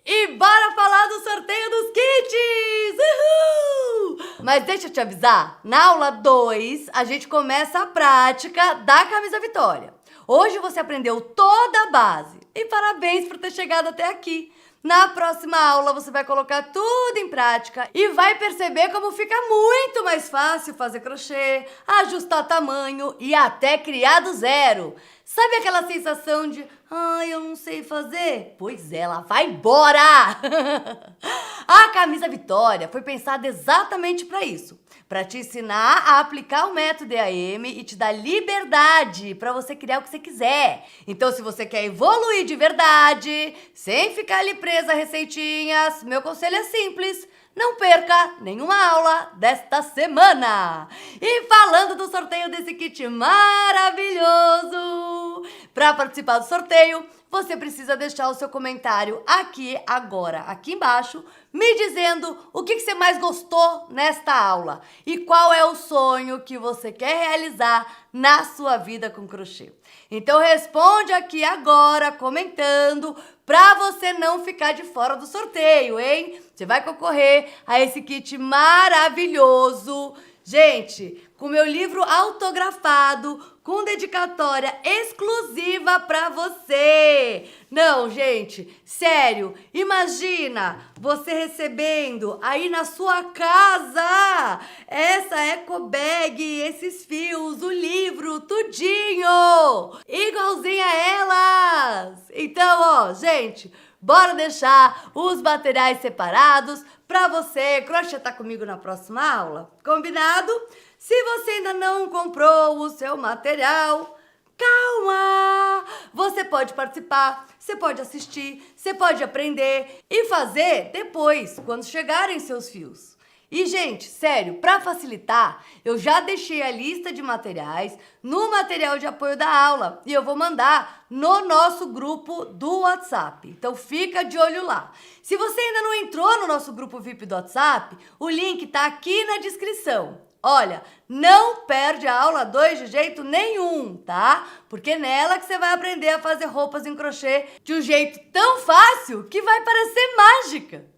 E bora falar do sorteio dos kits! Uhul! Mas deixa eu te avisar, na aula 2 a gente começa a prática da camisa Vitória. Hoje você aprendeu toda a base e parabéns por ter chegado até aqui. Na próxima aula você vai colocar tudo em prática e vai perceber como fica muito mais fácil fazer crochê, ajustar tamanho e até criar do zero. Sabe aquela sensação de, eu não sei fazer? Pois ela vai embora! A camisa Vitória foi pensada exatamente para isso. Para te ensinar a aplicar o método EAM e te dar liberdade para você criar o que você quiser. Então, se você quer evoluir de verdade, sem ficar ali presa a receitinhas, meu conselho é simples. Não perca nenhuma aula desta semana! E falando do sorteio desse kit maravilhoso, Para participar do sorteio, você precisa deixar o seu comentário aqui agora, aqui embaixo, me dizendo o que você mais gostou nesta aula e qual é o sonho que você quer realizar na sua vida com crochê. Então responde aqui agora, comentando, para você não ficar de fora do sorteio, hein? Você vai concorrer a esse kit maravilhoso. Gente, com meu livro autografado, com dedicatória exclusiva para você. Não, gente, sério, imagina você recebendo aí na sua casa essa eco bag, esses fios, o livro, tudinho, igualzinho a elas. Então, ó, gente, bora deixar os materiais separados para você crochetar comigo na próxima aula. Combinado? Se você ainda não comprou o seu material, calma! Você pode participar, você pode assistir, você pode aprender e fazer depois, quando chegarem seus fios. E, gente, sério, para facilitar, eu já deixei a lista de materiais no material de apoio da aula e eu vou mandar no nosso grupo do WhatsApp. Então, fica de olho lá. Se você ainda não entrou no nosso grupo VIP do WhatsApp, o link tá aqui na descrição. Olha, não perde a aula 2 de jeito nenhum, tá? Porque é nela que você vai aprender a fazer roupas em crochê de um jeito tão fácil que vai parecer mágica.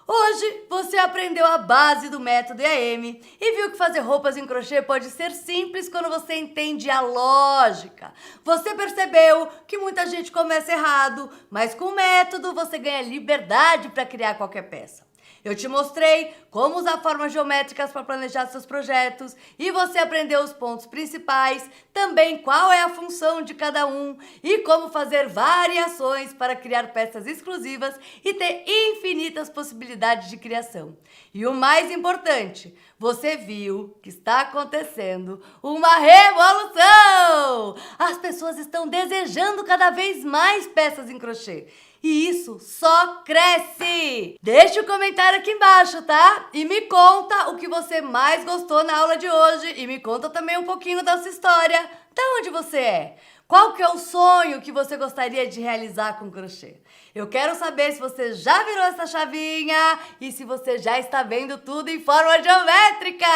Hoje você aprendeu a base do método IAM e viu que fazer roupas em crochê pode ser simples quando você entende a lógica. Você percebeu que muita gente começa errado, mas com o método você ganha liberdade para criar qualquer peça. Eu te mostrei como usar formas geométricas para planejar seus projetos e você aprendeu os pontos principais, também qual é a função de cada um e como fazer variações para criar peças exclusivas e ter infinitas possibilidades de criação. E o mais importante, você viu que está acontecendo uma revolução! As pessoas estão desejando cada vez mais peças em crochê. E isso só cresce! Deixa o comentário aqui embaixo, tá? E me conta o que você mais gostou na aula de hoje. E me conta também um pouquinho da sua história. Da onde você é? Qual que é o sonho que você gostaria de realizar com crochê? Eu quero saber se você já virou essa chavinha e se você já está vendo tudo em forma geométrica!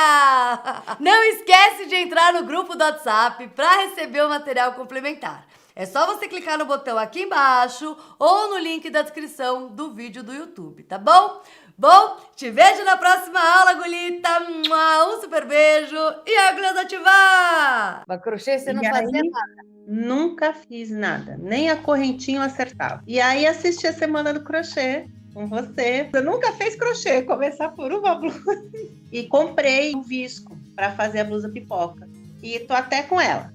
Não esquece de entrar no grupo do WhatsApp para receber o material complementar. É só você clicar no botão aqui embaixo ou no link da descrição do vídeo do YouTube, tá bom? Bom, te vejo na próxima aula, Gulita. Um super beijo e agulhas ativar! Mas crochê você não E fazia aí? nada. Nunca fiz nada, nem a correntinha eu acertava. E aí assisti a Semana do Crochê com você. Você nunca fez crochê, começar por uma blusa. E comprei um visco para fazer a blusa pipoca. E tô até com ela.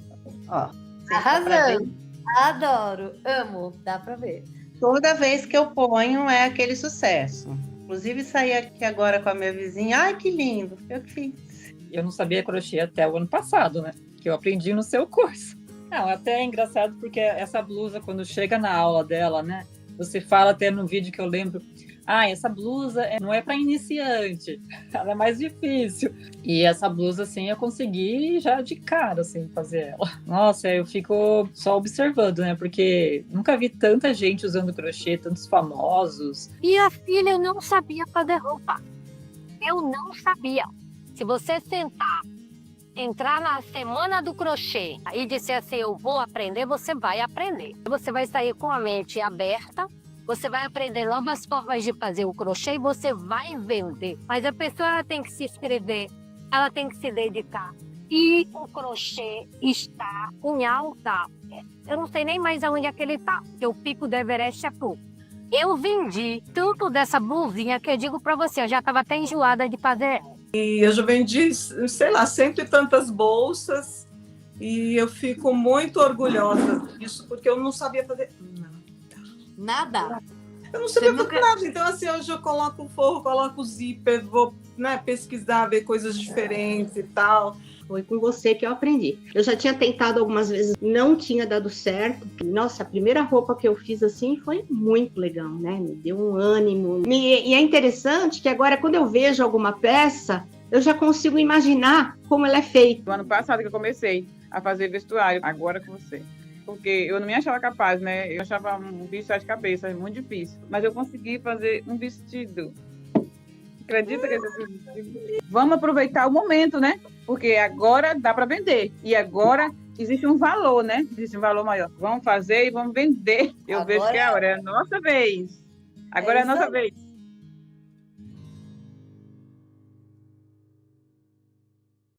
Ó, Arrasando. Adoro, amo, dá pra ver. toda vez que eu ponho é aquele sucesso. Inclusive saí aqui agora com a minha vizinha. Ai, que lindo, eu que fiz. Eu não sabia crochê até o ano passado, né? Que eu aprendi no seu curso. Não, até é engraçado porque essa blusa, quando chega na aula dela, né? Você fala até no vídeo que eu lembro, essa blusa não é para iniciante, ela é mais difícil. E essa blusa, assim, eu consegui já de cara, assim, fazer ela. Nossa, eu fico só observando, né? Porque nunca vi tanta gente usando crochê, tantos famosos. Minha filha, eu não sabia fazer roupa. Eu não sabia. Se você sentar, entrar na semana do crochê e disser assim, eu vou aprender, você vai aprender. Você vai sair com a mente aberta, você vai aprender novas formas de fazer o crochê e você vai vender. Mas a pessoa ela tem que se inscrever, ela tem que se dedicar. E o crochê está em alta. Eu não sei nem mais aonde é que ele está, porque o pico do Everest é pouco. Eu vendi tanto dessa blusinha que eu digo para você, eu já estava até enjoada de fazer. E eu já vendi, sei lá, cento e tantas bolsas e eu fico muito orgulhosa disso, porque eu não sabia fazer Nada? Eu não sabia Você fazer nada. Então, assim, hoje eu coloco o forro, coloco o zíper, vou pesquisar, ver coisas diferentes e tal. Foi com você que eu aprendi. Eu já tinha tentado algumas vezes, não tinha dado certo. Nossa, a primeira roupa que eu fiz assim foi muito legal, né? Me deu um ânimo. E é interessante que agora, quando eu vejo alguma peça, eu já consigo imaginar como ela é feita. No ano passado que eu comecei a fazer vestuário, agora com você. porque eu não me achava capaz, né? Eu achava um bicho de cabeça muito difícil. Mas eu consegui fazer um vestido. Acredita que eu fiz um vestido? Vamos aproveitar o momento, né? Porque agora dá para vender. E agora existe um valor, né? Existe um valor maior. Vamos fazer e vamos vender. Eu Agora- vejo que é a hora, é a nossa vez. Agora é a nossa vez.